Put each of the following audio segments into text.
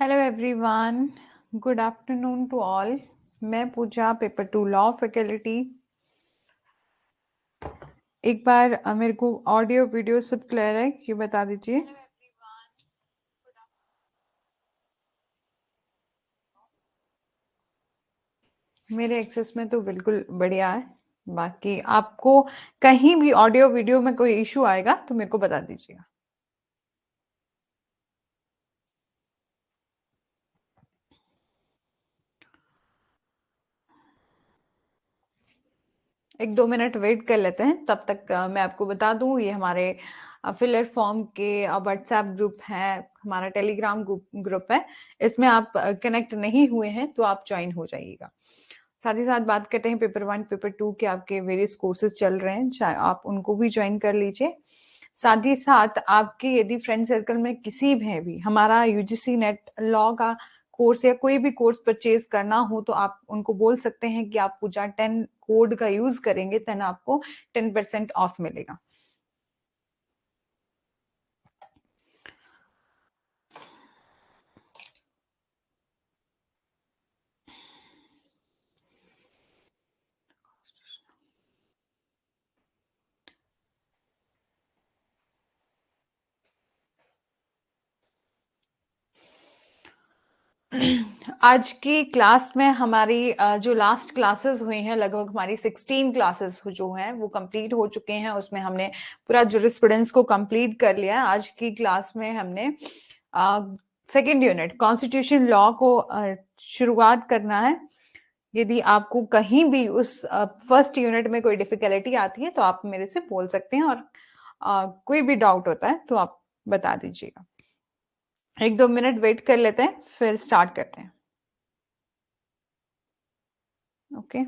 Hello everyone, good afternoon to all. मैं Puja, paper 2 law faculty. एक बार मेरे को ऑडियो वीडियो सब क्लियर है ये बता दीजिए। मेरे एक्सेस में तो बिल्कुल बढ़िया है। बाकी आपको कहीं भी ऑडियो वीडियो में कोई इशू आएगा तो मेरे को बता दीजिएगा। एक दो मिनट वेट कर लेते हैं, तब तक मैं आपको बता दूं ये हमारे फिलर फॉर्म के व्हाट्सएप ग्रुप है, हमारा टेलीग्राम ग्रुप है। इसमें आप कनेक्ट नहीं हुए हैं तो आप ज्वाइन हो जाइएगा। साथ ही साथ बात करते हैं पेपर 1 पेपर 2 के आपके वेरियस कोर्सेज चल रहे हैं, चाहे आप उनको भी ज्वाइन कर लीजिए। साथ ही साथ आपके यदि फ्रेंड सर्कल में किसी में भी हमारा यूजीसी नेट लॉ का कोर्स या कोई भी कोर्स परचेज करना हो तो आप उनको बोल सकते हैं कि आप पूजा 10 कोड का यूज करेंगे, देन आपको 10% ऑफ मिलेगा। आज की क्लास में हमारी जो लास्ट क्लासेस हुई हैं, लगभग हमारी 16 क्लासेस जो हैं वो कंप्लीट हो चुके हैं। उसमें हमने पूरा जुरिस्प्रूडेंस को कंप्लीट कर लिया है। आज की क्लास में हमने सेकेंड यूनिट कॉन्स्टिट्यूशन लॉ को शुरुआत करना है। यदि आपको कहीं भी उस फर्स्ट यूनिट में कोई डिफिकल्टी आती है तो आप मेरे से बोल सकते हैं, और कोई भी डाउट होता है तो आप बता दीजिएगा। एक दो मिनट वेट कर लेते हैं, फिर स्टार्ट करते हैं। ओके,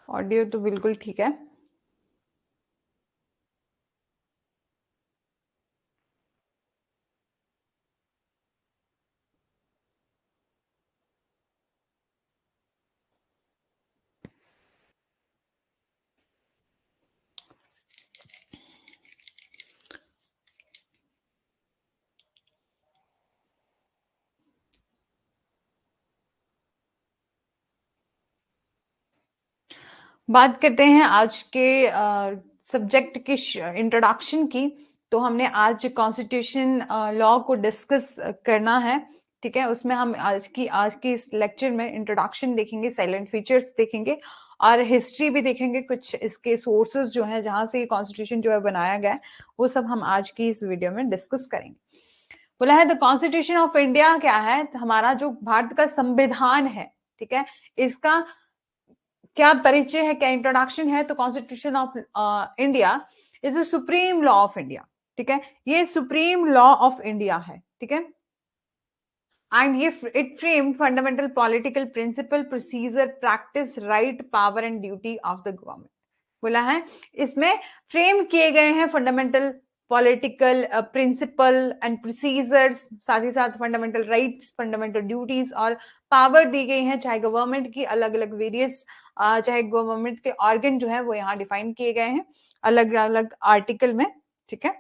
ऑडियो तो बिल्कुल ठीक है। बात करते हैं आज के सब्जेक्ट की इंट्रोडक्शन की। तो हमने आज कॉन्स्टिट्यूशन लॉ को डिस्कस करना है, ठीक है। उसमें हम आज की इस लेक्चर में इंट्रोडक्शन देखेंगे, साइलेंट फीचर्स देखेंगे और हिस्ट्री भी देखेंगे। कुछ इसके सोर्सेज जो हैं जहां से ये कॉन्स्टिट्यूशन जो है बनाया गया है, वो सब हम आज की इस वीडियो में डिस्कस करेंगे। बोला है द कॉन्स्टिट्यूशन ऑफ इंडिया क्या है, हमारा जो भारत का संविधान है, ठीक है, इसका क्या परिचय है, क्या इंट्रोडक्शन है। तो constitution of India is the supreme law of India, ठीक है। ये सुप्रीम लॉ ऑफ इंडिया है, ठीक है। एंड ये it frame fundamental political principle, procedure, practice, right, power and duty of the government. बोला है इसमें फ्रेम किए गए हैं fundamental political principle and procedures, साथ ही साथ फंडामेंटल राइट्स, फंडामेंटल ड्यूटीज और पावर दी गई हैं, चाहे गवर्नमेंट की अलग अलग वेरियस, चाहे गवर्नमेंट के ऑर्गन जो है वो यहाँ डिफाइन किए गए हैं अलग अलग आर्टिकल में, ठीक है।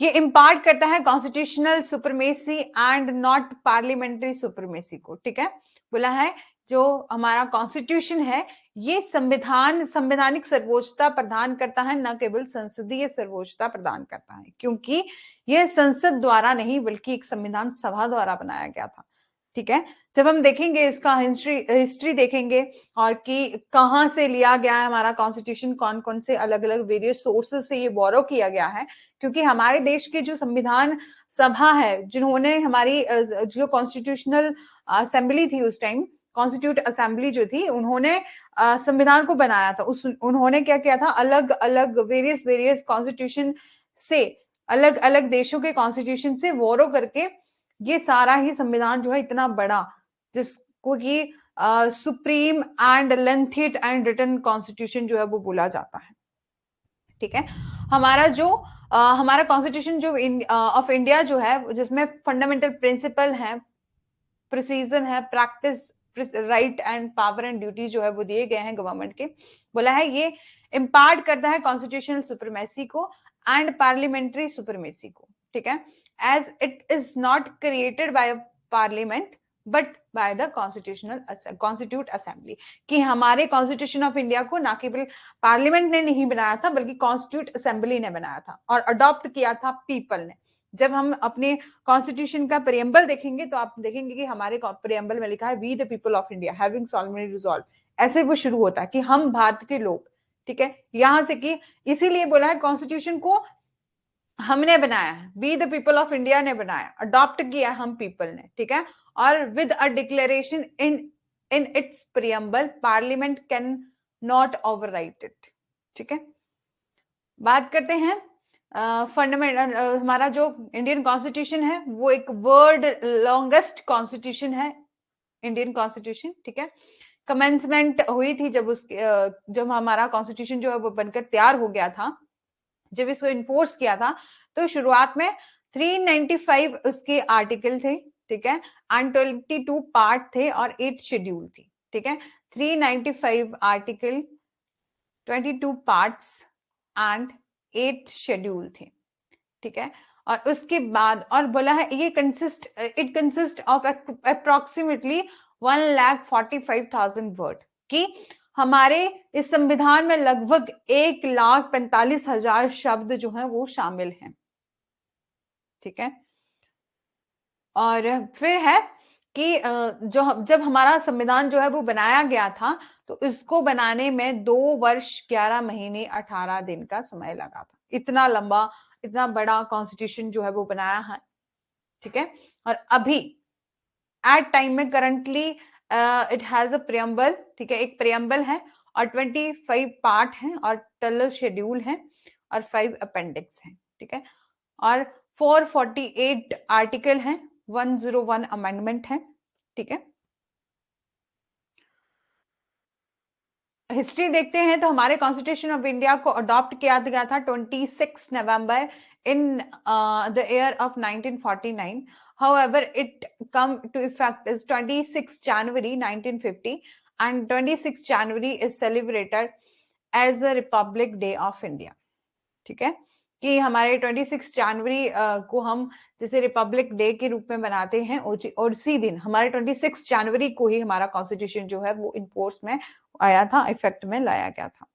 ये इम्पार्ट करता है constitutional supremacy and not parliamentary supremacy को, ठीक है। बोला है जो हमारा कॉन्स्टिट्यूशन है ये संवैधानिक सर्वोच्चता प्रदान करता है, न केवल संसदीय सर्वोच्चता प्रदान करता है, क्योंकि यह संसद द्वारा नहीं बल्कि एक संविधान सभा द्वारा बनाया गया था, ठीक है। जब हम देखेंगे इसका हिस्ट्री देखेंगे और कि कहां से लिया गया है हमारा कॉन्स्टिट्यूशन, कौन कौन से अलग अलग वेरियस सोर्सेज से ये बोरो किया गया है, क्योंकि हमारे देश की जो संविधान सभा है, जिन्होंने हमारी जो कॉन्स्टिट्यूशनल असेंबली थी उस टाइम, कॉन्स्टिट्यूट असेंबली जो थी, उन्होंने संविधान को बनाया था। उन्होंने क्या किया था, अलग अलग वेरियस कॉन्स्टिट्यूशन से, अलग अलग देशों के कॉन्स्टिट्यूशन से बोरो करके ये सारा ही संविधान जो है इतना बड़ा, जिसको कि supreme and lengthy and written constitution जो है वो बोला जाता है, ठीक है। हमारा जो हमारा कॉन्स्टिट्यूशन जो ऑफ इंडिया जो है, जिसमें फंडामेंटल प्रिंसिपल है, प्रोसीजर है, practice, right and power and duty जो है वो दिए गए हैं गवर्नमेंट के। बोला है ये इम्पार्ट करता है कॉन्स्टिट्यूशनल सुप्रीमेसी को एंड पार्लियामेंट्री सुप्रीमेसी को, ठीक है, as it is not created by parliament but by the constitute assembly, कि हमारे कॉन्स्टिट्यूशन ऑफ इंडिया को ना केवल पार्लियामेंट ने नहीं बनाया था बल्कि कॉन्स्टिट्यूट असेंबली ने बनाया था और अडॉप्ट किया था पीपल ने। जब हम अपने कॉन्स्टिट्यूशन का प्रियम्बल देखेंगे तो आप देखेंगे कि हमारे प्रियम्बल में लिखा है we the people of India having solemnly resolve, ऐसे वो शुरू होता है कि हम भारत के लोग, ठीक है, यहां से कि इसीलिए बोला है कॉन्स्टिट्यूशन को हमने बनाया है, we the people of India ने बनाया, अडॉप्ट किया हम पीपल ने, ठीक है, और with a declaration in its preamble parliament can not overwrite it, ठीक है। बात करते हैं फंडामेंटल, हमारा जो इंडियन कॉन्स्टिट्यूशन है वो एक वर्ल्ड लॉन्गेस्ट कॉन्स्टिट्यूशन है इंडियन कॉन्स्टिट्यूशन, ठीक है। कमेंसमेंट हुई थी जब उसके जब हमारा कॉन्स्टिट्यूशन जो है वो बनकर तैयार हो गया था, जब इसको इन्फोर्स किया था तो शुरुआत में 395 उसके आर्टिकल थे, ठीक है, एंड 22 पार्ट थे और 8 शेड्यूल थी, ठीक है। 395 आर्टिकल, 22 पार्ट्स एंड 8 शेड्यूल थे, ठीक है। और उसके बाद और बोला है ये it consist of approximately 1,45,000 word, कि हमारे इस संविधान में लगभग 1,45,000 शब्द जो है वो शामिल हैं, ठीक है। और फिर है कि जो जब हमारा संविधान जो है वो बनाया गया था तो इसको बनाने में 2 वर्ष 11 महीने 18 दिन का समय लगा था। इतना लंबा, इतना बड़ा कॉन्स्टिट्यूशन जो है वो बनाया है, ठीक है। और अभी एट टाइम में currently it has a preamble, ठीक है, एक प्रियम्बल है और 25 पार्ट हैं और 12 शेड्यूल हैं और 5 अपेंडिक्स हैं, ठीक है, और 448 आर्टिकल हैं, 101 अमेंडमेंट है, ठीक है। हिस्ट्री देखते हैं तो हमारे कॉन्स्टिट्यूशन ऑफ इंडिया को अडॉप्ट किया गया था 26 November in the year of 1949. However, it come to effect is 26 January 1950 and 26 January is celebrated as a Republic Day of India. ठीक है, कि हमारे 26 जनवरी को हम जैसे रिपब्लिक डे के रूप में बनाते हैं और उसी दिन हमारे 26 जनवरी को ही हमारा कॉन्स्टिट्यूशन जो है वो इनफोर्स में आया था, इफेक्ट में लाया गया था।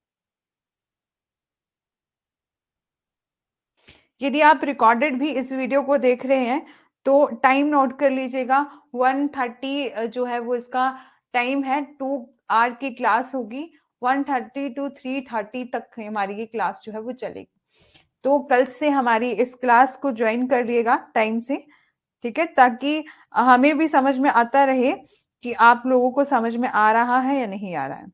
यदि आप रिकॉर्डेड भी इस वीडियो को देख रहे हैं तो टाइम नोट कर लीजिएगा, 1:30 जो है वो इसका टाइम है, 2 आवर की क्लास होगी, 1:30 to 3:30 तक हमारी ये क्लास जो है वो चलेगी। तो कल से हमारी इस क्लास को ज्वाइन कर लिएगा टाइम से, ठीक है, ताकि हमें भी समझ में आता रहे कि आप लोगों को समझ में आ रहा है या नहीं आ रहा है।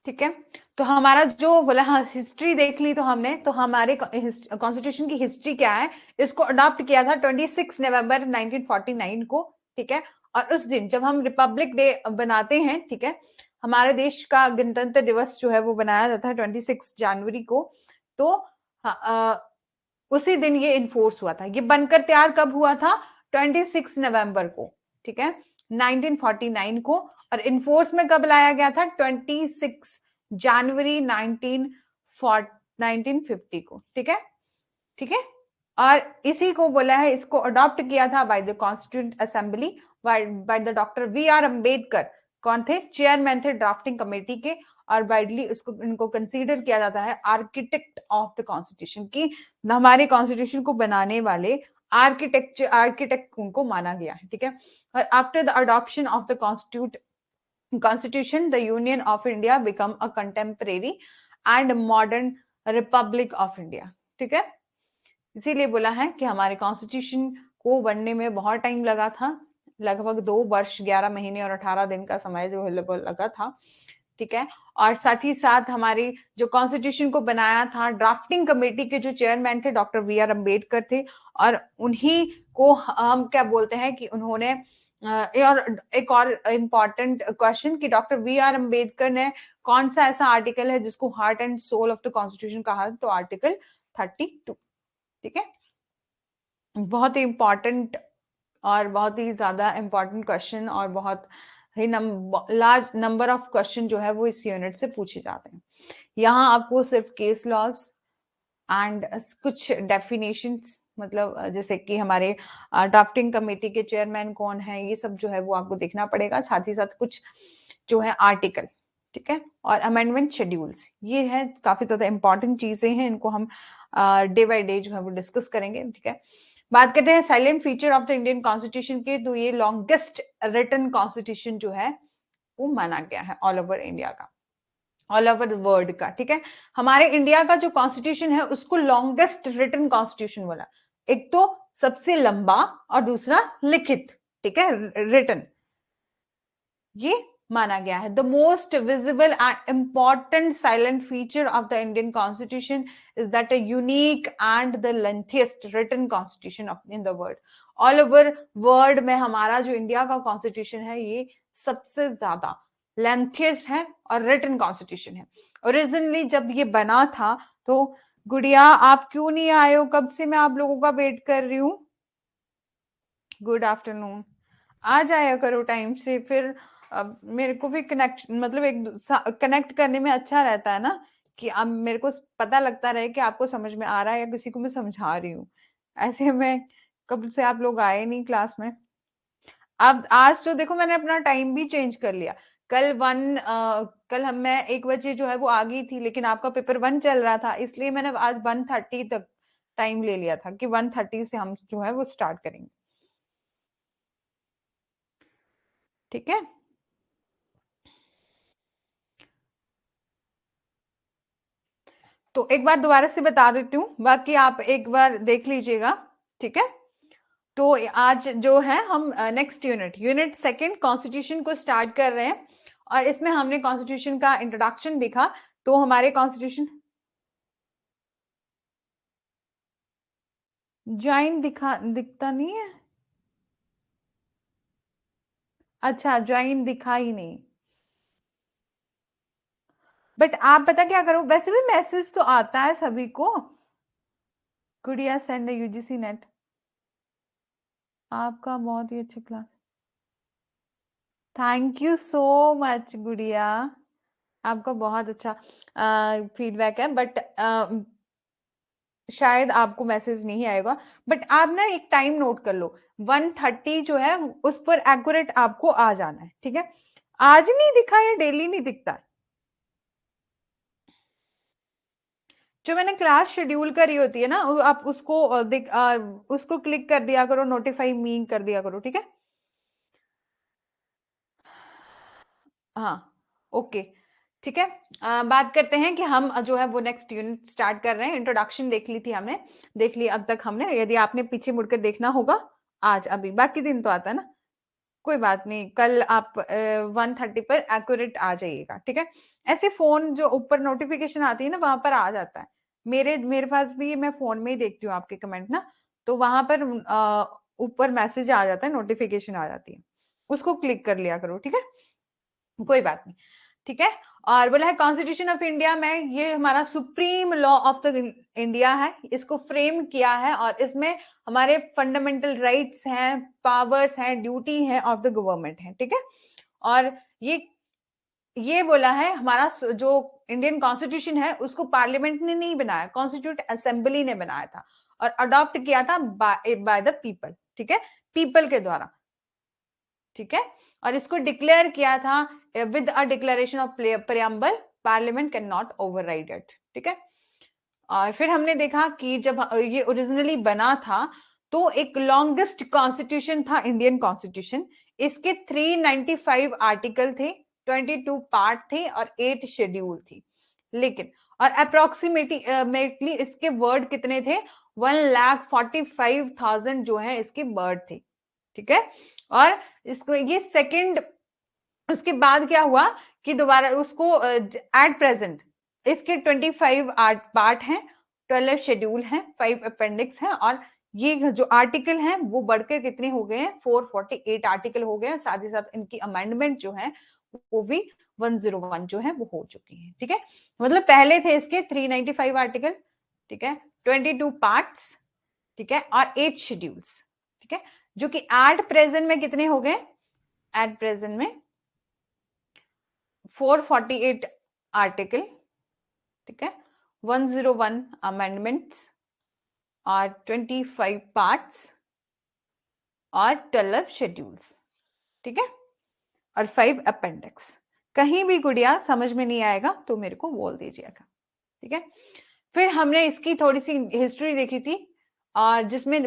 ठीक है, तो हमारा जो बोला, हाँ, हिस्ट्री देख ली तो हमने, तो हमारे कॉन्स्टिट्यूशन की हिस्ट्री क्या है, इसको अडॉप्ट किया था 26 नवंबर 1949 को, ठीक है। और उस दिन जब हम रिपब्लिक डे बनाते हैं, ठीक है, हमारे देश का गणतंत्र दिवस जो है वो बनाया जाता है 26 जनवरी को, तो उसी दिन ये इन्फोर्स हुआ था। ये बनकर तैयार कब हुआ था? 26 नवंबर को, ठीक है, 1949 को, और इन्फोर्स में कब लाया गया था? 26 जनवरी 1950 को, ठीक है, ठीक है। और इसी को बोला है, इसको अडॉप्ट किया था by the constituent assembly, by the doctor V R Ambedkar. कौन थे? चेयरमैन थे ड्राफ्टिंग कमेटी के, और वाइडली इसको इनको कंसीडर किया जाता है आर्किटेक्ट ऑफ द कॉन्स्टिट्यूशन, की हमारे कॉन्स्टिट्यूशन को बनाने वाले आर्किटेक्ट उनको माना गया है, ठीक है। और after the adoption of the Constitution, the Union of India become a contemporary and modern Republic of India, ठीक है। इसीलिए बोला है कि हमारे कॉन्स्टिट्यूशन को बनने में बहुत टाइम लगा था, लगभग 2 वर्ष 11 महीने और 18 दिन का समय जो है लगा था, ठीक है। और साथ ही साथ हमारी जो कॉन्स्टिट्यूशन को बनाया था, ड्राफ्टिंग कमेटी के जो चेयरमैन थे डॉक्टर वी आर अम्बेडकर थे, और उन्हीं को हम क्या बोलते हैं कि उन्होंने और एक और इम्पॉर्टेंट क्वेश्चन कि डॉक्टर वी आर अम्बेडकर ने कौन सा ऐसा आर्टिकल है जिसको heart and soul of the constitution कहा, तो आर्टिकल 32, ठीक है। बहुत ही इंपॉर्टेंट और बहुत ही ज्यादा इंपॉर्टेंट क्वेश्चन और बहुत ही लार्ज नंबर ऑफ क्वेश्चन जो है वो इस यूनिट से पूछे जाते हैं। यहाँ आपको सिर्फ केस लॉस एंड कुछ डेफिनेशंस, मतलब जैसे कि हमारे ड्राफ्टिंग कमेटी के चेयरमैन कौन है, ये सब जो है वो आपको देखना पड़ेगा। साथ ही साथ कुछ जो है आर्टिकल, ठीक है, और अमेंडमेंट शेड्यूल्स, ये है काफी ज्यादा इंपॉर्टेंट चीजें हैं। इनको हम डे बाय डे जो है वो डिस्कस करेंगे, ठीक है। बात करते हैं silent feature of the Indian constitution के, तो ये लॉन्गेस्ट रिटन कॉन्स्टिट्यूशन जो है वो माना गया है ऑल ओवर इंडिया का, ऑल ओवर वर्ल्ड का, ठीक है। हमारे इंडिया का जो कॉन्स्टिट्यूशन है उसको लॉन्गेस्ट रिटन कॉन्स्टिट्यूशन बोला। एक तो सबसे लंबा और दूसरा लिखित, ठीक है, रिटन, ये माना गया है। The most visible and important silent feature of the Indian constitution is that a unique and the lengthiest written constitution of in the world. All over world में हमारा जो इंडिया का कॉन्स्टिट्यूशन है ये सबसे ज्यादा लेंथीएस्ट है और रिटन कॉन्स्टिट्यूशन है। ओरिजिनली जब ये बना था तो गुड़िया आप क्यों नहीं आए हो, कब से मैं आप लोगों का वेट कर रही हूँ। गुड आफ्टरनून, आ जाया करो टाइम से, फिर अब मेरे को भी कनेक्ट, मतलब एक कनेक्ट करने में अच्छा रहता है ना, कि अब मेरे को पता लगता रहे कि आपको समझ में आ रहा है या किसी को मैं समझा रही हूँ। ऐसे में कब से आप लोग आए नहीं क्लास में। अब आज तो देखो मैंने अपना टाइम भी चेंज कर लिया। कल कल मैं 1 बजे जो है वो आ गई थी, लेकिन आपका पेपर 1 चल रहा था, इसलिए मैंने आज 1:30 तक टाइम ले लिया था कि 1:30 से हम जो है वो स्टार्ट करेंगे, ठीक है। तो एक बार दोबारा से बता देती हूँ, बाकी आप एक बार देख लीजिएगा, ठीक है। तो आज जो है हम नेक्स्ट यूनिट सेकंड कॉन्स्टिट्यूशन को स्टार्ट कर रहे हैं, और इसमें हमने कॉन्स्टिट्यूशन का इंट्रोडक्शन देखा। तो हमारे कॉन्स्टिट्यूशन ज्वाइन दिखता नहीं है। अच्छा, ज्वाइन दिखा ही नहीं। बट आप पता क्या करो, वैसे भी मैसेज तो आता है सभी को। गुड़िया सेंड यूजीसी नेट, आपका बहुत ही अच्छा class. Thank you so much गुड़िया, आपका बहुत अच्छा फीडबैक है। बट शायद आपको मैसेज नहीं आएगा। बट आप ना एक टाइम नोट कर लो, 1:30 जो है उस पर एक्यूरेट आपको आ जाना है, ठीक है। आज नहीं दिखा या डेली नहीं दिखता है? जो मैंने क्लास शेड्यूल करी होती है ना, आप उसको उसको क्लिक कर दिया करो, नोटिफाई मी कर दिया करो, ठीक है। हाँ, ओके, ठीक है। बात करते हैं कि हम जो है वो नेक्स्ट यूनिट स्टार्ट कर रहे हैं। इंट्रोडक्शन देख ली थी हमने, देख ली अब तक हमने। यदि आपने पीछे मुड़कर देखना होगा आज, अभी बाकी दिन तो आता है ना, कोई बात नहीं, कल आप 1:30 पर एक्यूरेट आ जाइएगा, ठीक है। ऐसे फोन जो ऊपर नोटिफिकेशन आती है ना, वहां पर आ जाता है। मेरे मेरे पास भी, मैं फोन में ही देखती हूँ आपके कमेंट ना, तो वहां पर ऊपर मैसेज आ जाता है, नोटिफिकेशन आ जाती है, उसको क्लिक कर लिया करो, ठीक है। कोई बात नहीं, ठीक है। और बोला है कॉन्स्टिट्यूशन ऑफ इंडिया में, ये हमारा supreme law of the India है, इसको फ्रेम किया है, और इसमें हमारे फंडामेंटल राइट्स हैं, पावर्स हैं, ड्यूटी है ऑफ द गवर्नमेंट है, ठीक है। और ये बोला है हमारा जो इंडियन कॉन्स्टिट्यूशन है उसको पार्लियामेंट ने नहीं बनाया, कॉन्स्टिट्यूट असेंबली ने बनाया था, और अडॉप्ट किया था बाय द पीपल, ठीक है, पीपल के द्वारा, ठीक है। और इसको डिक्लेयर किया था with a declaration of preamble, parliament can not override it, ठीक है। और फिर हमने देखा कि जब ये ओरिजिनली बना था तो एक लॉन्गेस्ट कॉन्स्टिट्यूशन था इंडियन कॉन्स्टिट्यूशन। इसके 395 आर्टिकल थे, 22 पार्ट थे और 8 शेड्यूल थी। लेकिन और अप्रोक्सीमेटली इसके वर्ड कितने थे, 1,45,000 जो है इसके वर्ड थे, ठीक है। और इसको ये सेकंड, उसके बाद क्या हुआ कि दोबारा उसको एट प्रेजेंट इसके 25 पार्ट हैं, 12 शेड्यूल हैं, 5 अपेंडिक्स हैं, और ये जो आर्टिकल हैं वो बढ़कर कितने हो गए हैं, 448 आर्टिकल हो गए हैं। साथ ही साथ इनकी अमेंडमेंट जो है वो भी 101 जो है वो हो चुकी है, ठीक है। मतलब पहले थे इसके 395 आर्टिकल, ठीक है, 22 पार्ट्स, ठीक है, और 8 शेड्यूल्स, ठीक है। जो कि एट प्रेजेंट में कितने हो गए, एट प्रेजेंट में 448 आर्टिकल, ठीक है, 101 अमेंडमेंट्स और 25 पार्ट्स और 12 शेड्यूल्स, ठीक है, और 5 अपेंडिक्स। कहीं भी गुड़िया समझ में नहीं आएगा तो मेरे को बोल दीजिएगा, ठीक है। फिर हमने इसकी थोड़ी सी हिस्ट्री देखी थी, और जिसमें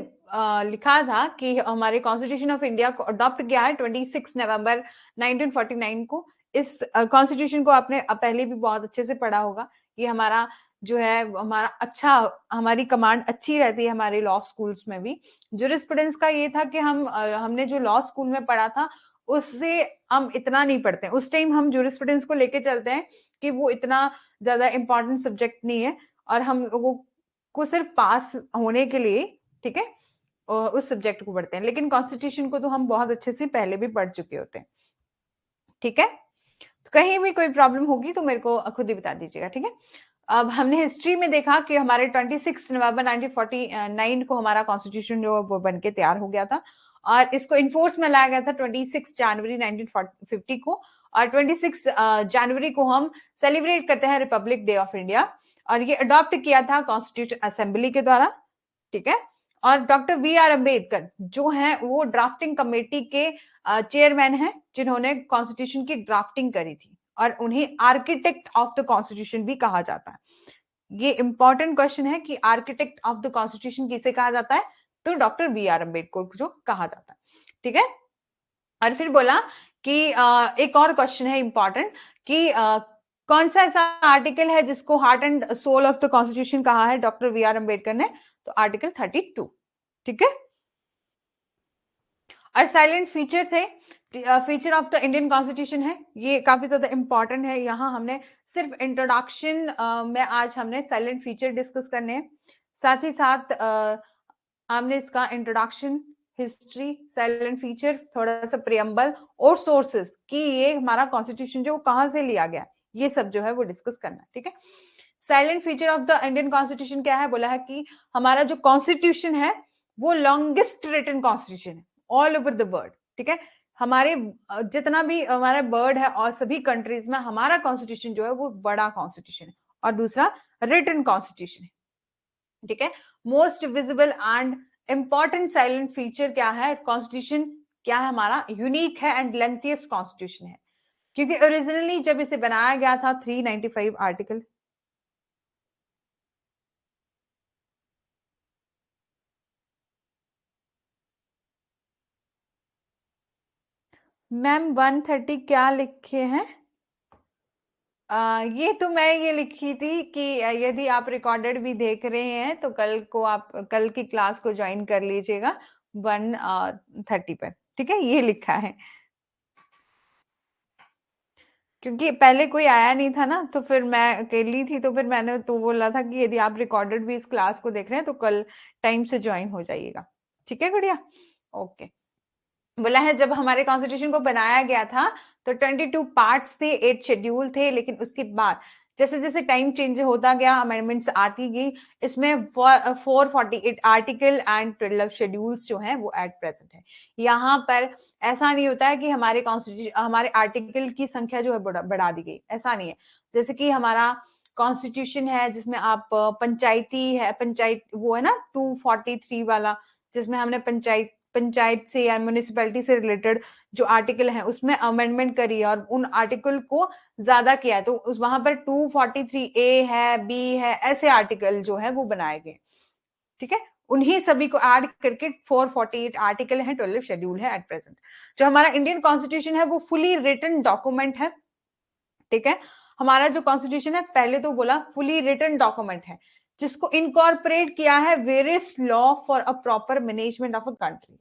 लिखा था कि हमारे कॉन्स्टिट्यूशन ऑफ इंडिया को अडॉप्ट किया है 26 नवंबर 1949 को। इस कॉन्स्टिट्यूशन को आपने पहले भी बहुत अच्छे से पढ़ा होगा। ये हमारा जो है हमारा अच्छा, हमारी कमांड अच्छी रहती है हमारे लॉ स्कूल्स में भी। जूरिस्प्रूडेंस का ये था कि हमने जो लॉ स्कूल में पढ़ा था उससे हम इतना नहीं पढ़ते, उस टाइम हम जूरिस्प्रूडेंस को लेके चलते हैं कि वो इतना ज्यादा इंपॉर्टेंट सब्जेक्ट नहीं है, और हम लोगों को सिर्फ पास होने के लिए, ठीक है, उस सब्जेक्ट को पढ़ते हैं। लेकिन कॉन्स्टिट्यूशन को तो हम बहुत अच्छे से पहले भी पढ़ चुके होते हैं, ठीक है। तो कहीं भी कोई प्रॉब्लम होगी तो मेरे को खुद ही बता दीजिएगा, ठीक है। अब हमने हिस्ट्री में देखा कि हमारे 26 नवंबर 1949 को हमारा कॉन्स्टिट्यूशन जो वो बन के तैयार हो गया था, और इसको इन्फोर्स में लाया गया था 26 जनवरी 1950 को, और 26 जनवरी को हम सेलिब्रेट करते हैं रिपब्लिक डे ऑफ इंडिया। और ये अडॉप्ट किया था कॉन्स्टिट्यूशन असेंबली के द्वारा, ठीक है। और डॉक्टर वी आर अम्बेडकर जो है वो ड्राफ्टिंग कमेटी के चेयरमैन हैं, जिन्होंने कॉन्स्टिट्यूशन की ड्राफ्टिंग करी थी, और उन्हें आर्किटेक्ट ऑफ द कॉन्स्टिट्यूशन भी कहा जाता है। ये इंपॉर्टेंट क्वेश्चन है कि आर्किटेक्ट ऑफ द कॉन्स्टिट्यूशन किसे कहा जाता है, तो डॉक्टर बी आर अम्बेडकर को जो कहा जाता है, ठीक है। और फिर बोला कि एक और क्वेश्चन है इंपॉर्टेंट कि कौन सा ऐसा आर्टिकल है जिसको heart and soul of the constitution कहा है डॉक्टर वी आर अम्बेडकर ने, तो आर्टिकल 32, ठीक है। और साइलेंट फीचर थे, feature of the Indian constitution है, ये काफी ज्यादा इंपॉर्टेंट है। यहाँ हमने सिर्फ इंट्रोडक्शन में आज हमने साइलेंट फीचर डिस्कस करने हैं, साथ ही साथ हमने इसका इंट्रोडक्शन, हिस्ट्री, साइलेंट फीचर, थोड़ा सा प्रियम्बल और सोर्सेस कि ये हमारा कॉन्स्टिट्यूशन जो कहां से लिया गया, ये सब जो है वो डिस्कस करना है, ठीक है। Silent feature of the Indian constitution क्या है, बोला है कि हमारा जो कॉन्स्टिट्यूशन है वो लॉन्गेस्ट रिटन कॉन्स्टिट्यूशन है ऑल ओवर द वर्ल्ड, ठीक है। हमारे जितना भी हमारा वर्ल्ड है और सभी कंट्रीज में हमारा कॉन्स्टिट्यूशन जो है वो बड़ा कॉन्स्टिट्यूशन है, और दूसरा रिटन कॉन्स्टिट्यूशन है, ठीक है। Most visible and important silent feature क्या है, कॉन्स्टिट्यूशन क्या है हमारा, यूनिक है एंड लेंथीएस्ट कॉन्स्टिट्यूशन है, क्योंकि ओरिजिनली जब इसे बनाया गया था 395 आर्टिकल, मैम 130 क्या लिखे हैं, ये तो मैं ये लिखी थी कि यदि आप रिकॉर्डेड भी देख रहे हैं तो कल को आप कल की क्लास को ज्वाइन कर लीजिएगा 130 पर, ठीक है, ये लिखा है। क्योंकि पहले कोई आया नहीं था ना, तो फिर मैं अकेली थी, तो फिर मैंने तो बोला था कि यदि आप रिकॉर्डेड भी इस क्लास को देख रहे हैं तो कल टाइम से ज्वाइन हो जाइएगा, ठीक है गुड़िया, ओके। बोला है जब हमारे कॉन्स्टिट्यूशन को बनाया गया था तो 22 पार्ट्स थे, 8 शेड्यूल थे, लेकिन उसके बाद जैसे जैसे टाइम चेंज होता गया, अमेंडमेंट्स आती गई, इसमें 448 आर्टिकल एंड 12 शेड्यूल्स जो हैं वो एट प्रेजेंट है। यहाँ पर ऐसा नहीं होता है कि हमारे कॉन्स्टिट्यूशन हमारे आर्टिकल की संख्या जो है बढ़ा दी गई, ऐसा नहीं है। जैसे कि हमारा कॉन्स्टिट्यूशन है जिसमें आप पंचायती है, पंचायत वो है ना 243 वाला, जिसमें हमने पंचायत से या म्यूनिसिपैलिटी से रिलेटेड जो आर्टिकल है उसमें अमेंडमेंट करी है, और उन आर्टिकल को ज्यादा किया है, तो उस वहां पर 243A है, बी है, ऐसे आर्टिकल जो है वो बनाए गए, ठीक है। उन्हीं सभी को ऐड करके 448 आर्टिकल है, 12 शेड्यूल है एट प्रेजेंट। जो हमारा इंडियन कॉन्स्टिट्यूशन है वो फुली रिटन डॉक्यूमेंट है, ठीक है। हमारा जो कॉन्स्टिट्यूशन है पहले तो बोला फुली रिटन डॉक्यूमेंट है, जिसको इनकॉर्पोरेट किया है various law for a proper management of a country,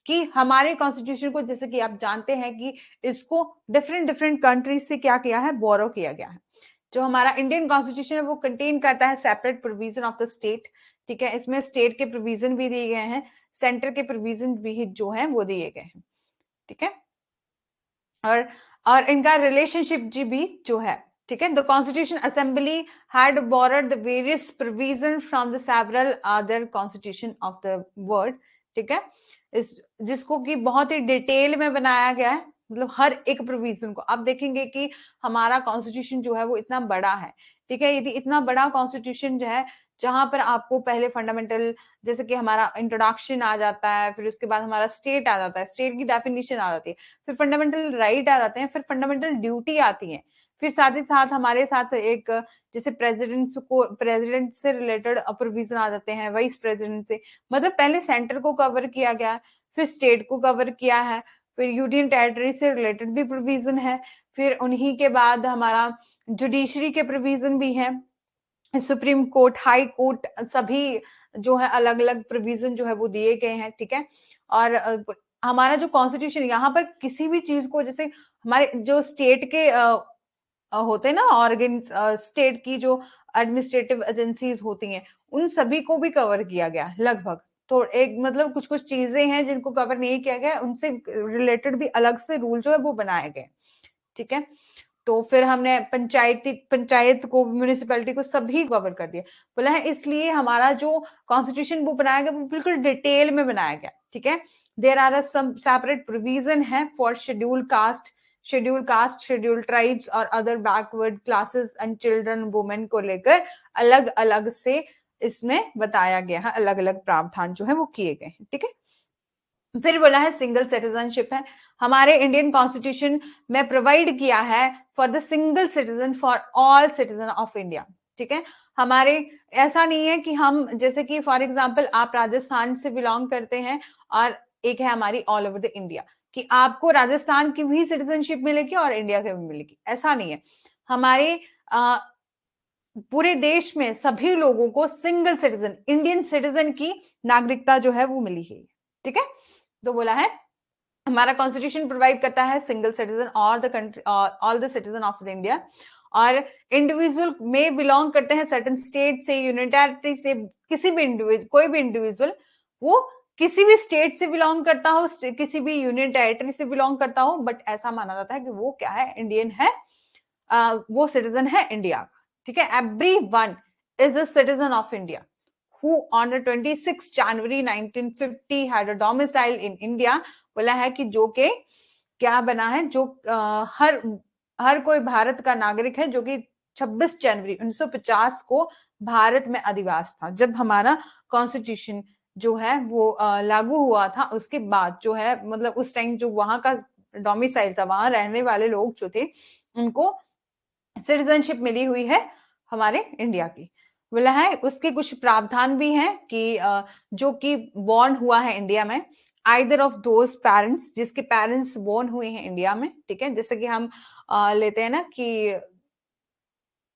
कि हमारे कॉन्स्टिट्यूशन को जैसे कि आप जानते हैं कि इसको डिफरेंट डिफरेंट कंट्रीज से क्या किया है, बोरो किया गया है। जो हमारा इंडियन कॉन्स्टिट्यूशन है वो कंटेन करता है separate provision of the state, ठीक है। इसमें स्टेट के प्रोविजन भी दिए गए हैं, सेंटर के प्रोविजन भी जो है वो दिए गए हैं, ठीक है। और इनका रिलेशनशिप जी भी जो है, ठीक है। The constitution assembly had borrowed the various provision from the several other constitution of the world, ठीक है, इस जिसको कि बहुत ही डिटेल में बनाया गया है, मतलब हर एक प्रोविजन को। आप देखेंगे कि हमारा कॉन्स्टिट्यूशन जो है वो इतना बड़ा है, ठीक है, यदि इतना बड़ा कॉन्स्टिट्यूशन जो है, जहां पर आपको पहले फंडामेंटल, जैसे कि हमारा इंट्रोडक्शन आ जाता है, फिर उसके बाद हमारा स्टेट आ जाता है, स्टेट की डेफिनेशन आ जाती है, फिर फंडामेंटल राइट आ जाते हैं, फिर फंडामेंटल ड्यूटी आती है, फिर साथ ही साथ हमारे साथ एक जैसे प्रेसिडेंट से रिलेटेड प्रोविजन आ जाते हैं, वाइस प्रेसिडेंट से, मतलब पहले सेंटर को कवर किया गया, फिर स्टेट को कवर किया है, फिर यूनियन टेरिटरी से रिलेटेड भी प्रोविजन है, फिर उन्हीं के बाद हमारा जुडिशरी के प्रोविजन भी है, सुप्रीम कोर्ट, हाई कोर्ट, सभी जो है अलग अलग प्रोविजन जो है वो दिए गए हैं, ठीक है। और हमारा जो कॉन्स्टिट्यूशन, यहाँ पर किसी भी चीज को, जैसे हमारे जो स्टेट के होते हैं ना ऑर्गन, स्टेट की जो एडमिनिस्ट्रेटिव एजेंसीज होती हैं, उन सभी को भी कवर किया गया लगभग। तो एक मतलब कुछ कुछ चीजें हैं जिनको कवर नहीं किया गया, उनसे रिलेटेड भी अलग से रूल जो है वो बनाए गए, ठीक है। तो फिर हमने पंचायत को, म्यूनिसिपैलिटी को सभी कवर कर दिया, बोला है, इसलिए हमारा जो कॉन्स्टिट्यूशन वो बनाया गया वो बिल्कुल डिटेल में बनाया गया, ठीक है। There are some separate provision है फॉर शेड्यूल ट्राइब्स और other backward classes and children, women को लेकर अलग अलग से इसमें बताया गया है, अलग अलग प्रावधान जो है वो किए गए हैं, ठीक है। फिर बोला है सिंगल सिटीजनशिप है, हमारे इंडियन कॉन्स्टिट्यूशन में प्रोवाइड किया है for the single citizen for all citizen of India, ठीक है। हमारे ऐसा नहीं है कि हम, जैसे कि फॉर एग्जांपल आप राजस्थान से बिलोंग करते हैं और एक है हमारी ऑल ओवर द इंडिया, कि आपको राजस्थान की भी सिटीजनशिप मिलेगी और इंडिया की भी मिलेगी, ऐसा नहीं है। हमारे पूरे देश में सभी लोगों को सिंगल सिटीजन, इंडियन सिटीजन की नागरिकता जो है वो मिली है, ठीक है। तो बोला है हमारा कॉन्स्टिट्यूशन प्रोवाइड करता है सिंगल सिटीजन और the country, all the citizen of the India, और इंडिविजुअल में बिलोंग करते हैं सर्टेन स्टेट से, यूनियन टेरिटरी से, किसी भी इंडिविजुअल, कोई भी इंडिविजुअल वो किसी भी स्टेट से बिलोंग करता हो, किसी भी यूनियन टेरिटरी से बिलोंग करता हो, बट ऐसा माना जाता है कि वो क्या है, इंडियन है, वो सिटीजन है इंडिया का, ठीक है। Every one is a citizen of India who on the 26 January 1950 had a domicile in India, बोला है कि जो के क्या बना है, जो हर कोई भारत का नागरिक है जो कि 26 जनवरी 1950 को भारत में अधिवास था। जब हमारा कॉन्स्टिट्यूशन जो है वो लागू हुआ था, उसके बाद जो है, मतलब उस टाइम जो वहां का डोमिसाइल था, वहां रहने वाले लोग जो थे, उनको सिटीजनशिप मिली हुई है हमारे इंडिया की। बोला है उसके कुछ प्रावधान भी हैं कि जो कि बॉर्न हुआ है इंडिया में, आइदर ऑफ दोज पेरेंट्स, जिसके पेरेंट्स बॉर्न हुए हैं इंडिया में, ठीक है। जैसे कि हम लेते हैं ना कि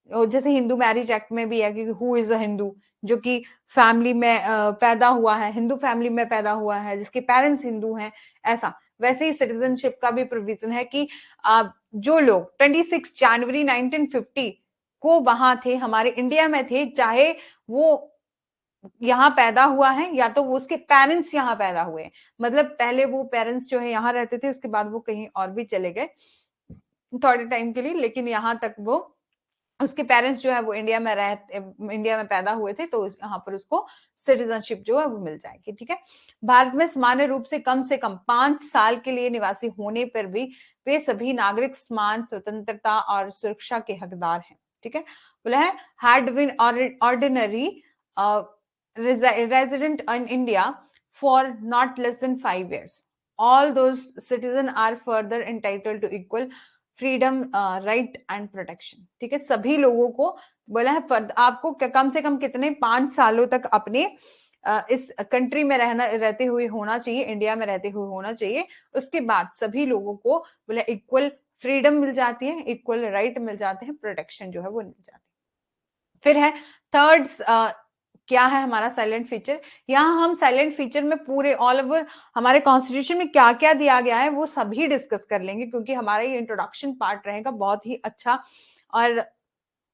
जैसे हिंदू मैरिज एक्ट में भी है कि हु इज अ हिंदू, जो कि फैमिली में पैदा हुआ है, हिंदू फैमिली में पैदा हुआ है, जिसके पेरेंट्स हिंदू हैं, ऐसा। वैसे ही सिटीजनशिप का भी प्रोविजन है कि जो लोग 26 जनवरी 1950 को वहां थे, हमारे इंडिया में थे, चाहे वो यहाँ पैदा हुआ है या तो वो उसके पेरेंट्स यहाँ पैदा हुए हैं, मतलब पहले वो पेरेंट्स जो है यहाँ रहते थे, उसके बाद वो कहीं और भी चले गए थोड़े टाइम के लिए, लेकिन यहाँ तक वो, उसके पेरेंट्स जो है वो इंडिया में पैदा हुए थे, तो यहाँ पर उसको सिटीजनशिप जो है वो मिल जाएगी, ठीक है। भारत में सामान्य रूप से कम 5 साल के लिए निवासी होने पर भी वे सभी नागरिक समान स्वतंत्रता और सुरक्षा के हकदार हैं, ठीक है। बोला है had been ordinary resident in India for not less than 5 years. All those citizens are further entitled to equal freedom, right and protection, ठीक है। सभी लोगों को बोला है आपको कम से कम कितने 5 सालों तक अपने इस कंट्री में रहते हुए होना चाहिए, इंडिया में रहते हुए होना चाहिए। उसके बाद सभी लोगों को बोला इक्वल फ्रीडम मिल जाती है, इक्वल राइट मिल जाते हैं, प्रोटेक्शन जो है वो मिल जाती है। फिर है थर्ड, क्या है हमारा साइलेंट फीचर। यहाँ हम साइलेंट फीचर में पूरे ऑल ओवर हमारे कॉन्स्टिट्यूशन में क्या क्या दिया गया है वो सभी डिस्कस कर लेंगे, क्योंकि हमारा ये इंट्रोडक्शन पार्ट रहेगा बहुत ही अच्छा, और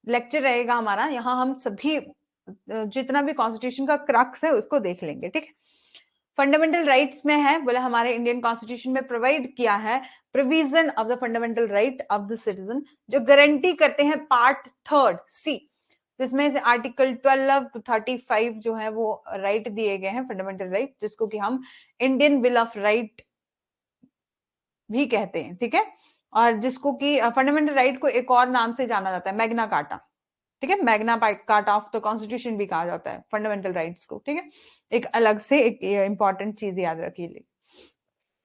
लेक्चर रहेगा हमारा। यहाँ हम सभी जितना भी कॉन्स्टिट्यूशन का क्रक्स है उसको देख लेंगे, ठीक है। फंडामेंटल राइट्स में है, बोले हमारे इंडियन कॉन्स्टिट्यूशन में प्रोवाइड किया है provision of the fundamental right of the citizen, जो गारंटी करते हैं पार्ट 3 सी, जिसमें से आर्टिकल 12 टू 35 जो है वो राइट दिए गए हैं, फंडामेंटल राइट, जिसको कि हम इंडियन बिल ऑफ राइट भी कहते हैं, ठीक है। और जिसको कि फंडामेंटल राइट को एक और नाम से जाना जाता है, मैग्ना कार्टा, ठीक है। Magna carta of the constitution भी कहा जाता है फंडामेंटल राइट्स को, ठीक है। एक अलग से एक इंपॉर्टेंट चीज याद रखिए,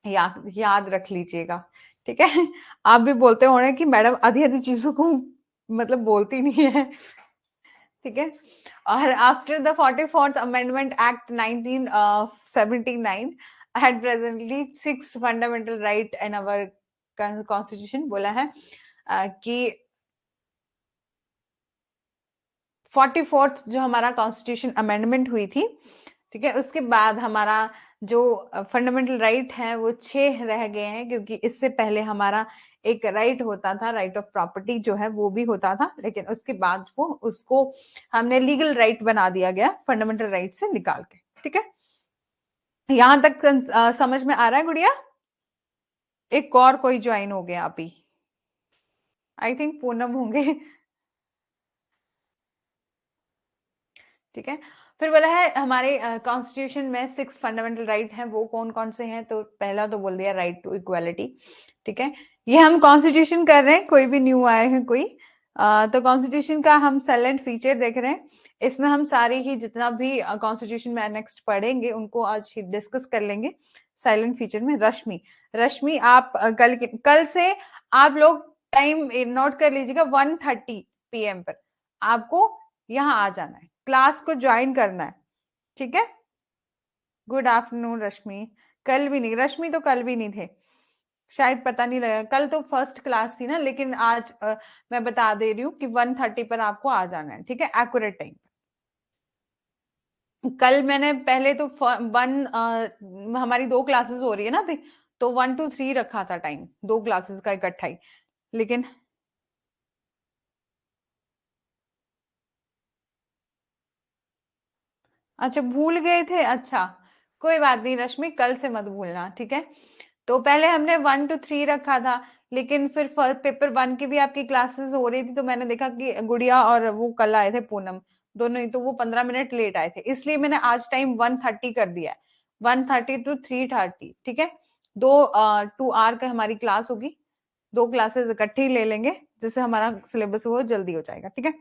याद रख लीजिएगा, ठीक है। आप भी बोलते हो कि मैडम आधी आधी चीजों को मतलब बोलती नहीं है, ठीक है। और after the 44th amendment act 1979 had presently 6 fundamental right in our constitution, बोला है कि 44th जो हमारा कॉन्स्टिट्यूशन अमेंडमेंट हुई थी, ठीक है, उसके बाद हमारा जो फंडामेंटल राइट है वो 6 रह गए हैं, क्योंकि इससे पहले हमारा एक राइट होता था, राइट ऑफ प्रॉपर्टी जो है वो भी होता था, लेकिन उसके बाद वो उसको हमने लीगल राइट बना दिया गया फंडामेंटल राइट से निकाल के, ठीक है। यहां तक समझ में आ रहा है गुड़िया? एक और कोई ज्वाइन हो गया अभी, आई थिंक पूनम होंगे, ठीक है। फिर बोला है हमारे कॉन्स्टिट्यूशन में 6 फंडामेंटल राइट हैं, वो कौन कौन से हैं? तो पहला तो बोल दिया राइट टू इक्वालिटी, ठीक है। ये हम कॉन्स्टिट्यूशन कर रहे हैं, कोई भी न्यू आए हैं कोई, तो कॉन्स्टिट्यूशन का हम साइलेंट फीचर देख रहे हैं। इसमें हम सारी ही जितना भी कॉन्स्टिट्यूशन में नेक्स्ट पढ़ेंगे उनको आज ही डिस्कस कर लेंगे। साइलेंट फीचर में रश्मि, रश्मि आप कल से आप लोग टाइम नोट कर लीजिएगा, 1:30 PM पर आपको यहाँ आ जाना है, क्लास को ज्वाइन करना है, ठीक है। गुड आफ्टरनून रश्मि, कल भी नहीं, रश्मि तो कल भी नहीं थे शायद, पता नहीं लगा, कल तो फर्स्ट क्लास थी ना, लेकिन आज मैं बता दे रही हूँ कि 1:30 पर आपको आ जाना है, ठीक है, एक्यूरेट टाइम। कल मैंने पहले तो हमारी 2 क्लासेस हो रही है ना अभी, तो 1 to 3 रखा था टाइम, 2 क्लासेस का इकट्ठा ही, लेकिन अच्छा भूल गए थे, अच्छा कोई बात नहीं रश्मि, कल से मत भूलना, ठीक है। तो पहले हमने 1 to 3 रखा था, लेकिन फिर फर्स्ट पेपर 1 की भी आपकी क्लासेस हो रही थी, तो मैंने देखा कि गुड़िया और वो कल आए थे पूनम, दोनों ही, तो वो 15 मिनट लेट आए थे, इसलिए मैंने आज टाइम 1:30 कर दिया है, 1:30 to 3:30, ठीक है। 2 आवर का हमारी क्लास होगी, 2 क्लासेस इकट्ठी ले लेंगे, जिससे हमारा सिलेबस वो जल्दी हो जाएगा, ठीक है।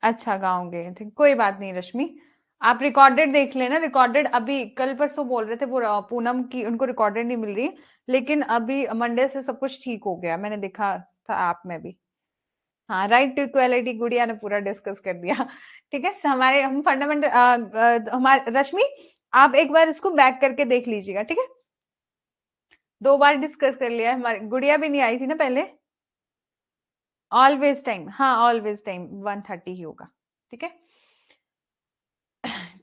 अच्छा गाँव गए थे, कोई बात नहीं रश्मि, आप रिकॉर्डेड देख लेना, रिकॉर्डेड अभी कल परसों बोल रहे थे वो पूनम की उनको रिकॉर्डेड नहीं मिल रही, लेकिन अभी मंडे से सब कुछ ठीक हो गया, मैंने देखा था ऐप में भी। हाँ, राइट टू इक्वालिटी गुड़िया ने पूरा डिस्कस कर दिया, ठीक है। हमारे हम फंडामेंटल हमारे रश्मि, आप एक बार इसको बैक करके देख लीजिएगा, ठीक है। 2 बार डिस्कस कर लिया, हमारी गुड़िया भी नहीं आई थी ना पहले। ऑलवेज टाइम, हाँ ऑलवेज टाइम 1:30 ही होगा, ठीक है।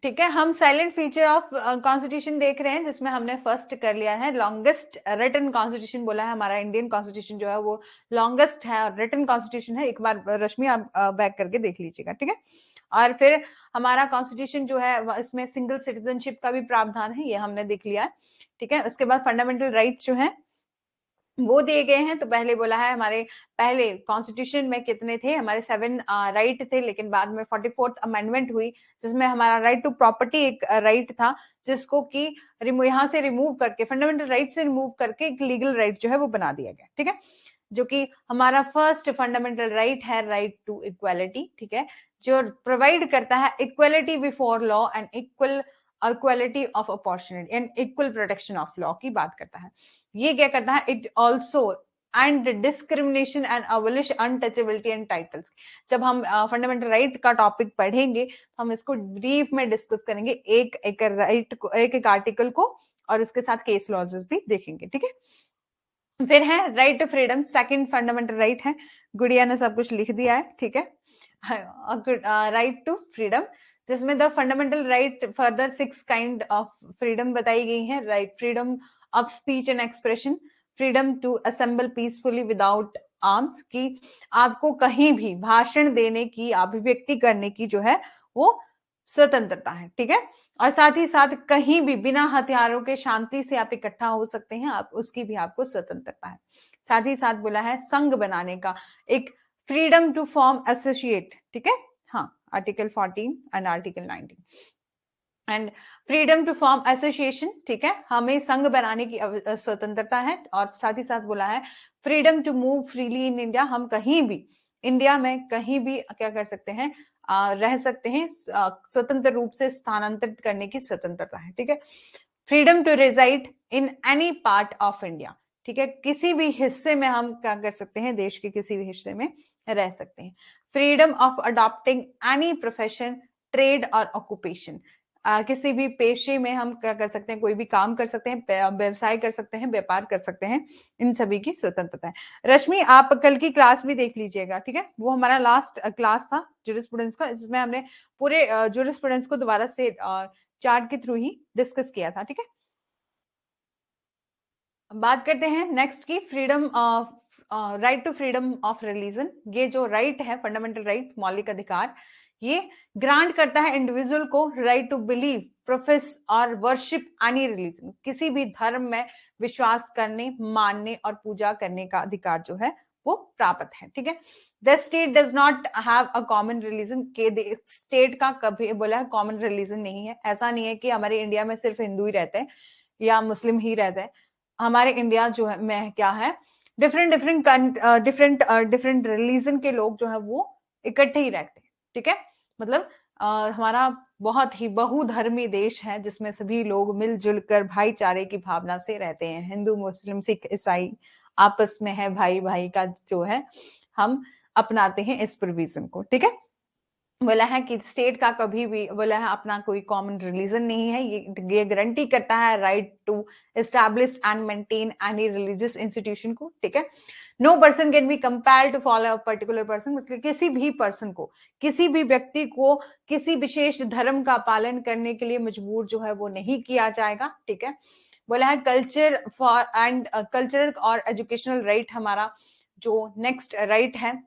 ठीक है, हम साइलेंट फीचर ऑफ कॉन्स्टिट्यूशन देख रहे हैं, जिसमें हमने फर्स्ट कर लिया है लॉन्गेस्ट रिटन कॉन्स्टिट्यूशन, बोला है हमारा इंडियन कॉन्स्टिट्यूशन जो है वो लॉन्गेस्ट है और रिटन कॉन्स्टिट्यूशन है, एक बार रश्मि आप बैक करके देख लीजिएगा, ठीक है। और फिर हमारा कॉन्स्टिट्यूशन जो है इसमें सिंगल सिटीजनशिप का भी प्रावधान है, ये हमने देख लिया है, ठीक है। उसके बाद फंडामेंटल राइट्स जो है वो दिए गए हैं, तो पहले बोला है हमारे पहले कॉन्स्टिट्यूशन में कितने थे, हमारे 7 राइट थे, लेकिन बाद में 44th अमेंडमेंट हुई, जिसमें हमारा राइट टू प्रॉपर्टी एक राइट था, जिसको कि यहाँ से रिमूव करके, फंडामेंटल राइट से रिमूव करके एक लीगल राइट जो है वो बना दिया गया, ठीक है। जो कि हमारा फर्स्ट फंडामेंटल राइट है राइट टू इक्वालिटी, ठीक है, जो प्रोवाइड करता है equality before law and equality of opportunity and equal protection of law की बात करता है। ये क्या करता है, it also and discrimination and abolish untouchability and titles. जब हम फंडामेंटल राइट का टॉपिक पढ़ेंगे तो हम इसको ब्रीफ में डिस्कस करेंगे, एक एक राइट को, एक एक आर्टिकल को, और इसके साथ केस लॉजेस भी देखेंगे, ठीक है। फिर है right to freedom, second fundamental right है, गुड़िया ने सब कुछ लिख दिया है, ठीक है। राइट टू फ्रीडम, जिसमें the fundamental right further 6 kind of freedom बताई गई है, right freedom of speech and expression, freedom to assemble peacefully without arms, की आपको कहीं भी भाषण देने की, अभिव्यक्ति करने की जो है वो स्वतंत्रता है, ठीक है। और साथ ही साथ कहीं भी बिना हथियारों के शांति से आप इकट्ठा हो सकते हैं, आप उसकी भी आपको स्वतंत्रता है। साथ ही साथ बोला है संघ बनाने का, एक फ्रीडम टू फॉर्म एसोसिएट, ठीक है, हाँ, article 14 and article 19 and freedom to form association, ठीक है, हमें संघ बनाने की स्वतंत्रता है, और साथ ही साथ बोला है freedom to move freely in India, हम कहीं भी इंडिया में कहीं भी क्या कर सकते हैं, रह सकते हैं, स्वतंत्र रूप से स्थानांतरित करने की स्वतंत्रता है, ठीक है। Freedom to reside in any part of India, ठीक है, किसी भी हिस्से में हम क्या कर सकते हैं, देश के किसी भी हिस्से में रह सकते हैं। Freedom of adopting any profession, trade और ऑक्यूपेशन, किसी भी पेशे में हम क्या कर सकते हैं, कोई भी काम कर सकते हैं, व्यवसाय कर सकते हैं, व्यापार कर सकते हैं, इन सभी की स्वतंत्रता है। रश्मि, आप कल की क्लास भी देख लीजिएगा, ठीक है, वो हमारा लास्ट क्लास था जूरिस्प्रूडेंस का, इसमें हमने पूरे जूरिस्प्रूडेंस को दोबारा से चार्ट के थ्रू ही डिस्कस किया था, ठीक है। बात करते हैं नेक्स्ट की, freedom of right to freedom of religion. ये जो राइट है, फंडामेंटल राइट, मौलिक अधिकार, ये ग्रांट करता है इंडिविजुअल को राइट टू बिलीव, प्रोफेस और वर्शिप एनी रिलीजन, किसी भी धर्म में विश्वास करने, मानने और पूजा करने का अधिकार जो है वो प्राप्त है, ठीक है। The state does not have a common religion, के स्टेट का कभी बोला है कॉमन रिलीजन नहीं है, ऐसा नहीं है कि हमारे इंडिया में सिर्फ हिंदू ही रहते हैं या मुस्लिम ही रहते हैं। हमारे इंडिया जो है में क्या है, डिफरेंट डिफरेंट रिलीजन के लोग जो है वो इकट्ठे ही रहते हैं, ठीक है। मतलब हमारा बहुत ही बहुधर्मी देश है, जिसमें सभी लोग मिलजुल कर भाईचारे की भावना से रहते हैं, हिंदू मुस्लिम सिख ईसाई आपस में है, भाई भाई का जो है हम अपनाते हैं इस प्रोविजन को, ठीक है। बोला है कि स्टेट का कभी भी बोला है अपना कोई कॉमन रिलीजन नहीं है, ये गारंटी करता है right to establish and maintain any religious institution को, ठीक है। No person can be compelled to follow a particular person, मतलब किसी भी पर्सन को, किसी भी व्यक्ति को किसी विशेष धर्म का पालन करने के लिए मजबूर जो है वो नहीं किया जाएगा, ठीक है। बोला है कल्चर फॉर एंड कल्चरल और एजुकेशनल राइट, हमारा जो नेक्स्ट राइट है,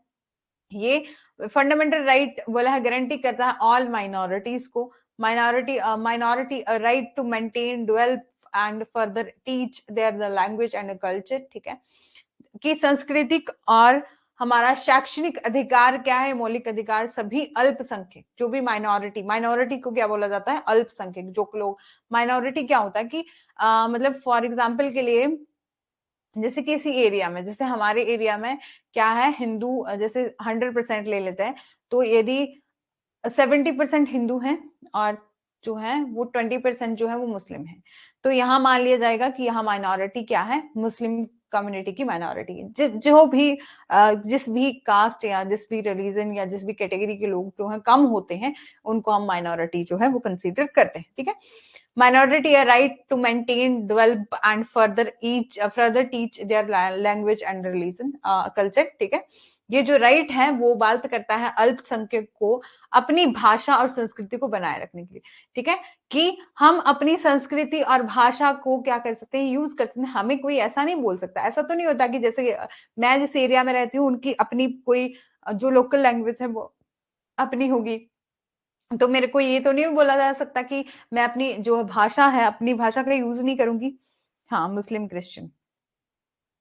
ये फंडामेंटल राइट बोला है गारंटी करता है ऑल माइनॉरिटीज को, minority right to maintain, develop and further teach their the language and culture, ठीक है। कि सांस्कृतिक और हमारा शैक्षणिक अधिकार क्या है, मौलिक अधिकार, सभी अल्पसंख्यक जो भी माइनॉरिटी, माइनॉरिटी को क्या बोला जाता है, अल्पसंख्यक, जो लोग माइनॉरिटी क्या होता है कि मतलब फॉर एग्जाम्पल के लिए, जैसे किसी एरिया में, जैसे हमारे एरिया में क्या है, हिंदू जैसे 100% ले लेते हैं, तो यदि 70% हिंदू हैं और जो है वो 20% जो है वो मुस्लिम है, तो यहाँ मान लिया जाएगा कि यहाँ माइनॉरिटी क्या है, मुस्लिम कम्युनिटी की माइनॉरिटी है। जो भी जिस भी कास्ट या जिस भी रिलीजन या जिस भी कैटेगरी के लोग जो है कम होते हैं, उनको हम माइनॉरिटी जो है वो कंसीडर करते हैं, ठीक है। minority a right to maintain, develop and further teach their language and religion, culture, ठीक है। ये जो राइट है वो बात करता है अल्पसंख्यक को अपनी भाषा और संस्कृति को बनाए रखने के लिए, ठीक है, कि हम अपनी संस्कृति और भाषा को क्या कर सकते हैं, यूज कर सकते हैं। हमें कोई ऐसा नहीं बोल सकता, ऐसा तो नहीं होता कि जैसे मैं जिस एरिया में रहती हूँ उनकी अपनी कोई जो लोकल लैंग्वेज है वो अपनी होगी, तो मेरे को ये तो नहीं बोला जा सकता कि मैं अपनी जो भाषा है अपनी भाषा का यूज नहीं करूंगी। हाँ, मुस्लिम क्रिश्चियन,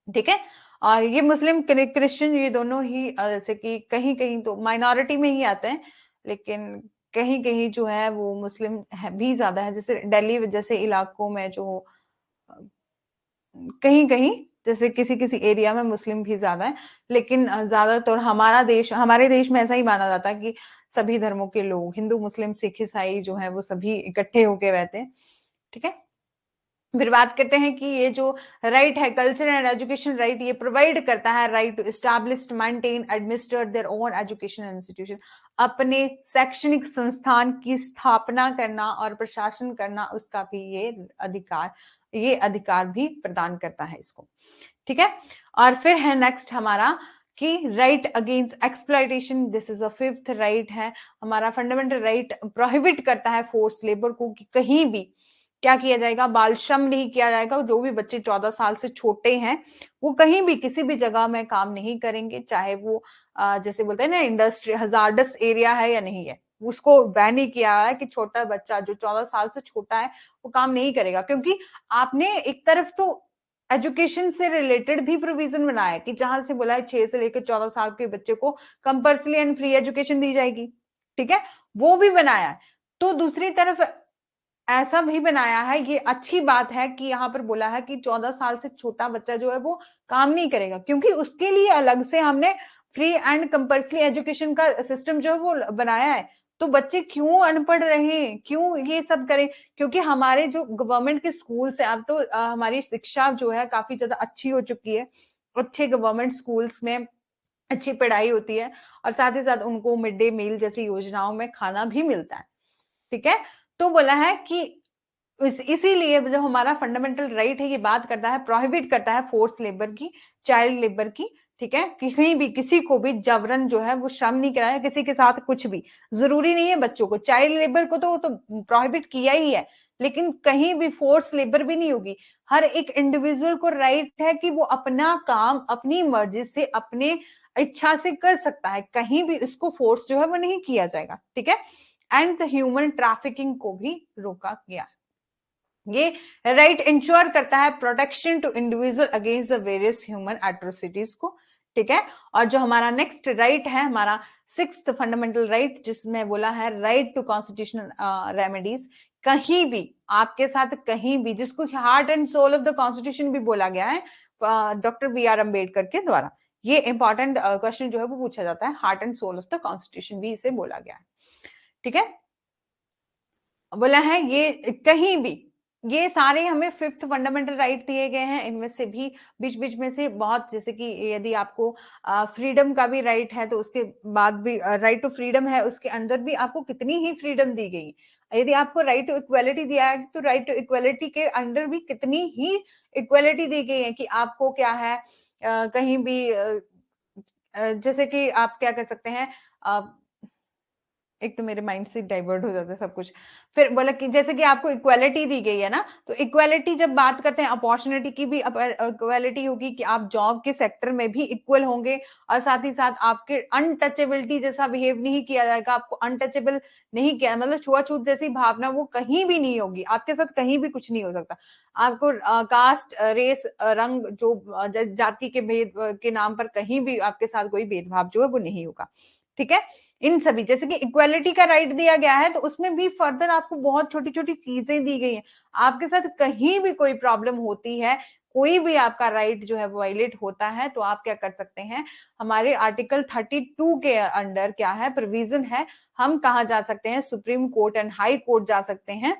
ठीक है। और ये मुस्लिम क्रिश्चियन ये दोनों ही जैसे कि कहीं कहीं तो माइनॉरिटी में ही आते हैं, लेकिन कहीं कहीं जो है वो मुस्लिम है भी ज्यादा है, जैसे दिल्ली जैसे इलाकों में जो कहीं कहीं जैसे किसी किसी एरिया में मुस्लिम भी ज्यादा है, लेकिन ज्यादातर हमारे देश में ऐसा ही माना जाता है कि सभी धर्मों के लोग, हिंदू मुस्लिम सिख ईसाई जो है वो सभी इकट्ठे होके रहते हैं, ठीक है। फिर बात करते हैं कि ये जो राइट है कल्चर एंड एजुकेशन राइट, ये प्रोवाइड करता है right to establish, maintain, administer their own education institution, अपने शैक्षणिक संस्थान की स्थापना करना और प्रशासन करना, उसका भी ये अधिकार भी प्रदान करता है इसको, ठीक है। और फिर है नेक्स्ट हमारा कि right against exploitation, this is a fifth right है हमारा, फंडामेंटल राइट प्रोहिबिट करता है फोर्स लेबर को, कि कहीं भी क्या किया जाएगा, बाल श्रम नहीं किया जाएगा, जो भी बच्चे 14 साल से छोटे हैं वो कहीं भी किसी भी जगह में काम नहीं करेंगे, चाहे वो जैसे बोलते हैं ना इंडस्ट्री हजार्डस एरिया है या नहीं है, उसको बैन ही किया है कि छोटा बच्चा जो 14 साल से छोटा है वो काम नहीं करेगा, क्योंकि आपने एक तरफ तो एजुकेशन से रिलेटेड भी प्रोविजन बनाया है कि जहां से बोला है 6 से लेकर 14 साल के बच्चे को कंपल्सरी एंड फ्री एजुकेशन दी जाएगी, ठीक है, वो भी बनाया है। तो दूसरी तरफ ऐसा भी बनाया है, ये अच्छी बात है कि यहाँ पर बोला है कि 14 साल से छोटा बच्चा जो है वो काम नहीं करेगा, क्योंकि उसके लिए अलग से हमने फ्री एंड कंपल्सरी एजुकेशन का सिस्टम जो है वो बनाया है। तो बच्चे क्यों अनपढ़ रहे, क्यों ये सब करें? क्योंकि हमारे जो गवर्नमेंट के स्कूल्स है, अब तो हमारी शिक्षा जो है काफी ज्यादा अच्छी हो चुकी है। अच्छे गवर्नमेंट स्कूल्स में अच्छी पढ़ाई होती है और साथ ही साथ उनको मिड डे मील जैसी योजनाओं में खाना भी मिलता है, ठीक है। तो बोला है कि इसीलिए जो हमारा फंडामेंटल राइट है ये बात करता है, प्रोहिबिट करता है फोर्स लेबर की, चाइल्ड लेबर की, ठीक है। कहीं भी किसी को भी जबरन जो है वो श्रम नहीं कराया किसी के साथ, कुछ भी जरूरी नहीं है बच्चों को, चाइल्ड लेबर को तो प्रोहिबिट किया ही है, लेकिन कहीं भी फोर्स लेबर भी नहीं होगी। हर एक इंडिविजुअल को राइट है कि वो अपना काम अपनी मर्जी से अपने इच्छा से कर सकता है, कहीं भी इसको फोर्स जो है वो नहीं किया जाएगा, ठीक है। एंड ह्यूमन ट्रैफिकिंग को भी रोका गया। ये राइट इंश्योर करता है protection to individual against the various human atrocities को, ठीक है। और जो हमारा नेक्स्ट राइट है, हमारा सिक्स्थ फंडामेंटल राइट, जिसमें बोला है राइट टू कॉन्स्टिट्यूशनल रेमेडीज, कहीं भी आपके साथ कहीं भी, जिसको heart and soul of the constitution भी बोला गया है डॉक्टर बी आर अम्बेडकर के द्वारा। ये इंपॉर्टेंट क्वेश्चन जो है वो पूछा जाता है, heart and soul of the constitution भी इसे बोला गया है, ठीक है। बोला है ये कहीं भी, ये सारे हमें फिफ्थ फंडामेंटल राइट दिए गए हैं, इनमें से भी बीच बीच में से बहुत, जैसे कि यदि आपको फ्रीडम का भी राइट है तो उसके बाद भी राइट टू फ्रीडम है, उसके अंदर भी आपको कितनी ही फ्रीडम दी गई। यदि आपको राइट टू इक्वेलिटी दिया है तो राइट टू इक्वेलिटी के अंडर भी कितनी ही इक्वेलिटी दी गई है कि आपको क्या है कहीं भी जैसे कि आप क्या कर सकते हैं, एक तो मेरे माइंड से डाइवर्ट हो जाता है सब कुछ। फिर बोला कि जैसे कि आपको इक्वालिटी दी गई है ना, तो इक्वालिटी जब बात करते हैं अपॉर्चुनिटी की भी इक्वालिटी होगी कि आप जॉब के सेक्टर में भी इक्वल होंगे, और साथ ही साथ आपके अनटचेबिलिटी जैसा बिहेव नहीं किया जाएगा, आपको अनटचेबल नहीं किया, मतलब छुआछूत जैसी भावना वो कहीं भी नहीं होगी, आपके साथ कहीं भी कुछ नहीं हो सकता। आपको कास्ट रेस रंग जो जाति के भेद के नाम पर कहीं भी आपके साथ कोई भेदभाव जो है वो नहीं होगा, ठीक है। इन सभी, जैसे कि इक्वालिटी का राइट दिया गया है तो उसमें भी फर्दर आपको बहुत छोटी छोटी चीजें दी गई हैं। आपके साथ कहीं भी कोई प्रॉब्लम होती है, कोई भी आपका राइट जो है वायलेट होता है, तो आप क्या कर सकते हैं, हमारे आर्टिकल 32 के अंडर क्या है प्रोविजन है, हम कहा जा सकते हैं, supreme court and high court जा सकते हैं।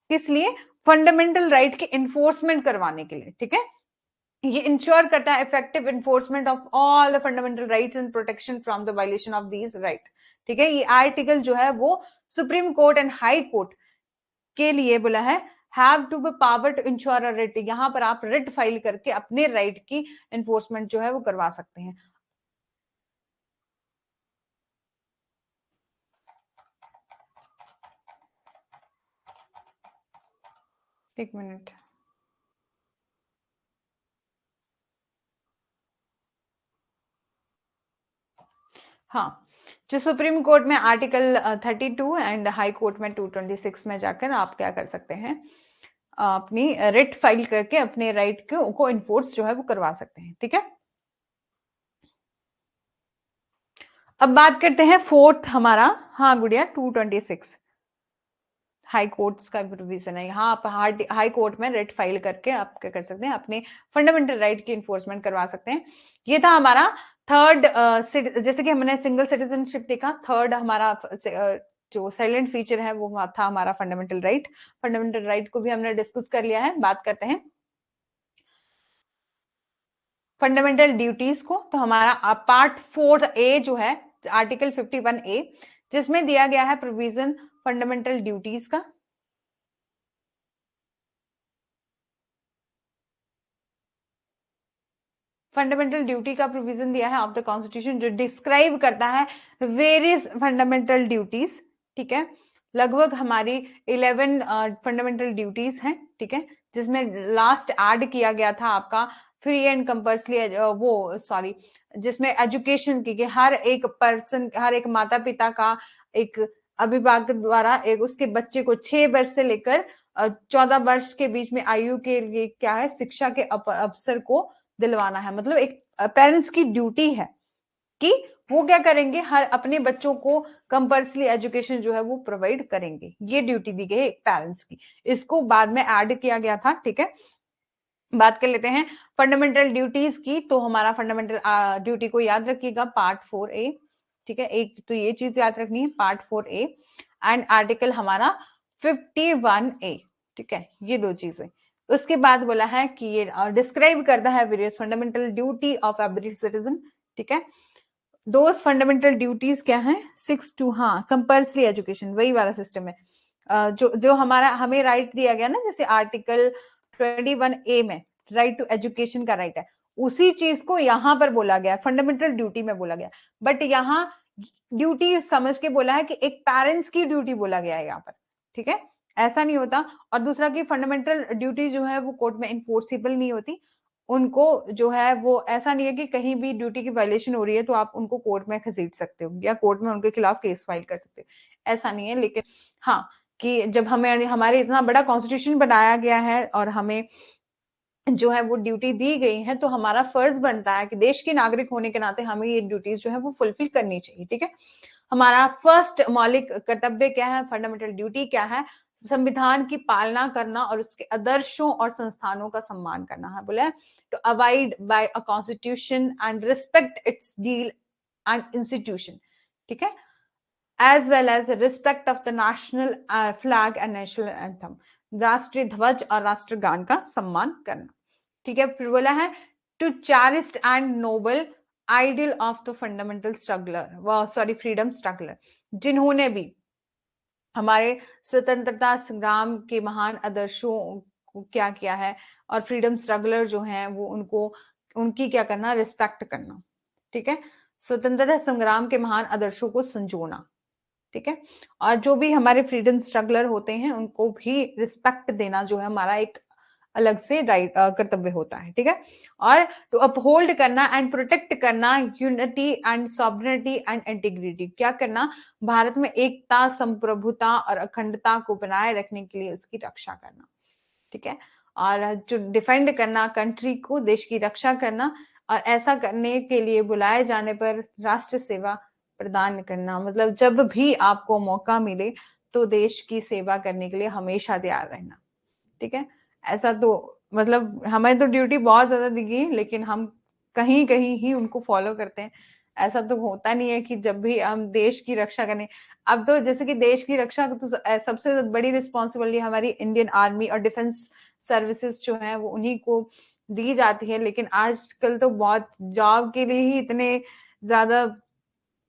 किस लिए? फंडामेंटल राइट के इन्फोर्समेंट करवाने के लिए, ठीक है। ये इंश्योर करता है effective enforcement of all the fundamental rights and protection from the violation of these right, ठीक है। ये आर्टिकल जो है वो supreme court and high court के लिए बोला है, have to be power to ensure a writ, यहां पर आप रिट फाइल करके अपने राइट की इन्फोर्समेंट जो है वो करवा सकते हैं। एक मिनट। हाँ, जो सुप्रीम कोर्ट में आर्टिकल 32 एंड हाई कोर्ट में 226 में जाकर आप क्या कर सकते हैं, अपनी रिट फाइल करके अपने राइट को इन्फोर्स जो है वो करवा सकते हैं, ठीक है। अब बात करते हैं फोर्थ हमारा, हाँ गुड़िया, 226 हाई कोर्ट्स का प्रोविजन है, यहाँ आप हाई कोर्ट में रिट फाइल करके आप क्या कर सकते हैं, अपने फंडामेंटल राइट की इन्फोर्समेंट करवा सकते हैं। ये था हमारा थर्ड, जैसे कि हमने सिंगल सिटीजनशिप देखा, थर्ड हमारा जो साइलेंट फीचर है वो था हमारा फंडामेंटल राइट। फंडामेंटल राइट को भी हमने डिस्कस कर लिया है। बात करते हैं फंडामेंटल ड्यूटीज को, तो हमारा पार्ट 4A जो है आर्टिकल 51A, जिसमें दिया गया है प्रोविजन फंडामेंटल ड्यूटीज का। फंडामेंटल ड्यूटी का प्रोविजन दिया है ऑफ द कॉन्स्टिट्यूशन, जो डिस्क्राइब करता है वेरियस फंडामेंटल ड्यूटीज, ठीक है। लगभग हमारी 11 फंडामेंटल ड्यूटीज हैं, ठीक है, जिसमें लास्ट ऐड किया गया था आपका फ्री एंड कंपल्सरी, वो सॉरी, जिसमें एजुकेशन की, हर एक पर्सन, हर एक माता पिता का, एक अभिभावक द्वारा एक उसके बच्चे को 6 वर्ष से लेकर 14 वर्ष के बीच में आयु के लिए क्या है, शिक्षा के अवसर को दिलवाना है। मतलब एक पेरेंट्स की ड्यूटी है कि वो क्या करेंगे, हर अपने बच्चों को कंपल्सरी एजुकेशन जो है वो प्रोवाइड करेंगे। ये ड्यूटी दी गई है पेरेंट्स की, इसको बाद में ऐड किया गया था। ठीक है, बात कर लेते हैं फंडामेंटल ड्यूटीज की। तो हमारा फंडामेंटल ड्यूटी को याद रखिएगा, पार्ट 4A। ठीक है, एक तो ये चीज याद रखनी है, पार्ट 4A एंड आर्टिकल हमारा 51A। ठीक है, ये दो चीजें। उसके बाद बोला है कि ये डिस्क्राइब करता है various fundamental duty of every citizen. ठीक है, दोज फंडामेंटल ड्यूटीज क्या है, 6 हाँ, कंपल्सरी एजुकेशन, वही वाला सिस्टम है। जो जो हमारा हमें राइट दिया गया ना, जैसे आर्टिकल 21A में राइट टू एजुकेशन का राइट है, उसी चीज को यहाँ पर बोला गया, फंडामेंटल ड्यूटी में बोला गया। बट यहाँ ड्यूटी समझ के बोला है कि एक पेरेंट्स की ड्यूटी बोला गया है यहाँ पर। ठीक है, ऐसा नहीं होता। और दूसरा कि फंडामेंटल ड्यूटी जो है वो कोर्ट में इन्फोर्सिबल नहीं होती। उनको जो है वो ऐसा नहीं है कि कहीं भी ड्यूटी की वायलेशन हो रही है तो आप उनको कोर्ट में घसीट सकते हो या कोर्ट में उनके खिलाफ केस फाइल कर सकते हो, ऐसा नहीं है। लेकिन हाँ, कि जब हमें हमारे इतना बड़ा कॉन्स्टिट्यूशन बनाया गया है और हमें जो है वो ड्यूटी दी गई है, तो हमारा फर्ज बनता है कि देश के नागरिक होने के नाते हमें ये ड्यूटीज जो है वो फुलफिल करनी चाहिए। ठीक है, हमारा फर्स्ट मौलिक कर्तव्य क्या है, फंडामेंटल ड्यूटी क्या है, संविधान की पालना करना और उसके आदर्शों और संस्थानों का सम्मान करना है। बोले to avoid by a constitution and respect its deal and institution. ठीक है, as well as respect of the national flag and national anthem, राष्ट्रीय ध्वज और राष्ट्रगान का सम्मान करना। ठीक है, फिर बोला है to cherish and noble ideal of the fundamental struggler, sorry freedom struggler, जिन्होंने भी हमारे स्वतंत्रता संग्राम के महान आदर्शों को क्या किया है, और फ्रीडम स्ट्रगलर जो हैं वो उनको उनकी क्या करना, रिस्पेक्ट करना। ठीक है, स्वतंत्रता संग्राम के महान आदर्शों को संजोना। ठीक है, और जो भी हमारे फ्रीडम स्ट्रगलर होते हैं उनको भी रिस्पेक्ट देना जो है हमारा एक अलग से राइट कर्तव्य होता है। ठीक है, और टू अपहोल्ड करना एंड प्रोटेक्ट करना unity and sovereignty and integrity, क्या करना, भारत में एकता, संप्रभुता और अखंडता को बनाए रखने के लिए उसकी रक्षा करना। ठीक है, और जो डिफेंड करना कंट्री को, देश की रक्षा करना, और ऐसा करने के लिए बुलाए जाने पर राष्ट्र सेवा प्रदान करना। मतलब जब भी आपको मौका मिले तो देश की सेवा करने के लिए हमेशा तैयार रहना। ठीक है, ऐसा तो मतलब हमें तो ड्यूटी बहुत ज्यादा दी गई, लेकिन हम कहीं कहीं ही उनको फॉलो करते हैं। ऐसा तो होता नहीं है कि जब भी हम देश की रक्षा करें, अब तो जैसे कि देश की रक्षा तो सबसे बड़ी रिस्पॉन्सिबिलिटी हमारी इंडियन आर्मी और डिफेंस सर्विसेज जो है वो उन्हीं को दी जाती है। लेकिन आजकल तो बहुत जॉब के लिए ही इतने ज्यादा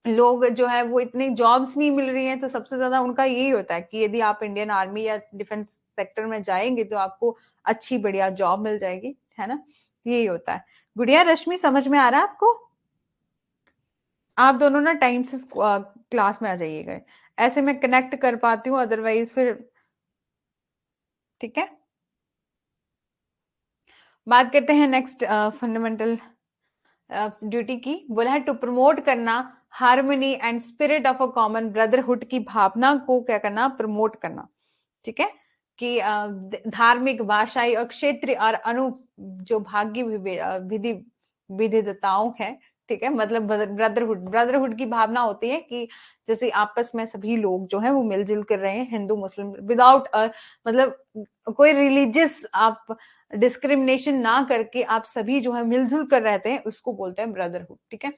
लोग जो है वो इतनी जॉब्स नहीं मिल रही हैं, तो सबसे ज्यादा उनका यही होता है कि यदि आप इंडियन आर्मी या डिफेंस सेक्टर में जाएंगे तो आपको अच्छी बढ़िया जॉब मिल जाएगी, है ना, यही होता है। गुड़िया, रश्मि, समझ में आ रहा है आपको? आप दोनों ना टाइम से क्लास में आ जाइएगा, ऐसे मैं कनेक्ट कर पाती हूँ, अदरवाइज फिर। ठीक है, बात करते हैं नेक्स्ट फंडामेंटल ड्यूटी की। बोला है टू प्रमोट करना harmony and spirit of a common brotherhood की भावना को क्या करना, प्रमोट करना। ठीक है, कि धार्मिक, भाषाई और क्षेत्रीय और अनु जो भाग्य विधि विविधताओं है। ठीक है, मतलब ब्रदरहुड की भावना होती है कि जैसे आपस में सभी लोग जो है वो मिलजुल कर रहे हैं, हिंदू मुस्लिम विदाउट मतलब कोई रिलीजियस आप डिस्क्रिमिनेशन ना करके आप सभी जो है मिलजुल कर रहते हैं, उसको बोलते हैं ब्रदरहुड। ठीक है,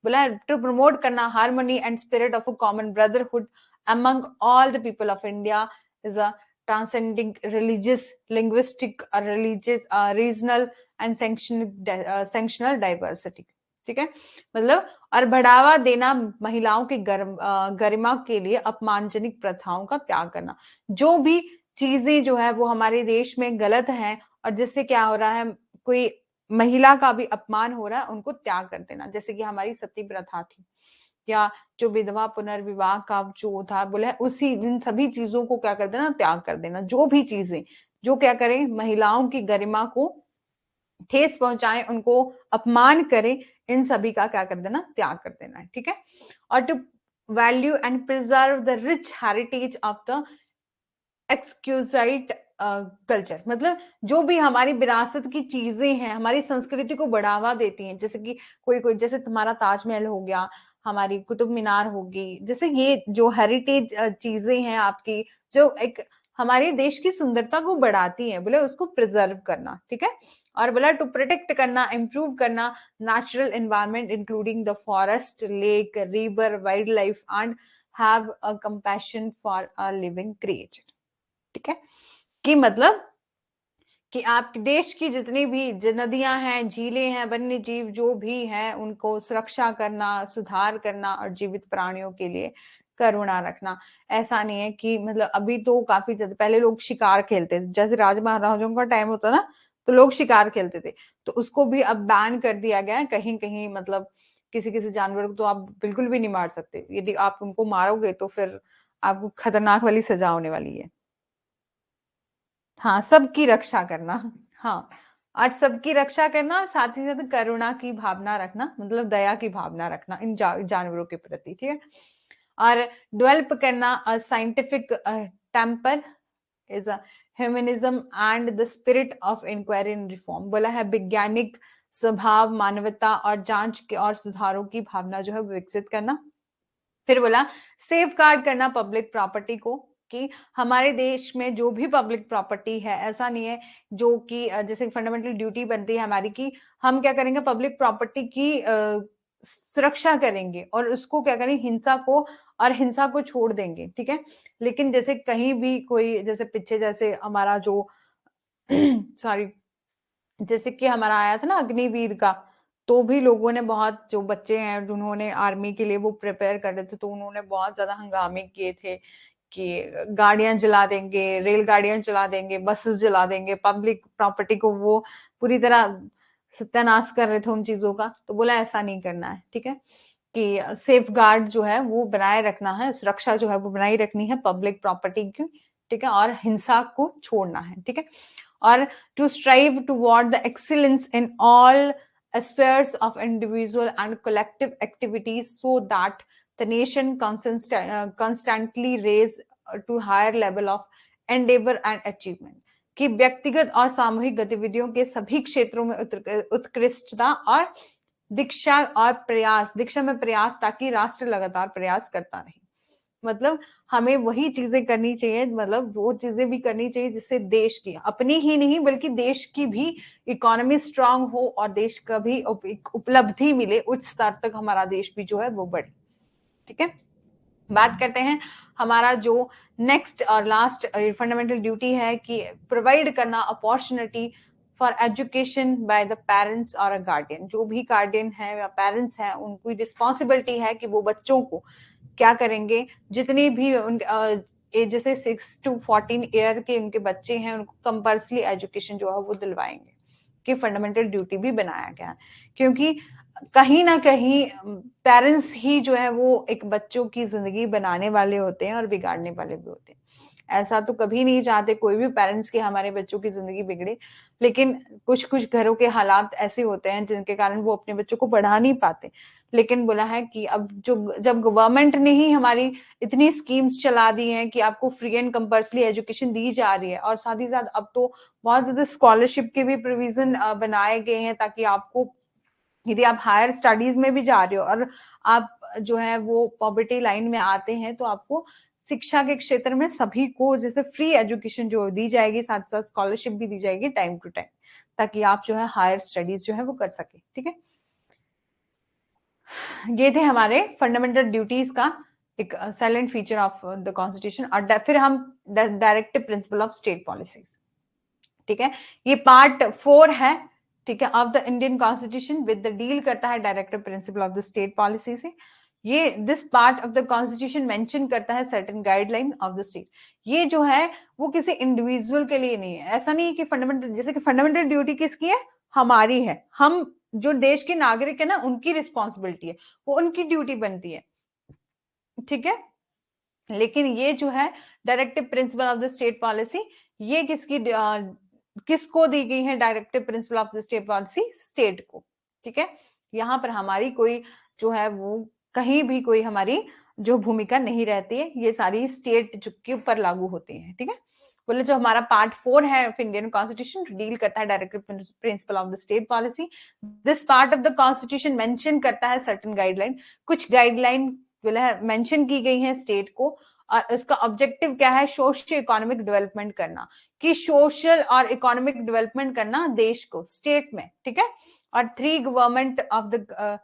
बोला है टू प्रमोट करना harmony and spirit of a common brotherhood among all the people of India is a transcending religious, linguistic, religious, regional and sanctional diversity. ठीक है, मतलब और बढ़ावा देना महिलाओं की गरिमा के लिए अपमानजनक प्रथाओं का त्याग करना। जो भी चीजें जो है वो हमारे देश में गलत है और जिससे क्या हो रहा है, कोई महिला का भी अपमान हो रहा है, उनको त्याग कर देना। जैसे कि हमारी सती प्रथा थी, या जो विधवा पुनर्विवाह का जो था, बोले उसी इन सभी चीजों को क्या कर देना, त्याग कर देना। जो भी चीजें जो क्या करें, महिलाओं की गरिमा को ठेस पहुंचाए, उनको अपमान करें, इन सभी का क्या कर देना, त्याग कर देना है। ठीक है, और to value and preserve the rich heritage of the exquisite culture, मतलब जो भी हमारी विरासत की चीजें हैं, हमारी संस्कृति को बढ़ावा देती हैं, जैसे कि कोई कोई जैसे तुम्हारा ताजमहल हो गया, हमारी कुतुब मीनार होगी, जैसे ये जो हेरिटेज चीजें हैं आपकी, जो एक हमारे देश की सुंदरता को बढ़ाती हैं, बोले उसको प्रिजर्व करना, ठीक है। और बोला टू प्रोटेक्ट करना, इम्प्रूव करना natural environment including the forest, lake, river, wild life and have a compassion for a living creature, ठीक है। कि मतलब कि आप देश की जितनी भी नदियां हैं, झीलें हैं, वन्य जीव जो भी हैं, उनको सुरक्षा करना, सुधार करना और जीवित प्राणियों के लिए करुणा रखना। ऐसा नहीं है कि मतलब अभी तो काफी ज्यादा, पहले लोग शिकार खेलते थे, जैसे राज महाराजाओं का टाइम होता ना, तो लोग शिकार खेलते थे, तो उसको भी अब बैन कर दिया गया है कहीं कहीं। मतलब किसी किसी जानवर को तो आप बिल्कुल भी नहीं मार सकते, यदि आप उनको मारोगे तो फिर आपको खतरनाक वाली सजा होने वाली है। हाँ, सबकी रक्षा करना। हाँ, और सबकी रक्षा करना और साथ ही साथ करुणा की भावना रखना, मतलब दया की भावना रखना इन जानवरों के प्रति, ठीक है। और डेवलप करना a scientific temper is a humanism and the spirit of inquiry and reform. बोला है वैज्ञानिक स्वभाव, मानवता और जांच के और सुधारों की भावना जो है विकसित करना। फिर बोला सेफ गार्ड करना पब्लिक प्रॉपर्टी को, कि हमारे देश में जो भी पब्लिक प्रॉपर्टी है, ऐसा नहीं है जो कि जैसे फंडामेंटल ड्यूटी बनती है हमारी की, हम क्या करेंगे पब्लिक प्रॉपर्टी की सुरक्षा करेंगे और उसको क्या करेंगे, हिंसा को और हिंसा को छोड़ देंगे, ठीक है। लेकिन जैसे कहीं भी कोई, जैसे पीछे जैसे हमारा जो सॉरी, जैसे कि हमारा आया था ना अग्निवीर का, तो भी लोगों ने बहुत, जो बच्चे हैं जिन्होंने आर्मी के लिए वो प्रिपेयर कर रहे थे, तो उन्होंने बहुत ज्यादा हंगामे किए थे कि गाड़ियां जला देंगे, रेलगाड़ियां जला देंगे, बसेस जला देंगे, पब्लिक प्रॉपर्टी को वो पूरी तरह सत्यानाश कर रहे थे उन चीजों का। तो बोला ऐसा नहीं करना है, ठीक है, कि सेफ गार्ड जो है वो बनाए रखना है, सुरक्षा जो है वो बनाई रखनी है पब्लिक प्रॉपर्टी की, ठीक है, और हिंसा को छोड़ना है, ठीक है। और to strive toward the excellence in all aspects of individual and collective activities so that the nation constantly raise to higher level of endeavor and achievement। कि व्यक्तिगत और सामूहिक गतिविधियों के सभी क्षेत्रों में उत्कृष्टता और दीक्षा और प्रयास, दीक्षा में प्रयास, ताकि राष्ट्र लगातार प्रयास करता रहे। मतलब हमें वही चीजें करनी चाहिए, मतलब वो चीजें भी करनी चाहिए जिससे देश की, अपनी ही नहीं बल्कि देश की भी इकोनॉमी स्ट्रांग हो और देश का भी उपलब्धि मिले, उच्च स्तर तक हमारा देश भी जो है वो बढ़े, ठीक है। बात करते हैं हमारा जो नेक्स्ट और लास्ट फंडामेंटल ड्यूटी है कि प्रोवाइड करना opportunity for education by the parents और अ गार्डियन। जो भी गार्डियन है या पेरेंट्स हैं, उनकी रिस्पॉन्सिबिलिटी है कि वो बच्चों को क्या करेंगे, जितनी भी जैसे 6 to 14 ईयर के उनके बच्चे हैं, उनको कंपल्सरी एजुकेशन जो है वो दिलवाएंगे, कि फंडामेंटल ड्यूटी भी बनाया गया है। क्योंकि कहीं ना कहीं पेरेंट्स ही जो है वो एक बच्चों की जिंदगी बनाने वाले होते हैं और बिगाड़ने वाले भी होते हैं। ऐसा तो कभी नहीं चाहते कोई भी पेरेंट्स की हमारे बच्चों की जिंदगी बिगड़े, लेकिन कुछ कुछ घरों के हालात ऐसे होते हैं जिनके कारण वो अपने बच्चों को पढ़ा नहीं पाते। लेकिन बोला है कि अब जो जब गवर्नमेंट ने ही हमारी इतनी स्कीम्स चला दी हैं कि आपको फ्री एंड कंपल्सरी एजुकेशन दी जा रही है, और साथ ही साथ अब तो बहुत ज्यादा स्कॉलरशिप के भी प्रोविजन बनाए गए हैं, ताकि आपको, यदि आप हायर स्टडीज में भी जा रहे हो और आप जो है वो पॉवर्टी लाइन में आते हैं, तो आपको शिक्षा के क्षेत्र में सभी को जैसे फ्री एजुकेशन जो दी जाएगी, साथ साथ स्कॉलरशिप भी दी जाएगी टाइम टू टाइम, ताकि आप जो है हायर स्टडीज जो है वो कर सके, ठीक है। ये थे हमारे फंडामेंटल ड्यूटीज का एक silent feature of the constitution. और फिर हम directive principle of state policies, ठीक है, ये पार्ट 4 है, ठीक है, of the Indian constitution with the deal करता है directive principle of the state policy से। ये this part of the constitution mention करता है certain guideline of the state. ये जो है वो किसी इंडिविजुअल के लिए नहीं है, ऐसा नहीं है कि फंडामेंटल, जैसे कि फंडामेंटल ड्यूटी किसकी है, हमारी है, हम जो देश के नागरिक है ना, उनकी रिस्पॉन्सिबिलिटी है, वो उनकी ड्यूटी बनती है, ठीक है। लेकिन ये जो है directive principle of the state policy, ये किसको दी गई है, directive principle of the state policy state को, ठीक है। यहाँ पर हमारी कोई जो है वो कहीं भी कोई हमारी जो भूमिका नहीं रहती है, ये सारी स्टेट के ऊपर लागू होती है, ठीक है। बोले जो हमारा पार्ट 4 है ऑफ इंडियन कॉन्स्टिट्यूशन डील करता है directive principle of the state policy. This part of the constitution mention करता है सर्टेन गाइडलाइन, कुछ गाइडलाइन मेंशन की गई है स्टेट को, और इसका ऑब्जेक्टिव क्या है, सोशियो इकोनॉमिक डेवलपमेंट करना, कि सोशल और इकोनॉमिक डेवलपमेंट करना देश को, स्टेट में, ठीक है। और three government of the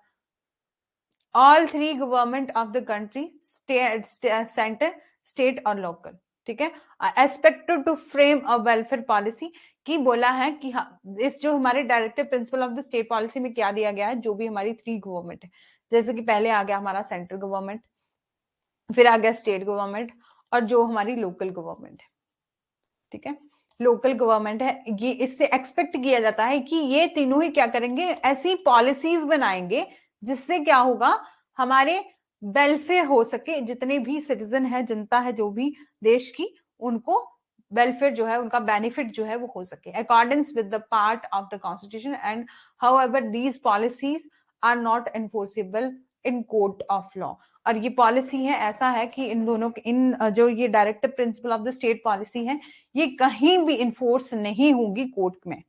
all three government of the country, centre, state और लोकल, ठीक है, expected to frame a welfare policy, की बोला है कि इस जो हमारे directive principle of the state policy में क्या दिया गया है, जो भी हमारी थ्री गवर्नमेंट है, जैसे कि पहले आ गया हमारा सेंट्रल गवर्नमेंट, फिर आ गया स्टेट गवर्नमेंट, और जो हमारी लोकल गवर्नमेंट है, ठीक है, लोकल गवर्नमेंट है, ये इससे एक्सपेक्ट किया जाता है कि ये तीनों ही क्या करेंगे, ऐसी पॉलिसीज बनाएंगे जिससे क्या होगा, हमारे वेलफेयर हो सके, जितने भी सिटीजन है, जनता है जो भी देश की, उनको वेलफेयर जो है, उनका बेनिफिट जो है वो हो सके, accordance with the part of the constitution, and however these policies are not enforceable in court of law. और ये पॉलिसी है, ऐसा है कि इन दोनों इन जो ये directive principle of the state policy है, ये कहीं भी इन्फोर्स नहीं होगी कोर्ट में,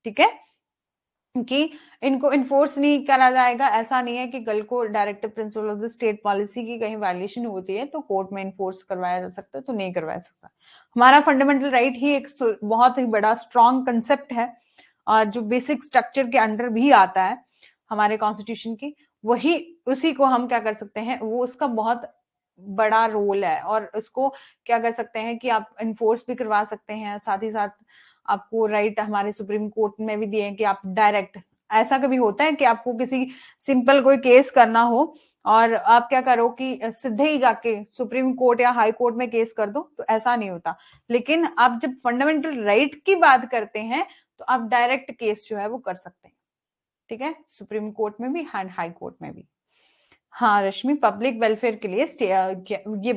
ठीक है, कि इनको इन्फोर्स नहीं करा जाएगा। ऐसा नहीं है कि कल को directive principle of the state policy की कहीं वायलेशन होती है तो कोर्ट में इन्फोर्स करवाया जा सकता है, तो नहीं करवाया सकता। हमारा फंडामेंटल राइट ही एक बहुत ही बड़ा स्ट्रॉन्ग कंसेप्ट है, और जो बेसिक स्ट्रक्चर के अंडर भी आता है हमारे कॉन्स्टिट्यूशन की, वही उसी को हम क्या कर सकते हैं, वो उसका बहुत बड़ा रोल है, और उसको क्या कर सकते हैं कि आप इन्फोर्स भी करवा सकते हैं, साथ ही साथ आपको राइट हमारे सुप्रीम कोर्ट में भी दिए हैं कि आप डायरेक्ट, ऐसा कभी होता है कि आपको किसी सिंपल कोई केस करना हो और आप क्या करो कि सीधे ही जाके सुप्रीम कोर्ट या हाई कोर्ट में केस कर दो, तो ऐसा नहीं होता। लेकिन आप जब फंडामेंटल राइट की बात करते हैं तो आप डायरेक्ट केस जो है वो कर सकते हैं, ठीक है, सुप्रीम कोर्ट में भी एंड हाई कोर्ट में भी। हाँ रश्मि, पब्लिक वेलफेयर के लिए ये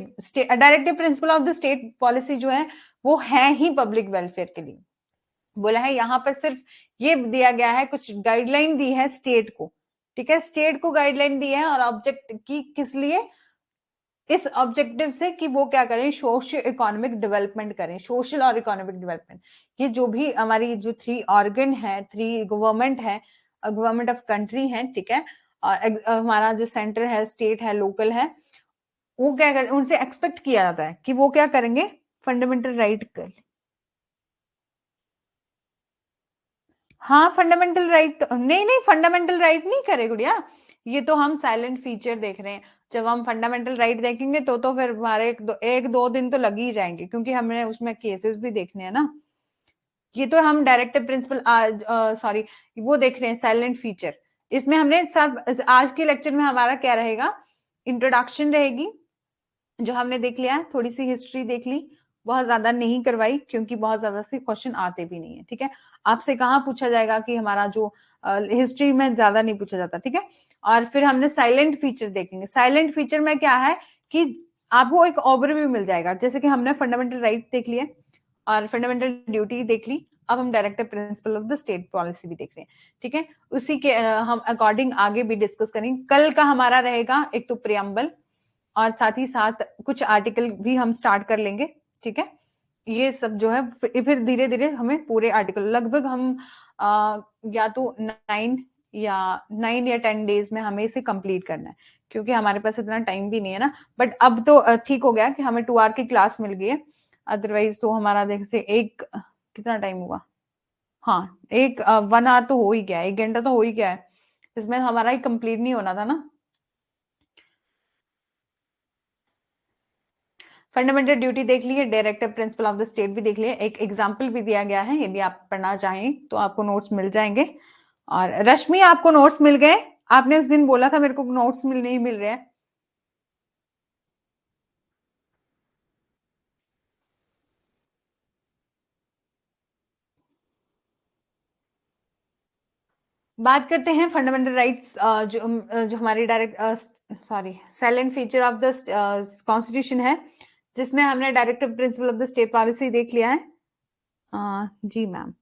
directive principle of the state policy जो है वो है ही पब्लिक वेलफेयर के लिए बोला है। यहाँ पर सिर्फ ये दिया गया है, कुछ गाइडलाइन दी है स्टेट को, ठीक है, स्टेट को गाइडलाइन दी है, और ऑब्जेक्ट की किस लिए, इस ऑब्जेक्टिव से कि वो क्या करें, सोशियो इकोनॉमिक डेवलपमेंट करें, सोशल और इकोनॉमिक डेवलपमेंट। ये जो भी हमारी जो थ्री ऑर्गन है, थ्री गवर्नमेंट है, गवर्नमेंट ऑफ कंट्री है, ठीक है, और हमारा जो सेंटर है, स्टेट है, लोकल है, वो क्या करें, उनसे एक्सपेक्ट किया जाता है कि वो क्या करेंगे, फंडामेंटल राइट कर। हाँ फंडामेंटल राइट, नहीं नहीं फंडामेंटल राइट नहीं करे गुड़िया, ये तो हम साइलेंट फीचर देख रहे हैं। जब हम फंडामेंटल राइट देखेंगे तो फिर हमारे एक दो दिन तो लग ही जाएंगे, क्योंकि हमने उसमें केसेस भी देखने हैं ना। ये तो हम डायरेक्टिव प्रिंसिपल सॉरी वो देख रहे हैं साइलेंट फीचर। इसमें हमने सब आज के लेक्चर में हमारा क्या रहेगा, इंट्रोडक्शन रहेगी, जो हमने देख लिया है, थोड़ी सी हिस्ट्री देख ली, बहुत ज्यादा नहीं करवाई क्योंकि बहुत ज्यादा से क्वेश्चन आते भी नहीं है, ठीक है, आपसे कहाँ पूछा जाएगा कि हमारा जो हिस्ट्री में ज्यादा नहीं पूछा जाता, ठीक है। और फिर हमने साइलेंट फीचर देखेंगे, साइलेंट फीचर में क्या है कि आपको एक ओवरव्यू मिल जाएगा, जैसे कि हमने फंडामेंटल राइट देख लिए और फंडामेंटल ड्यूटी देख ली, अब हम directive principle of the state policy भी देख रहे हैं, ठीक है, उसी के हम अकॉर्डिंग आगे भी डिस्कस करेंगे। कल का हमारा रहेगा एक तो प्रियम्बल, और साथ ही साथ कुछ आर्टिकल भी हम स्टार्ट कर लेंगे, ठीक है। ये सब जो है फिर धीरे धीरे हमें पूरे आर्टिकल लगभग हम या तो 9 या 10 डेज में हमें इसे कंप्लीट करना है, क्योंकि हमारे पास इतना टाइम भी नहीं है ना। बट अब तो ठीक हो गया कि हमें 2 आवर की क्लास मिल गई है, अदरवाइज तो हमारा जैसे एक कितना टाइम हुआ, हाँ एक 1 आवर तो हो ही गया, 1 घंटा तो हो ही गया है, इसमें हमारा ही कंप्लीट नहीं होना था ना। फंडामेंटल ड्यूटी देख ली है, directive principle of the state भी देख लिया, एक एग्जाम्पल भी दिया गया है, यदि आप पढ़ना चाहें तो आपको नोट्स मिल जाएंगे। और रश्मि आपको नोट्स मिल गए, आपने उस दिन बोला था मेरे को नोट्स नहीं मिल रहे हैं। बात करते हैं फंडामेंटल राइट्स, जो हमारी direct sorry silent feature of the constitution है, जिसमें हमने directive principle of the state policy देख लिया है। जी मैम,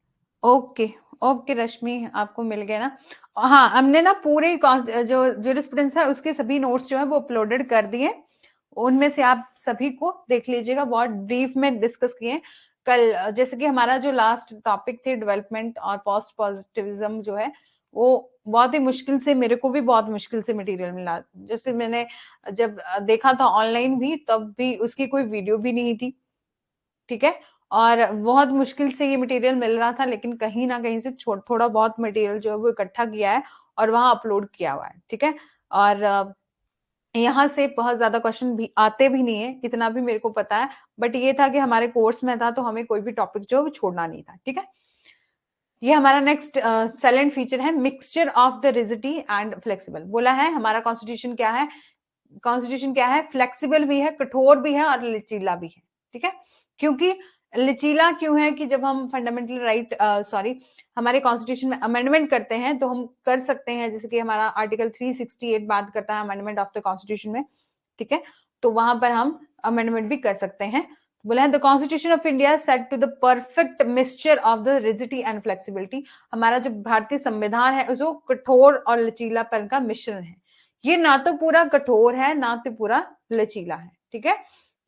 ओके ओके रश्मि आपको मिल गया ना। हाँ हमने ना पूरे जो जूरिस्प्रूडेंस है उसके सभी नोट्स जो है वो अपलोडेड कर दिए, उनमें से आप सभी को देख लीजिएगा, बहुत ब्रीफ में डिस्कस किए। कल जैसे कि हमारा जो लास्ट टॉपिक थे डेवलपमेंट और पोस्ट पॉजिटिविज्म जो है, वो बहुत ही मुश्किल से, मेरे को भी बहुत मुश्किल से मटेरियल मिला। जैसे मैंने जब देखा था ऑनलाइन भी, तब भी उसकी कोई वीडियो भी नहीं थी, ठीक है। और बहुत मुश्किल से ये मटेरियल मिल रहा था, लेकिन कहीं ना कहीं से थोड़ा बहुत मटेरियल जो है वो इकट्ठा किया है और वहां अपलोड किया हुआ है, ठीक है। और यहाँ से बहुत ज्यादा क्वेश्चन भी आते भी नहीं है, इतना भी मेरे को पता है। बट ये था कि हमारे कोर्स में था, तो हमें कोई भी टॉपिक जो है वो छोड़ना नहीं था, ठीक है। ये हमारा नेक्स्ट साइलेंट फीचर है, mixture of the rigidity and flexible. बोला है हमारा कॉन्स्टिट्यूशन क्या है, कॉन्स्टिट्यूशन क्या है, फ्लेक्सिबल भी है, कठोर भी है और लचीला भी है, ठीक है। क्योंकि लचीला क्यों है कि जब हम फंडामेंटल राइट सॉरी हमारे कॉन्स्टिट्यूशन में अमेंडमेंट करते हैं तो हम कर सकते हैं, जैसे कि हमारा आर्टिकल 368 बात करता है अमेंडमेंट ऑफ द कॉन्स्टिट्यूशन में, ठीक है। तो वहां पर हम अमेंडमेंट भी कर सकते हैं। बोला है the constitution of India set to the perfect mixture of the rigidity and flexibility. हमारा जो भारतीय संविधान है उसको कठोर और लचीलापन का मिश्रण है। ये ना तो पूरा कठोर है ना तो पूरा लचीला है, ठीक है।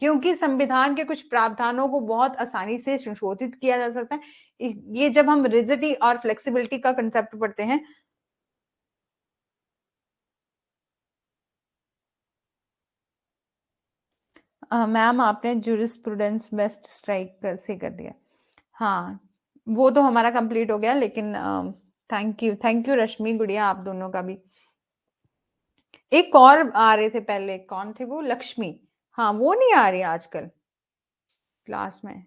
क्योंकि संविधान के कुछ प्रावधानों को बहुत आसानी से संशोधित किया जा सकता है। ये जब हम रिजिडिटी और फ्लेक्सिबिलिटी का कंसेप्ट पढ़ते हैं, मैम आपने जूरिस्प्रूडेंस बेस्ट स्ट्राइक कर से कर दिया। हाँ, वो तो हमारा कंप्लीट हो गया, लेकिन थैंक यू रश्मि गुड़िया, आप दोनों का भी। एक और आ रहे थे पहले, कौन थे वो, लक्ष्मी। हाँ, वो नहीं आ रही आजकल क्लास में,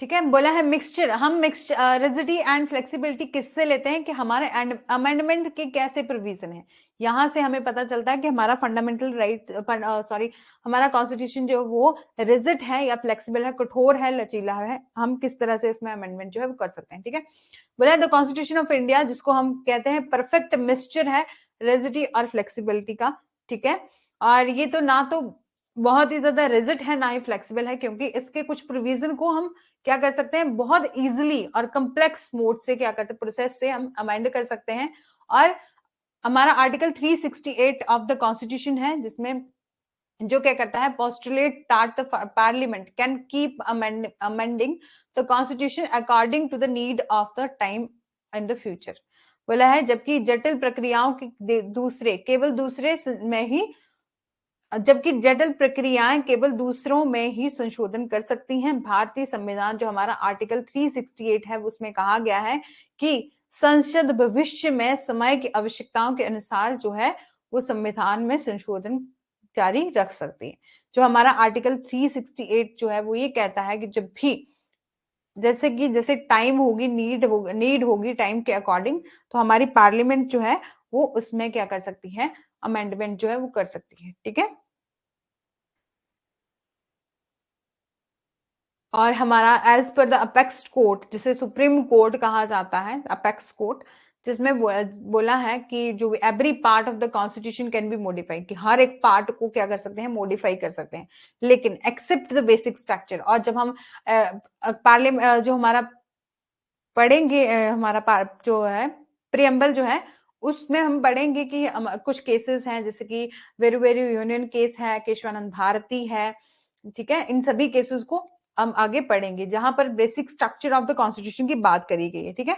ठीक है। बोला है मिक्सचर, हम मिक्स रिजिडिटी एंड फ्लेक्सिबिलिटी किससे लेते हैं कि हमारे अमेंडमेंट के कैसे प्रोविजन है। यहां से हमें पता चलता है कि हमारा फंडामेंटल राइट सॉरी हमारा कॉन्स्टिट्यूशन जो वो रिजिड है या फ्लेक्सिबल है, कठोर है, लचीला है, हम किस तरह से इसमें अमेंडमेंट जो है वो कर सकते हैं, ठीक है। बोला द कॉन्स्टिट्यूशन ऑफ इंडिया, जिसको हम कहते हैं परफेक्ट मिक्सचर है रिजिडिटी और फ्लेक्सिबिलिटी का, ठीक है। और ये तो ना तो बहुत ही ज्यादा रिजिड है ना ही फ्लेक्सिबल है, क्योंकि इसके कुछ प्रोविजन को हम क्या कर सकते हैं, बहुत इजीली और कम्प्लेक्स मोड से क्या करते हैं, प्रोसेस से हम अमेंड कर सकते हैं। और हमारा आर्टिकल 368 ऑफ द कॉन्स्टिट्यूशन है, जिसमें जो क्या करता है, postulate that the parliament can keep amending the constitution according to the need of the time in the future. बोला है जबकि जटिल प्रक्रियाओं की दूसरे केवल दूसरे में ही जबकि जटिल प्रक्रियाएं केवल दूसरों में ही संशोधन कर सकती हैं। भारतीय संविधान जो हमारा आर्टिकल 368 है उसमें कहा गया है कि संसद भविष्य में समय की आवश्यकताओं के अनुसार जो है वो संविधान में संशोधन जारी रख सकती है। जो हमारा आर्टिकल 368 जो है वो ये कहता है कि जब भी जैसे टाइम होगी, नीड होगी टाइम के अकॉर्डिंग, तो हमारी पार्लियामेंट जो है वो उसमें क्या कर सकती है, अमेंडमेंट जो है वो कर सकती है, ठीक है। और हमारा as per the apex court, जिसे सुप्रीम कोर्ट कहा जाता है, अपेक्स कोर्ट, जिसमें बोला है कि जो every part of the constitution can be modified, कि हर एक पार्ट को क्या कर सकते हैं, मॉडिफाई कर सकते हैं, लेकिन एक्सेप्ट द बेसिक स्ट्रक्चर। और जब हम पार्लियामेंट जो हमारा पढ़ेंगे, हमारा जो है प्रियम्बल जो है, उसमें हम पढ़ेंगे कि कुछ केसेस हैं, जैसे कि वेरू वेरू यूनियन केस है, केशवानंद भारती है, ठीक है। इन सभी केसेस को हम आगे पढ़ेंगे, जहां पर basic structure of the constitution की बात करी गई है, ठीक है।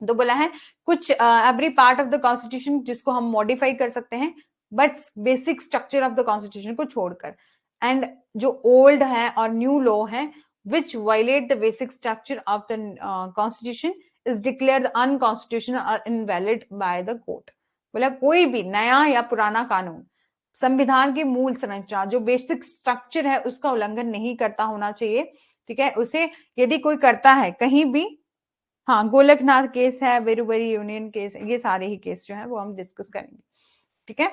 तो बोला है कुछ every part of the constitution जिसको हम मॉडिफाई कर सकते हैं, but basic structure of the constitution को छोड़कर। एंड जो ओल्ड है और न्यू लॉ है which violate the basic structure of the constitution is declared unconstitutional और इनवैलिड बाय द कोर्ट। बोला कोई भी नया या पुराना कानून संविधान की मूल संरचना जो बेसिक स्ट्रक्चर है उसका उल्लंघन नहीं करता होना चाहिए, ठीक है। उसे यदि कोई करता है कहीं भी, हाँ, गोलकनाथ केस है, वेरूबरी यूनियन केस, ये सारे ही केस जो है वो हम डिस्कस करेंगे, ठीक है।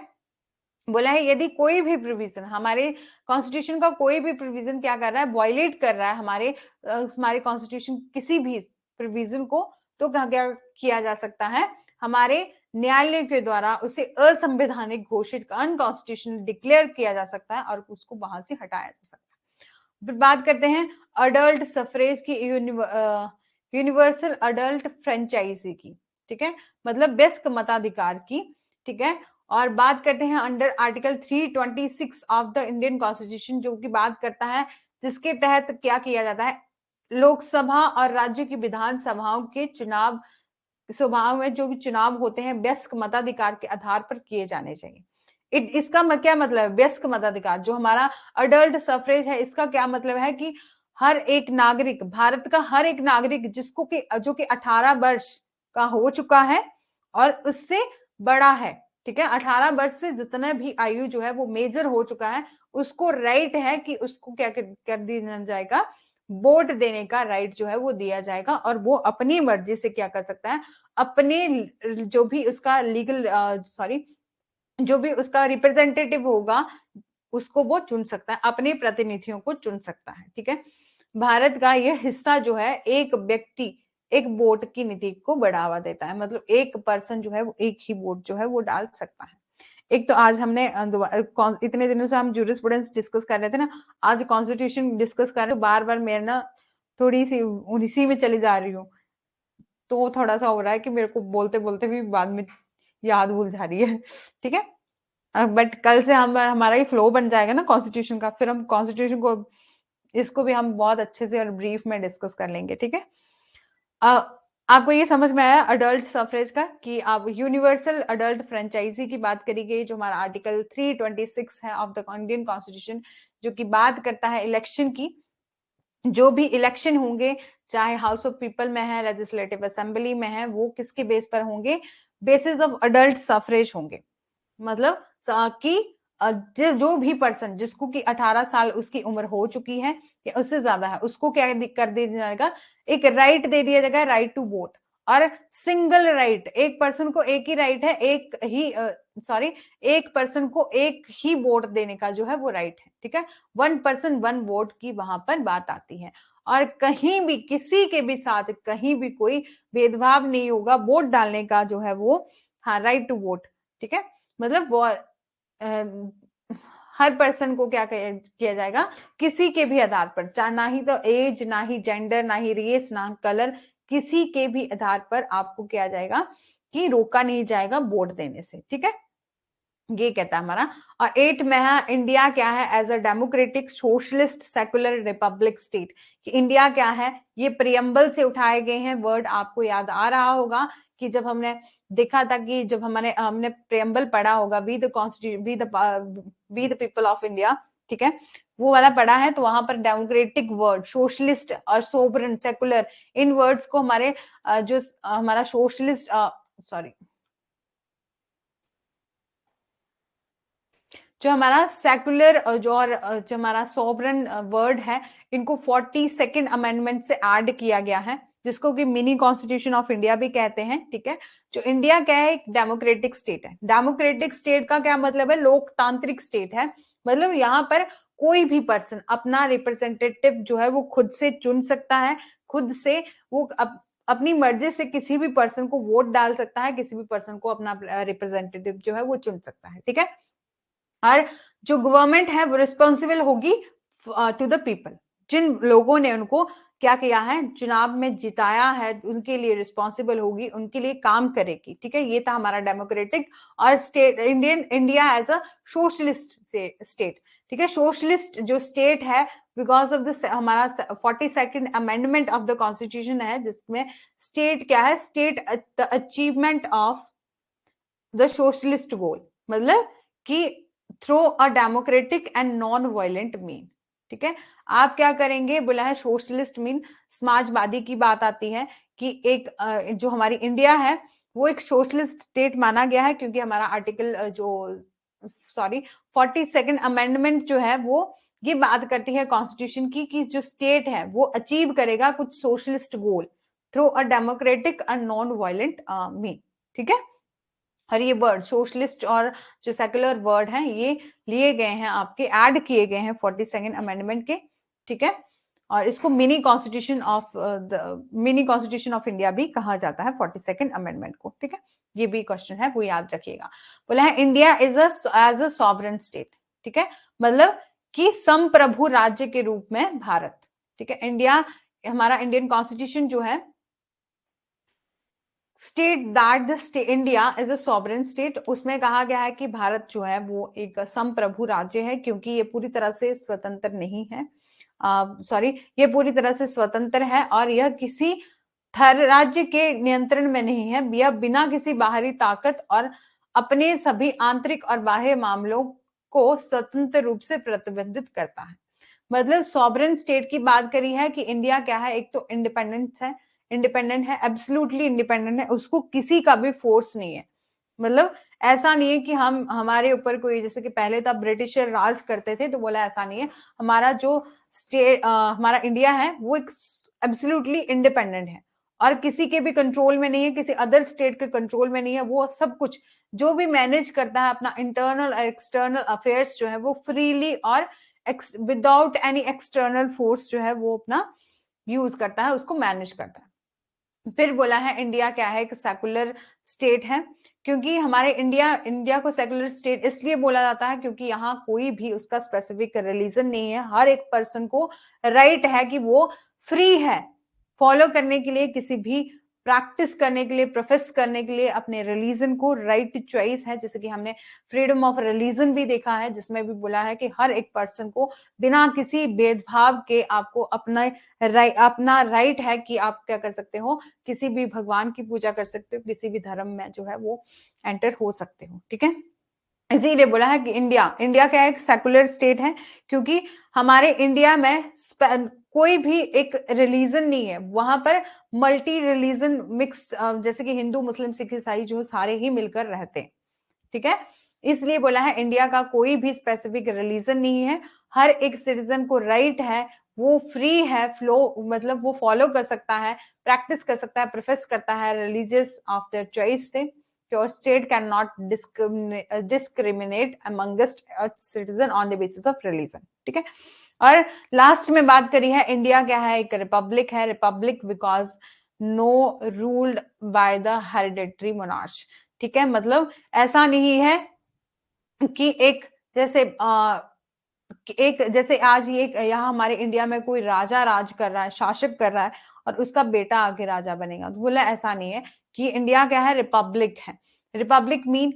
बोला है यदि कोई भी प्रोविजन हमारे कॉन्स्टिट्यूशन का कोई भी प्रोविजन क्या कर रहा है, वायलेट कर रहा है हमारे कॉन्स्टिट्यूशन किसी भी प्रोविजन को, तो क्या किया जा सकता है, हमारे न्यायालय के द्वारा उसे असंवैधानिक घोषित, अनकॉन्स्टिट्यूशनल डिक्लेयर किया जा सकता है और उसको वहां से हटाया जा सकता है। फिर बात करते हैं अडल्ट सफरेज की, यूनिवर्सल अडल्ट फ्रेंचाइजी की, ठीक है, मतलब वयस्क मताधिकार की, ठीक है। और बात करते हैं under article 326 of the Indian constitution, जो कि बात करता है जिसके तहत क्या किया जाता है, लोकसभा और राज्य की विधानसभाओं के चुनाव स्वभाव में जो भी चुनाव होते हैं वयस्क मताधिकार के आधार पर किए जाने चाहिए। इसका क्या मतलब है, वयस्क मताधिकार जो हमारा अडल्ट सफरेज है, इसका क्या मतलब है कि हर एक नागरिक, भारत का हर एक नागरिक जिसको कि जो कि 18 वर्ष का हो चुका है और उससे बड़ा है, ठीक है, 18 वर्ष से जितना भी आयु जो है वो मेजर हो चुका है, उसको राइट है कि उसको क्या कर दिया जाएगा, वोट देने का राइट जो है वो दिया जाएगा, और वो अपनी मर्जी से क्या कर सकता है, अपने जो भी उसका लीगल जो भी उसका रिप्रेजेंटेटिव होगा उसको वो चुन सकता है, अपने प्रतिनिधियों को चुन सकता है, ठीक है। भारत का यह हिस्सा जो है एक व्यक्ति एक वोट की नीति को बढ़ावा देता है, मतलब एक पर्सन जो है वो एक ही वोट जो है वो डाल सकता है। एक तो आज हमने इतने दिनों से हम जूरिस्प्रूडेंस डिस्कस कर रहे थे ना, आज कॉन्स्टिट्यूशन डिस्कस कर रहे हैं, तो बार बार मेरे ना थोड़ी सी उसी में चली जा रही हूँ, तो थोड़ा सा हो रहा है कि मेरे को बोलते बोलते भी बाद में याद भूल जा रही है, ठीक है। बट कल से हम हमारा ही फ्लो बन जाएगा ना कॉन्स्टिट्यूशन का, फिर हम कॉन्स्टिट्यूशन को इसको भी हम बहुत अच्छे से और ब्रीफ में डिस्कस कर लेंगे, ठीक है। आपको ये समझ में आया अडल्ट सफरेज का, कि आप यूनिवर्सल अडल्ट फ्रेंचाइजी की बात करी गई, जो हमारा आर्टिकल 326 है ऑफ द इंडियन कॉन्स्टिट्यूशन, जो कि बात करता है इलेक्शन की। जो भी इलेक्शन होंगे, चाहे हाउस ऑफ पीपल में है, लेजिस्लेटिव असेंबली में है, वो किसके बेस पर होंगे, बेसिस ऑफ अडल्ट सफरेज होंगे। मतलब कि जो भी पर्सन जिसको कि 18 साल उसकी उम्र हो चुकी है या उससे ज्यादा है, उसको क्या कर दिया जाएगा, एक राइट दे दिया जाएगा, राइट टू वोट। और सिंगल राइट, एक पर्सन को एक ही राइट है, एक ही एक पर्सन को एक ही वोट देने का जो है वो राइट है, ठीक है। वन पर्सन वन वोट की वहां पर बात आती है, और कहीं भी किसी के भी साथ कहीं भी कोई भेदभाव नहीं होगा वोट डालने का जो है वो, हाँ, राइट टू वोट, ठीक है। मतलब वो हर पर्सन को क्या किया जाएगा, किसी के भी आधार पर, चाहे ना ही तो एज, ना ही जेंडर, ना ही रेस, ना कलर, किसी के भी आधार पर आपको किया जाएगा कि रोका नहीं जाएगा वोट देने से, ठीक है। ये कहता है हमारा। और 8 में है इंडिया क्या है, as a democratic socialist secular republic state. कि इंडिया क्या है, ये प्रियम्बल से उठाए गए हैं वर्ड, आपको याद आ रहा होगा कि जब हमने देखा था कि जब हमने प्रियम्बल पढ़ा होगा, we the constitution we the people of India, ठीक है, वो वाला पढ़ा है, तो वहां पर डेमोक्रेटिक वर्ड, सोशलिस्ट और सोवरन सेकुलर, इन वर्ड्स को हमारे जो हमारा सोशलिस्ट सॉरी जो हमारा सेकुलर जो हमारा सॉवरन वर्ड है, इनको 42nd अमेंडमेंट से ऐड किया गया है, जिसको कि मिनी कॉन्स्टिट्यूशन ऑफ इंडिया भी कहते हैं, ठीक है। जो इंडिया क्या है, एक डेमोक्रेटिक स्टेट है। डेमोक्रेटिक स्टेट का क्या मतलब है, लोकतांत्रिक स्टेट है। मतलब यहाँ पर कोई भी पर्सन अपना रिप्रेजेंटेटिव जो है वो खुद से चुन सकता है, खुद से वो अपनी मर्जी से किसी भी पर्सन को वोट डाल सकता है, किसी भी पर्सन को अपना रिप्रेजेंटेटिव जो है वो चुन सकता है, ठीक है। और जो गवर्नमेंट है वो रिस्पॉन्सिबल होगी टू द पीपल, जिन लोगों ने उनको क्या किया है, चुनाव में जिताया है, उनके लिए रिस्पॉन्सिबल होगी, उनके लिए काम करेगी, ठीक है। ये था हमारा डेमोक्रेटिक। और state India as a socialist state, ठीक है। सोशलिस्ट जो स्टेट है, बिकॉज ऑफ दिस हमारा 42nd amendment of the constitution है, जिसमें स्टेट क्या है, state the achievement of the socialist goal, मतलब कि through a democratic and non violent mean, ठीक है। आप क्या करेंगे, बोला है सोशलिस्ट मीन समाजवादी की बात आती है कि एक जो हमारी इंडिया है वो एक सोशलिस्ट स्टेट माना गया है, क्योंकि हमारा आर्टिकल जो 42nd अमेंडमेंट जो है वो ये बात करती है कॉन्स्टिट्यूशन की कि जो स्टेट है वो अचीव करेगा कुछ socialist goal through a democratic and non violent mean, ठीक है। और ये वर्ड सोशलिस्ट और जो सेकुलर वर्ड हैं ये लिए गए हैं, आपके ऐड किए गए हैं 42nd अमेंडमेंट के, ठीक है। और इसको मिनी कॉन्स्टिट्यूशन ऑफ इंडिया भी कहा जाता है 42nd अमेंडमेंट को, ठीक है। ये भी क्वेश्चन है, वो याद रखिएगा। बोला है India is as a sovereign state, ठीक है, मतलब कि संप्रभु राज्य के रूप में भारत, ठीक है। इंडिया हमारा इंडियन कॉन्स्टिट्यूशन जो है state that the India is a sovereign state, उसमें कहा गया है कि भारत जो है वो एक संप्रभु राज्य है, क्योंकि ये पूरी तरह से स्वतंत्र नहीं है, सॉरी, ये पूरी तरह से स्वतंत्र है और यह किसी थर राज्य के नियंत्रण में नहीं है। यह बिना किसी बाहरी ताकत और अपने सभी आंतरिक और बाह्य मामलों को स्वतंत्र रूप से प्रतिबंधित करता है। मतलब सॉवरेन स्टेट की बात करी है कि इंडिया क्या है, एक तो इंडिपेंडेंट है, एब्सोल्युटली इंडिपेंडेंट है, उसको किसी का भी फोर्स नहीं है। मतलब ऐसा नहीं है कि हम हमारे ऊपर कोई, जैसे कि पहले तब ब्रिटिशर राज करते थे तो बोला, ऐसा नहीं है। हमारा जो स्टेट हमारा इंडिया है वो एक एब्सोल्युटली इंडिपेंडेंट है और किसी के भी कंट्रोल में नहीं है, किसी अदर स्टेट के कंट्रोल में नहीं है। वो सब कुछ जो भी मैनेज करता है अपना इंटरनल और एक्सटर्नल अफेयर्स जो है वो फ्रीली और विदाउट एनी एक्सटर्नल फोर्स जो है वो अपना यूज करता है, उसको मैनेज करता है। फिर बोला है इंडिया क्या है, एक सेकुलर स्टेट है, क्योंकि हमारे इंडिया को सेकुलर स्टेट इसलिए बोला जाता है क्योंकि यहाँ कोई भी उसका स्पेसिफिक रिलीजन नहीं है। हर एक पर्सन को राइट है कि वो फ्री है फॉलो करने के लिए, किसी भी प्रैक्टिस करने के लिए, प्रोफेस करने के लिए अपने रिलीजन को, राइट चॉइस है। जैसे कि हमने फ्रीडम ऑफ रिलीजन भी देखा है, जिसमें भी बोला है कि हर एक पर्सन को बिना किसी भेदभाव के आपको अपना राइट है कि आप क्या कर सकते हो, किसी भी भगवान की पूजा कर सकते हो, किसी भी धर्म में जो है वो एंटर हो सकते हो। ठीक है, इसीलिए बोला है कि इंडिया क्या एक सेकुलर स्टेट है, क्योंकि हमारे इंडिया में कोई भी एक रिलीजन नहीं है, वहां पर मल्टी रिलीजन मिक्स, जैसे कि हिंदू मुस्लिम सिख ईसाई जो सारे ही मिलकर रहते हैं। ठीक है, इसलिए बोला है इंडिया का कोई भी स्पेसिफिक रिलीजन नहीं है। हर एक सिटीजन को राइट है, वो फ्री है, फ्लो मतलब वो फॉलो कर सकता है, प्रैक्टिस कर सकता है, प्रोफेस करता है रिलीजियस ऑफ देयर चॉइस से। Your state cannot discriminate amongst a citizen on the basis of religion। ठीक है, और लास्ट में बात करी है इंडिया क्या है, एक रिपब्लिक है। Republic because no ruled by the hereditary monarch. ठीक है, मतलब ऐसा नहीं है कि एक जैसे आज ये यहाँ हमारे इंडिया में कोई राजा राज कर रहा है, शासक कर रहा है और उसका बेटा आगे राजा बनेगा, तो बोला ऐसा नहीं है। कि इंडिया क्या है, रिपब्लिक है। रिपब्लिक मीन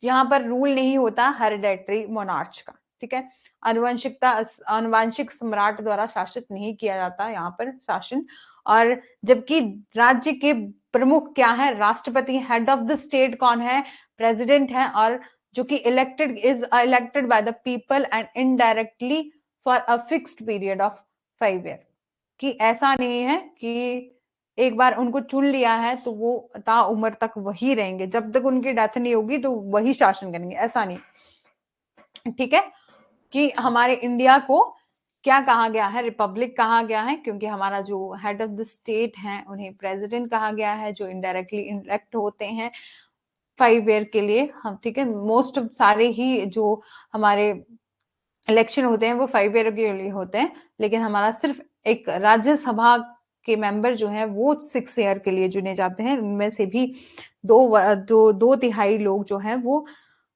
यहाँ पर रूल नहीं होता हेरिडेटरी मोनार्च का। ठीक है, आनुवंशिक सम्राट द्वारा शासित नहीं किया जाता यहाँ पर शासन। और जबकि राज्य के प्रमुख क्या है, राष्ट्रपति। हेड ऑफ द स्टेट कौन है, प्रेसिडेंट है, और जो कि elected by the people and indirectly for a fixed period of 5 year. कि ऐसा नहीं है कि एक बार उनको चुन लिया है तो वो ता उम्र तक वही रहेंगे, जब तक उनकी डेथ नहीं होगी तो वही शासन करेंगे, ऐसा नहीं। ठीक है, कि हमारे इंडिया को क्या कहा गया है, रिपब्लिक कहा गया है, क्योंकि हमारा जो हेड ऑफ द स्टेट है उन्हें प्रेसिडेंट कहा गया है, जो इनडायरेक्टली इलेक्ट होते हैं 5 ईयर के लिए। हम ठीक है, मोस्ट सारे ही जो हमारे इलेक्शन होते हैं वो 5 ईयर के लिए होते हैं, लेकिन हमारा सिर्फ एक राज्यसभा के मेंबर जो है वो 6 ईयर के लिए चुने जाते हैं। उनमें से भी दो तिहाई लोग जो है वो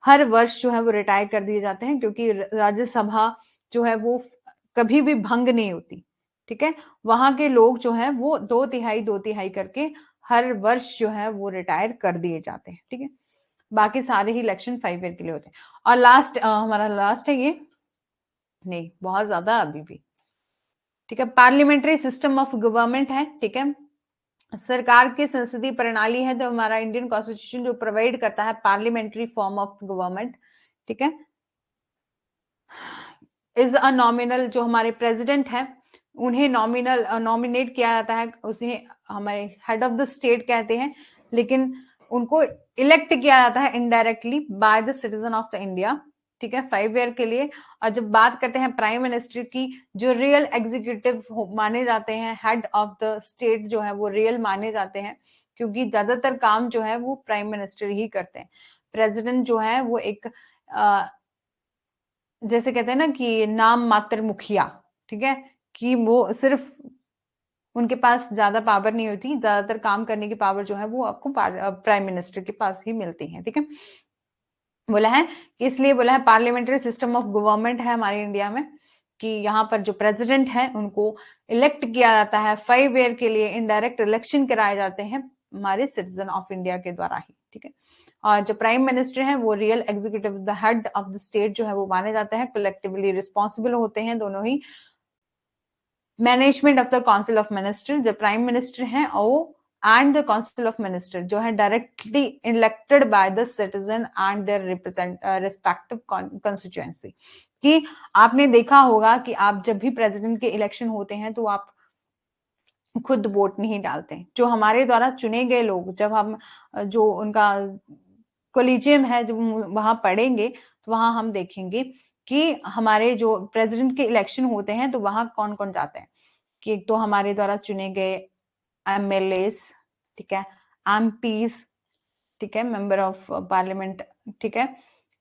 हर वर्ष जो है वो रिटायर कर दिए जाते हैं, क्योंकि राज्यसभा जो है वो कभी भी भंग नहीं होती। ठीक है, वहां के लोग जो है वो दो तिहाई करके हर वर्ष जो है वो रिटायर कर दिए जाते हैं। ठीक है, बाकी सारे ही इलेक्शन 5 ईयर के लिए होते हैं। और लास्ट हमारा लास्ट है ये, नहीं बहुत ज्यादा अभी भी। ठीक है, पार्लियामेंट्री सिस्टम ऑफ गवर्नमेंट है। ठीक है, सरकार की संसदीय प्रणाली है, तो हमारा इंडियन कॉन्स्टिट्यूशन जो प्रोवाइड करता है पार्लियामेंट्री फॉर्म ऑफ गवर्नमेंट। ठीक है, इज अ नॉमिनल, जो हमारे प्रेसिडेंट है उन्हें नॉमिनेट किया जाता है, उसे हमारे हेड ऑफ द स्टेट कहते हैं, लेकिन उनको इलेक्ट किया जाता है indirectly bye the citizen of the India. ठीक है, 5 ईयर के लिए। और जब बात करते हैं प्राइम मिनिस्टर की, जो रियल एग्जीक्यूटिव माने जाते हैं, हेड ऑफ द स्टेट जो है वो रियल माने जाते हैं, क्योंकि ज्यादातर काम जो है वो प्राइम मिनिस्टर ही करते हैं। प्रेसिडेंट जो है वो एक जैसे कहते हैं ना कि नाम मात्र मुखिया। ठीक है, कि वो सिर्फ उनके पास ज्यादा पावर नहीं होती, ज्यादातर काम करने की पावर जो है वो आपको प्राइम मिनिस्टर के पास ही मिलती है। ठीक है, बोला है, इसलिए बोला है पार्लियामेंट्री सिस्टम ऑफ गवर्नमेंट है हमारे इंडिया में, कि यहाँ पर जो प्रेसिडेंट है उनको इलेक्ट किया जाता है 5 ईयर के लिए, इनडायरेक्ट इलेक्शन कराए जाते हैं हमारे सिटीजन ऑफ इंडिया के द्वारा ही, ठीक है। और जो प्राइम मिनिस्टर है वो real executive, the head of the state जो है वो माने जाते हैं, कलेक्टिवली रिस्पॉन्सिबल होते हैं दोनों ही। Management of the council of minister, जो प्राइम मिनिस्टर है वो and the council of minister जो है directly elected by the citizen and their respective constituency. कि आपने देखा होगा कि आप जब भी प्रेसिडेंट के इलेक्शन होते हैं तो आप खुद वोट नहीं डालते, जो हमारे द्वारा चुने गए लोग, जब हम जो उनका कोलिजियम है जब वहां पढ़ेंगे तो वहां हम देखेंगे कि हमारे जो प्रेसिडेंट के इलेक्शन होते हैं तो वहां कौन कौन जाते हैं, कि एक तो हमारे द्वारा चुने गए एमएलएस, ठीक है, एमपीज, ठीक है, मेंबर ऑफ पार्लियामेंट, ठीक है,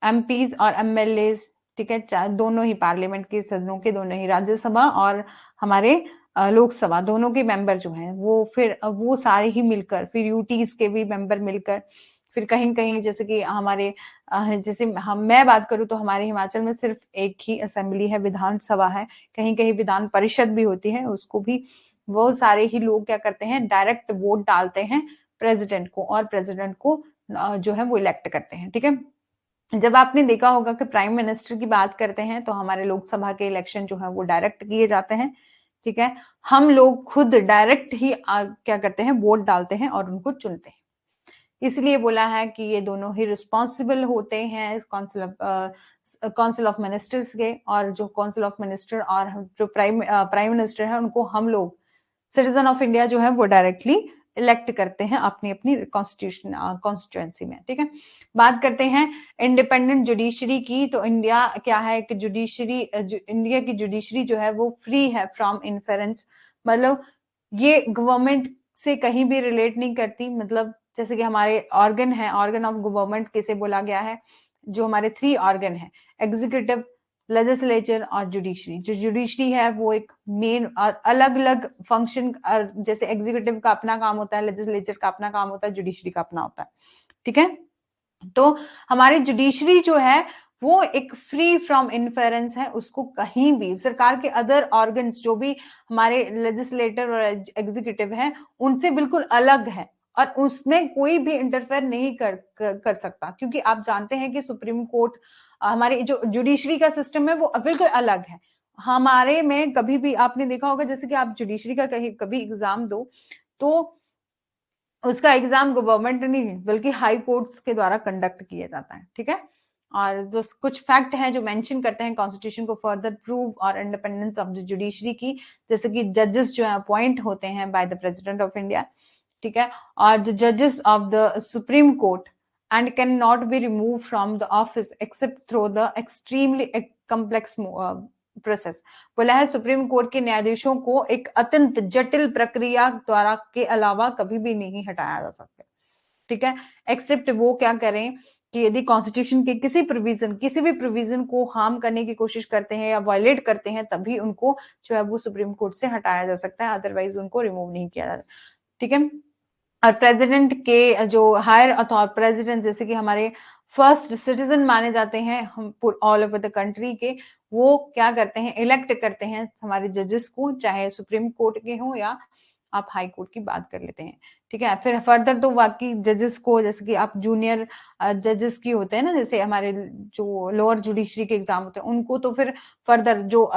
एमपीज और एमएलएस, ठीक है, दोनों ही पार्लियामेंट के सदनों के, दोनों ही राज्यसभा और हमारे लोकसभा दोनों के मेंबर जो हैं वो फिर वो सारे ही मिलकर, फिर यूटीज के भी मेंबर मिलकर, फिर कहीं कहीं जैसे कि हमारे जैसे मैं बात करूं तो हमारे हिमाचल में सिर्फ एक ही असेंबली है, विधानसभा है, कहीं कहीं विधान परिषद भी होती है, उसको भी वो सारे ही लोग क्या करते हैं, डायरेक्ट वोट डालते हैं प्रेसिडेंट को, और प्रेसिडेंट को जो है वो इलेक्ट करते हैं, ठीक है। जब आपने देखा होगा कि प्राइम मिनिस्टर की बात करते हैं तो हमारे लोकसभा के इलेक्शन जो है वो डायरेक्ट किए जाते हैं, ठीक है। हम लोग खुद डायरेक्ट ही क्या करते हैं, वोट डालते हैं और उनको चुनते हैं। इसलिए बोला है कि ये दोनों ही रिस्पॉन्सिबल होते हैं काउंसिल ऑफ मिनिस्टर्स के, और जो काउंसिल ऑफ मिनिस्टर और जो प्राइम मिनिस्टर है उनको हम लोग सिटीजन ऑफ इंडिया जो है वो डायरेक्टली इलेक्ट करते हैं अपनी अपनी कॉन्स्टिट्यूएंसी में, ठीक है। बात करते हैं इंडिपेंडेंट जुडिशरी की, तो इंडिया क्या है कि इंडिया की जुडिशरी जो है वो फ्री है फ्रॉम इंफेरेंस, मतलब ये गवर्नमेंट से कहीं भी रिलेट नहीं करती, मतलब जैसे कि हमारे ऑर्गन है, ऑर्गन ऑफ गवर्नमेंट किसे बोला गया है, जो हमारे 3 ऑर्गन है, एग्जीक्यूटिव, लेजिस्लेचर और जुडिशरी। जो जुडिशरी है वो एक मेन अलग अलग फंक्शन, जैसे एग्जीक्यूटिव का अपना काम होता है, लेजिस्लेचर का अपना काम होता है, जुडिशरी का अपना होता है, ठीक है। तो हमारी जुडिशरी जो है वो एक फ्री फ्रॉम इन्फेरेंस है, उसको कहीं भी सरकार के अदर ऑर्गन्स जो भी हमारे लेजिस्लेटर और एग्जीक्यूटिव है उनसे बिल्कुल अलग है, और उसमें कोई भी इंटरफेयर नहीं कर सकता, क्योंकि आप जानते हैं कि सुप्रीम कोर्ट, हमारी जो जुडिशरी का सिस्टम है वो बिल्कुल अलग है। हमारे में कभी भी आपने देखा होगा, जैसे कि आप जुडिशरी का कहीं कभी एग्जाम दो तो उसका एग्जाम गवर्नमेंट नहीं बल्कि हाई कोर्ट्स के द्वारा कंडक्ट किया जाता है, ठीक है। और जो कुछ फैक्ट हैं जो मेंशन करते हैं कॉन्स्टिट्यूशन को फर्दर प्रूव और इंडिपेंडेंस ऑफ द जुडिशरी की, जैसे कि जजेस जो है अपॉइंट होते हैं by the president of India, ठीक है, और जो जजेस of the supreme court and can not be remove from the office accept through the extremely complex process. बोला है सुप्रीम कोर्ट के न्यायाधीशों को एक अत्यंत जटिल प्रक्रिया द्वारा के अलावा कभी भी नहीं हटाया जा सकता, ठीक है, एक्सेप्ट वो क्या करें कि यदि कॉन्स्टिट्यूशन के किसी भी प्रोविजन को हार्म करने की कोशिश करते हैं या वायलेट करते हैं तभी उनको जो है वो सुप्रीम कोर्ट से हटाया जा सकता है, अदरवाइज उनको रिमूव नहीं किया जाता, ठीक है। और प्रेसिडेंट के जो हायर अथॉरिटी, प्रेसिडेंट जैसे कि हमारे फर्स्ट सिटीजन माने जाते हैं हम ऑल ओवर द कंट्री के, वो क्या करते हैं, इलेक्ट करते हैं हमारे जजेस को, चाहे सुप्रीम कोर्ट के हो या आप हाई कोर्ट की बात कर लेते हैं, ठीक है। फिर फर्दर तो बाकी जजेस को, जैसे कि आप जूनियर जजेस की होते हैं ना, जैसे हमारे जो लोअर जुडिशरी के एग्जाम होते हैं उनको तो फिर फर्दर जो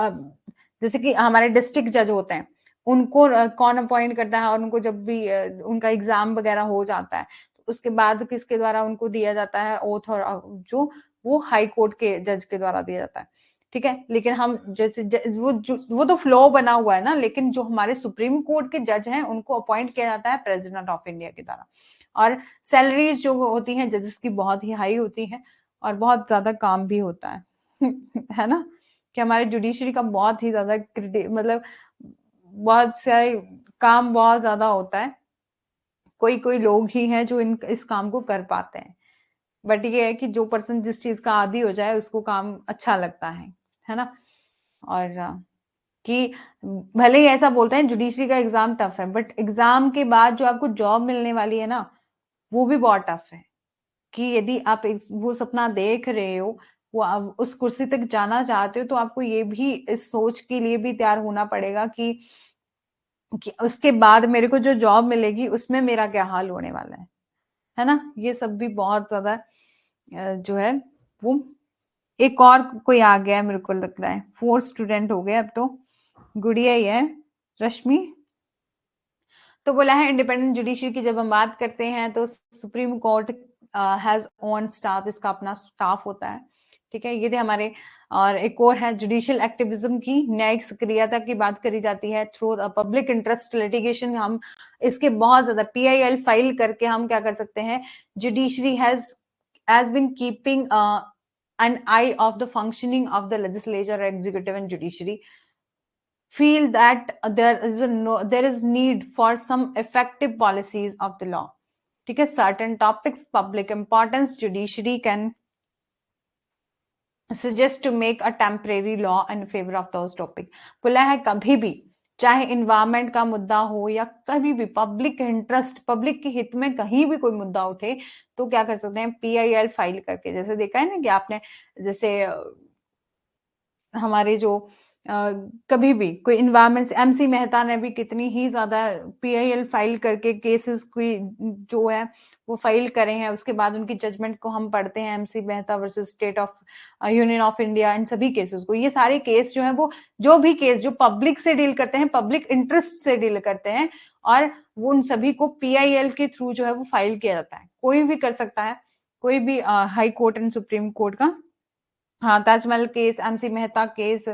जैसे कि हमारे डिस्ट्रिक्ट जज होते हैं उनको कौन अपॉइंट करता है, और उनको जब भी उनका एग्जाम वगैरह हो जाता है तो उसके बाद किसके द्वारा उनको दिया जाता है ओथ, और जो वो हाई कोर्ट के जज के द्वारा दिया जाता है, ठीक है। लेकिन हम जैसे वो तो फ्लो बना हुआ है ना, लेकिन जो हमारे सुप्रीम कोर्ट के जज हैं उनको अपॉइंट किया जाता है प्रेसिडेंट ऑफ इंडिया के द्वारा, और सैलरीज जो होती हैं जजेस की बहुत ही हाई होती है और बहुत ज्यादा काम भी होता है है ना, कि हमारे जुडिशरी का बहुत ही ज्यादा मतलब बहुत सारे काम बहुत ज्यादा होता है, कोई कोई लोग ही हैं जो इस काम को कर पाते हैं, बट ये है कि जो पर्सन जिस चीज का आदी हो जाए उसको काम अच्छा लगता है ना। और कि भले ही ऐसा बोलते हैं जुडिशरी का एग्जाम टफ है, बट एग्जाम के बाद जो आपको जॉब मिलने वाली है ना वो भी बहुत टफ है, कि यदि आप वो सपना देख रहे हो, वो आप उस कुर्सी तक जाना चाहते हो, तो आपको ये भी इस सोच के लिए भी तैयार होना पड़ेगा कि कि उसके बाद मेरे को जो जॉब मिलेगी उसमें मेरा क्या हाल होने वाला है ना। ये सब भी बहुत ज्यादा जो है वो। एक और कोई आ गया है मेरे को लग रहा है, 4 स्टूडेंट हो गए अब तो, गुड़िया ही है, रश्मि। तो बोला है इंडिपेंडेंट जुडिशरी की जब हम बात करते हैं तो supreme court has own staff, इसका अपना स्टाफ होता है, ठीक है। ये थे हमारे। और एक और है जुडिशियल एक्टिविज्म की न्यायिक सक्रियता की बात करी जाती है थ्रू पब्लिक इंटरेस्ट लिटिगेशन। हम इसके बहुत ज्यादा PIL फाइल करके हम क्या कर सकते हैं, judiciary has been keeping an eye of the functioning of the legislature, executive and judiciary, feel that there is need for some effective policies of the law, ठीक है। certain topics public importance judiciary can suggest to make a temporary law in favor of those topic। बोला है कभी भी, चाहे environment का मुद्दा हो या कभी भी पब्लिक इंटरेस्ट, पब्लिक के हित में कहीं भी कोई मुद्दा उठे तो क्या कर सकते हैं, PIL फाइल करके। जैसे देखा है ना कि आपने, जैसे हमारे जो कभी भी कोई इन्वायरमेंट, MC मेहता ने भी कितनी ही ज्यादा PIL फाइल करके केसेस की जो है वो फाइल करे हैं। उसके बाद उनकी जजमेंट को हम पढ़ते हैं, MC Mehta versus state of union of India, इन सभी केसेस को। ये सारे केस जो है वो, जो भी केस जो पब्लिक से डील करते हैं, पब्लिक इंटरेस्ट से डील करते हैं, और वो उन सभी को PIL के थ्रू जो है वो फाइल किया जाता है। कोई भी कर सकता है, कोई भी high court and supreme court का। हाँ, Taj Mahal case, MC Mehta case,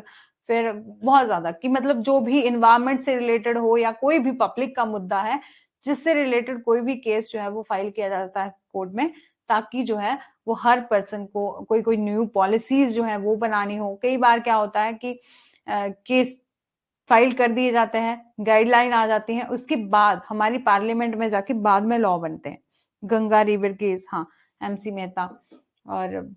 फिर बहुत ज्यादा कि मतलब जो भी इन्वायरमेंट से रिलेटेड हो या कोई भी पब्लिक का मुद्दा है जिससे रिलेटेड कोई भी केस जो है वो फाइल किया जाता है कोर्ट में, ताकि जो है वो हर पर्सन को कोई कोई न्यू पॉलिसीज जो है वो बनानी हो। कई बार क्या होता है कि केस फाइल कर दिए जाते हैं, गाइडलाइन आ जाती है, उसके बाद हमारी पार्लियामेंट में जाके बाद में लॉ बनते हैं। गंगा रिवर केस, हाँ, MC मेहता। और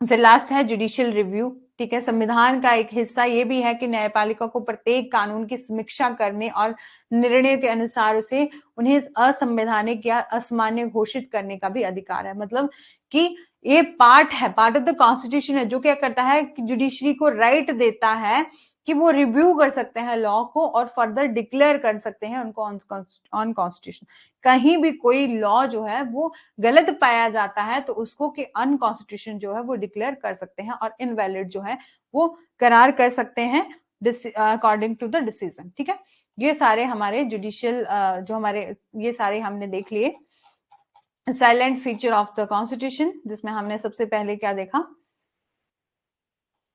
फिर लास्ट है जुडिशियल रिव्यू, ठीक है। संविधान का एक हिस्सा ये भी है कि न्यायपालिका को प्रत्येक कानून की समीक्षा करने और निर्णय के अनुसार उसे उन्हें असंवैधानिक या असामान्य घोषित करने का भी अधिकार है। मतलब कि ये पार्ट ऑफ द कॉन्स्टिट्यूशन है, जो क्या करता है कि जुडिशरी को राइट देता है कि वो रिव्यू कर सकते हैं लॉ को और फर्दर डिक्लेयर कर सकते हैं उनको ऑन कॉन्स्टिट्यूशन। कहीं भी कोई लॉ जो है वो गलत पाया जाता है तो उसको कि अनकॉन्स्टिट्यूशन जो है वो डिक्लेयर कर सकते हैं और इनवैलिड जो है वो करार कर सकते हैं अकॉर्डिंग टू द डिसीजन, ठीक है। ये सारे हमारे जुडिशियल जो हमारे, ये सारे हमने देख लिए। Silent feature of the constitution, जिसमें हमने सबसे पहले क्या देखा,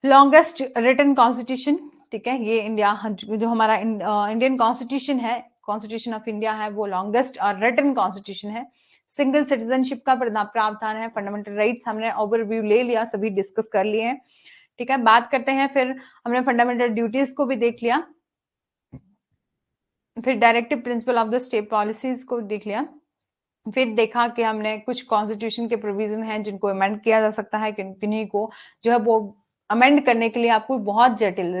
लॉन्गेस्ट रिटन कॉन्स्टिट्यूशन, ठीक है। ये इंडिया जो हमारा इंडियन कॉन्स्टिट्यूशन है, कॉन्स्टिट्यूशन ऑफ इंडिया है, वो लॉन्गेस्ट और रिटन कॉन्स्टिट्यूशन है। सिंगल सिटीजनशिप का प्रावधान है। फंडामेंटल राइट्स हमने ओवरव्यू ले लिया, सभी डिस्कस कर लिए हैं, ठीक है। बात करते हैं, फिर हमने फंडामेंटल ड्यूटीज को भी देख लिया, फिर directive principle of the state policies को देख लिया, फिर देखा कि हमने कुछ कॉन्स्टिट्यूशन के प्रोविजन हैं जिनको अमेंड किया जा सकता है, किन्हीं को जो है वो अमेंड करने के लिए आपको बहुत जटिल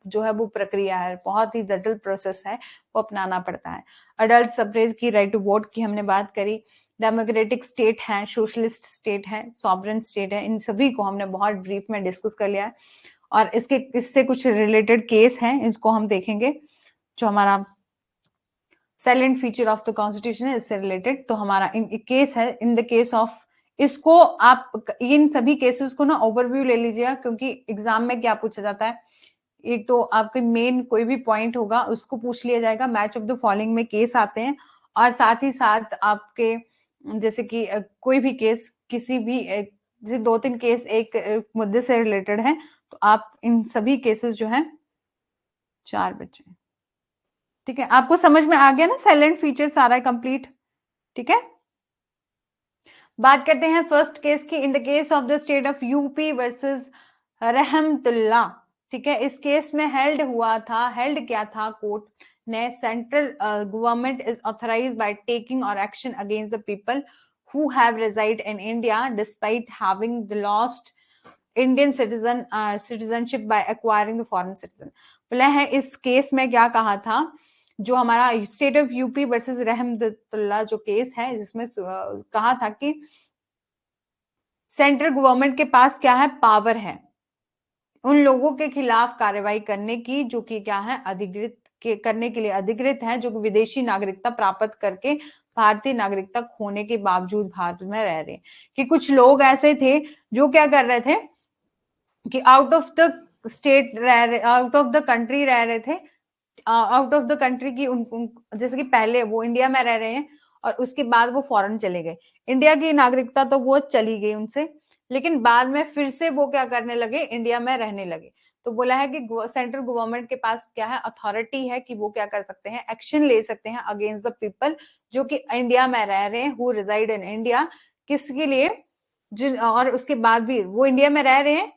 जो है वो प्रक्रिया है, बहुत ही जटिल प्रोसेस है, वो अपनाना पड़ता है। अडल्ट सफरेज की, राइट टू वोट की हमने बात करी। डेमोक्रेटिक स्टेट है, सोशलिस्ट स्टेट है, सॉवरेन स्टेट है, इन सभी को हमने बहुत ब्रीफ में डिस्कस कर लिया है। और इससे कुछ रिलेटेड केस हैं, इसको हम देखेंगे। जो हमारा silent feature of the constitution है, इससे रिलेटेड तो हमारा केस है, इन द केस ऑफ, इसको आप इन सभी केसेस को ना ओवरव्यू ले लीजिएगा, क्योंकि एग्जाम में क्या पूछा जाता है, एक तो आपके मेन कोई भी पॉइंट होगा उसको पूछ लिया जाएगा, मैच ऑफ द फॉलोइंग में केस आते हैं, और साथ ही साथ आपके जैसे कि कोई भी केस, किसी भी जैसे 2-3 केस एक मुद्दे से रिलेटेड है, तो आप इन सभी केसेस जो है 4 बच्चे, ठीक है। आपको समझ में आ गया ना, साइलेंट फीचर सारा कंप्लीट, ठीक है। बात करते हैं फर्स्ट केस की, इन the case of the state of UP versus Rahmatullah, ठीक है। इस केस में हेल्ड क्या था कोर्ट ने, central government is authorised by taking और action against the people who have resided in India despite having the lost Indian citizenship by acquiring the foreign citizen. बोला है इस केस में क्या कहा था, जो हमारा state of UP versus Rahmatullah जो केस है, जिसमें कहा था कि सेंट्रल गवर्नमेंट के पास क्या है, पावर है, उन लोगों के खिलाफ कार्रवाई करने की जो कि क्या है, अधिकृत करने के लिए अधिकृत है, जो विदेशी नागरिकता प्राप्त करके भारतीय नागरिकता खोने के बावजूद भारत में रह रहे हैं। कि कुछ लोग ऐसे थे जो क्या कर रहे थे कि आउट ऑफ द स्टेट रह रहे, आउट ऑफ द कंट्री रह रहे थे, आउट ऑफ द कंट्री की जैसे कि पहले वो इंडिया में रह रहे हैं और उसके बाद वो फॉरेन चले गए, इंडिया की नागरिकता तो वो चली गई उनसे, लेकिन बाद में फिर से वो क्या करने लगे, इंडिया में रहने लगे। तो बोला है कि सेंट्रल गवर्नमेंट के पास क्या है, अथॉरिटी है कि वो क्या कर सकते हैं, एक्शन ले सकते हैं अगेंस्ट द पीपल जो कि इंडिया में रह रहे हैं, हु रिजाइड इन इंडिया। किसके लिए, जिन और उसके बाद भी वो इंडिया में रह रहे हैं,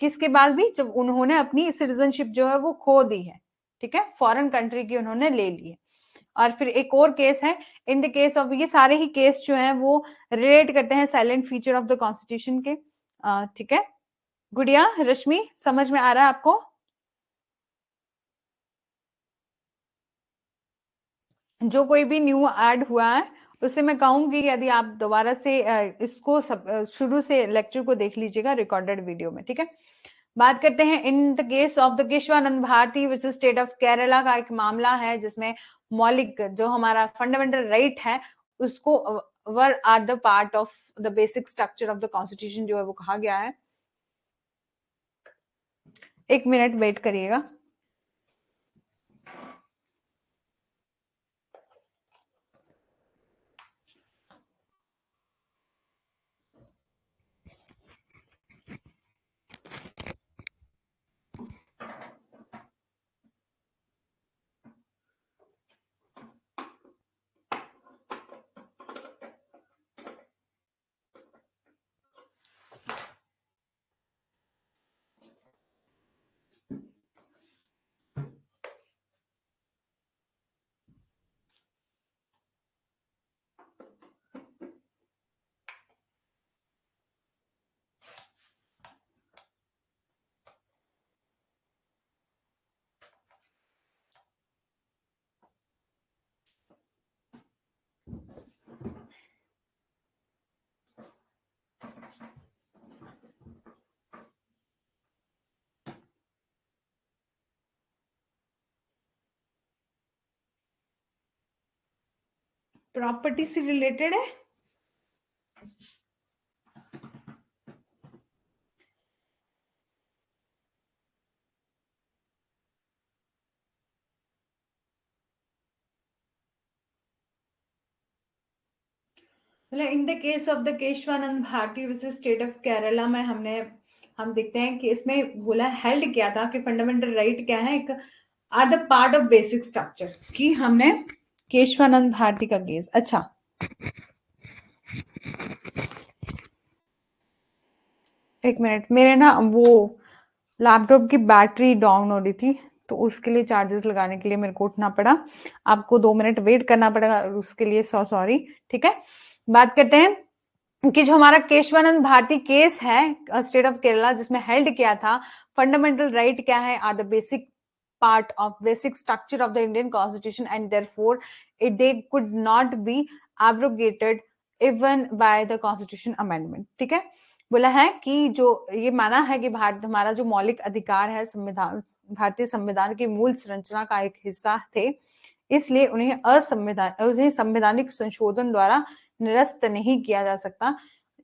किसके बाद भी, जब उन्होंने अपनी सिटीजनशिप जो है वो खो दी है, ठीक है, फॉरेन कंट्री की उन्होंने ले ली है। और फिर एक और केस है, इन द केस ऑफ, ये सारे ही केस जो हैं वो रिलेट करते हैं silent feature of the constitution के, ठीक है। गुड़िया, रश्मि, समझ में आ रहा है आपको? जो कोई भी न्यू ऐड हुआ है उससे मैं कहूंगी यदि आप दोबारा से इसको शुरू से लेक्चर को देख लीजिएगा रिकॉर्डेड वीडियो में, ठीक है। बात करते हैं in the case of the Keshavananda Bharati versus state of Kerala का एक मामला है जिसमें मौलिक जो हमारा फंडामेंटल राइट है उसको were are the part of the basic structure of the constitution जो है वो कहा गया है। एक मिनट वेट करिएगा। प्रॉपर्टी से रिलेटेड है। मतलब in the case of the Keshavananda Bharati versus state of Kerala में हम देखते हैं कि इसमें बोला हेल्ड क्या था कि फंडामेंटल राइट क्या है, एक are the part of basic structure. कि हमने केशवानंद भारती का केस, अच्छा एक मिनट, मेरे ना वो लैपटॉप की बैटरी डाउन हो रही थी तो उसके लिए चार्जेस लगाने के लिए मेरे को उठना पड़ा। आपको 2 मिनट वेट करना पड़ेगा उसके लिए, सॉरी, ठीक है। बात करते हैं कि जो हमारा केशवानंद भारती केस है स्टेट ऑफ केरला जिसमें हेल्ड किया था, फंडामेंटल राइट क्या है, are the basic part of basic structure of the Indian constitution and therefore it they could not be abrogated even by the constitution amendment, ठीक है। बोला है कि जो ये माना है कि भारत हमारा जो मौलिक अधिकार है, संविधान भारतीय संविधान की मूल संरचना का एक हिस्सा थे, इसलिए उन्हें संवैधानिक संशोधन द्वारा निरस्त नहीं किया जा सकता।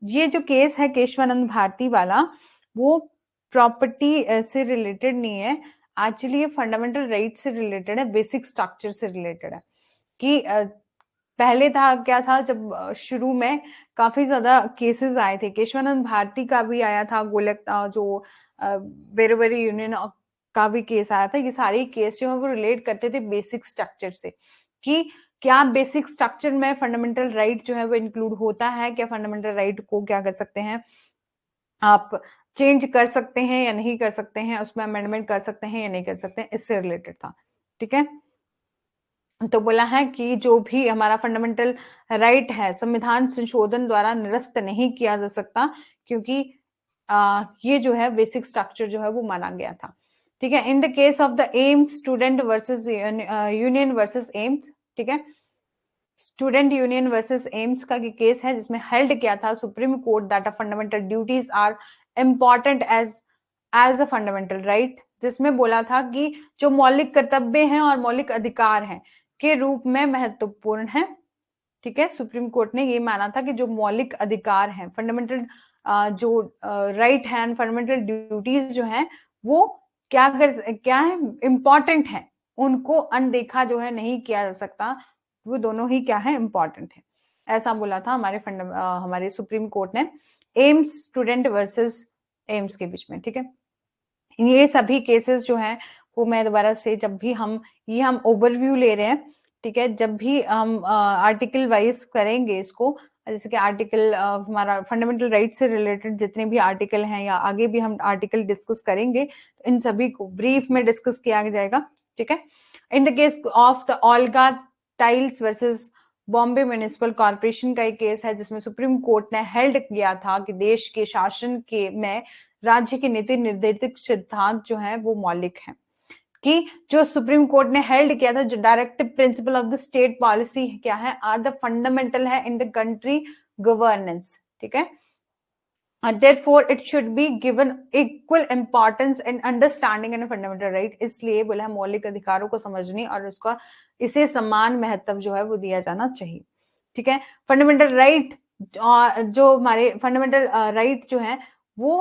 ये जो केस है केशवानंद भारती वाला, वो प्रॉपर्टी से रिलेटेड नहीं है, एक्चुअली ये फंडामेंटल राइट से रिलेटेड है, बेसिक स्ट्रक्चर से रिलेटेड है। कि पहले था क्या था, जब शुरू में काफी ज्यादा केसेस आए थे, केशवानंद भारती का भी आया था, गोलक जो बेरोबरी यूनियन का भी केस आया था, ये सारे केस जो है वो रिलेट करते थे बेसिक स्ट्रक्चर से कि क्या बेसिक स्ट्रक्चर में फंडामेंटल राइट जो है वो इंक्लूड होता है, क्या फंडामेंटल राइट को क्या कर सकते हैं आप, चेंज कर सकते हैं या नहीं कर सकते हैं, उसमें अमेंडमेंट कर सकते हैं या नहीं कर सकते हैं, इससे रिलेटेड था, ठीक है। तो बोला है कि जो भी हमारा फंडामेंटल राइट है संविधान संशोधन द्वारा निरस्त नहीं किया जा सकता, क्योंकि ये जो है बेसिक स्ट्रक्चर जो है वो माना गया था, ठीक है। In the case of the AIIMS student versus union versus AIIMS, ठीक है, स्टूडेंट यूनियन वर्सेस एम्स का केस है जिसमें हेल्ड किया था supreme court that fundamental duties are important as as a fundamental right, जिसमें बोला था कि जो मौलिक कर्तव्य हैं और मौलिक अधिकार हैं के रूप में महत्वपूर्ण है। ठीक है, सुप्रीम कोर्ट ने ये माना था कि जो मौलिक अधिकार हैं, फंडामेंटल जो राइट है, फंडामेंटल ड्यूटीज जो हैं वो क्या है, इंपॉर्टेंट है, उनको अनदेखा जो है नहीं किया जा सकता, वो दोनों ही क्या है, इंपॉर्टेंट है, ऐसा बोला था हमारे सुप्रीम कोर्ट ने एम्स स्टूडेंट वर्सेस एम्स के बीच में। ठीक है, ये सभी केसेस जो हैं वो मैं दोबारा से, जब भी हम ओवरव्यू ले रहे हैं, ठीक है, जब भी हम आर्टिकल वाइज करेंगे इसको, जैसे कि आर्टिकल हमारा फंडामेंटल राइट से रिलेटेड जितने भी आर्टिकल हैं या आगे भी हम आर्टिकल डिस्कस करेंगे, इन सभी को ब्रीफ में डिस्कस किया जाएगा। ठीक है, in the case of the Olga tiles versus Bombay municipal corporation का एक केस है जिसमें सुप्रीम कोर्ट ने हेल्ड किया था कि देश के शासन के में राज्य के नीति निर्देशित सिद्धांत जो है वो मौलिक है, कि जो सुप्रीम कोर्ट ने हेल्ड किया था, जो directive principle of the state policy क्या है, आर द फंडामेंटल है इन द कंट्री गवर्नेंस। ठीक है, therefore it should be given equal importance in understanding and fundamental right, इसलिए बोला है मौलिक अधिकारों को समझने और उसका इसे समान महत्व जो है वो दिया जाना चाहिए। ठीक है, फंडामेंटल राइट जो हमारे फंडामेंटल राइट जो है वो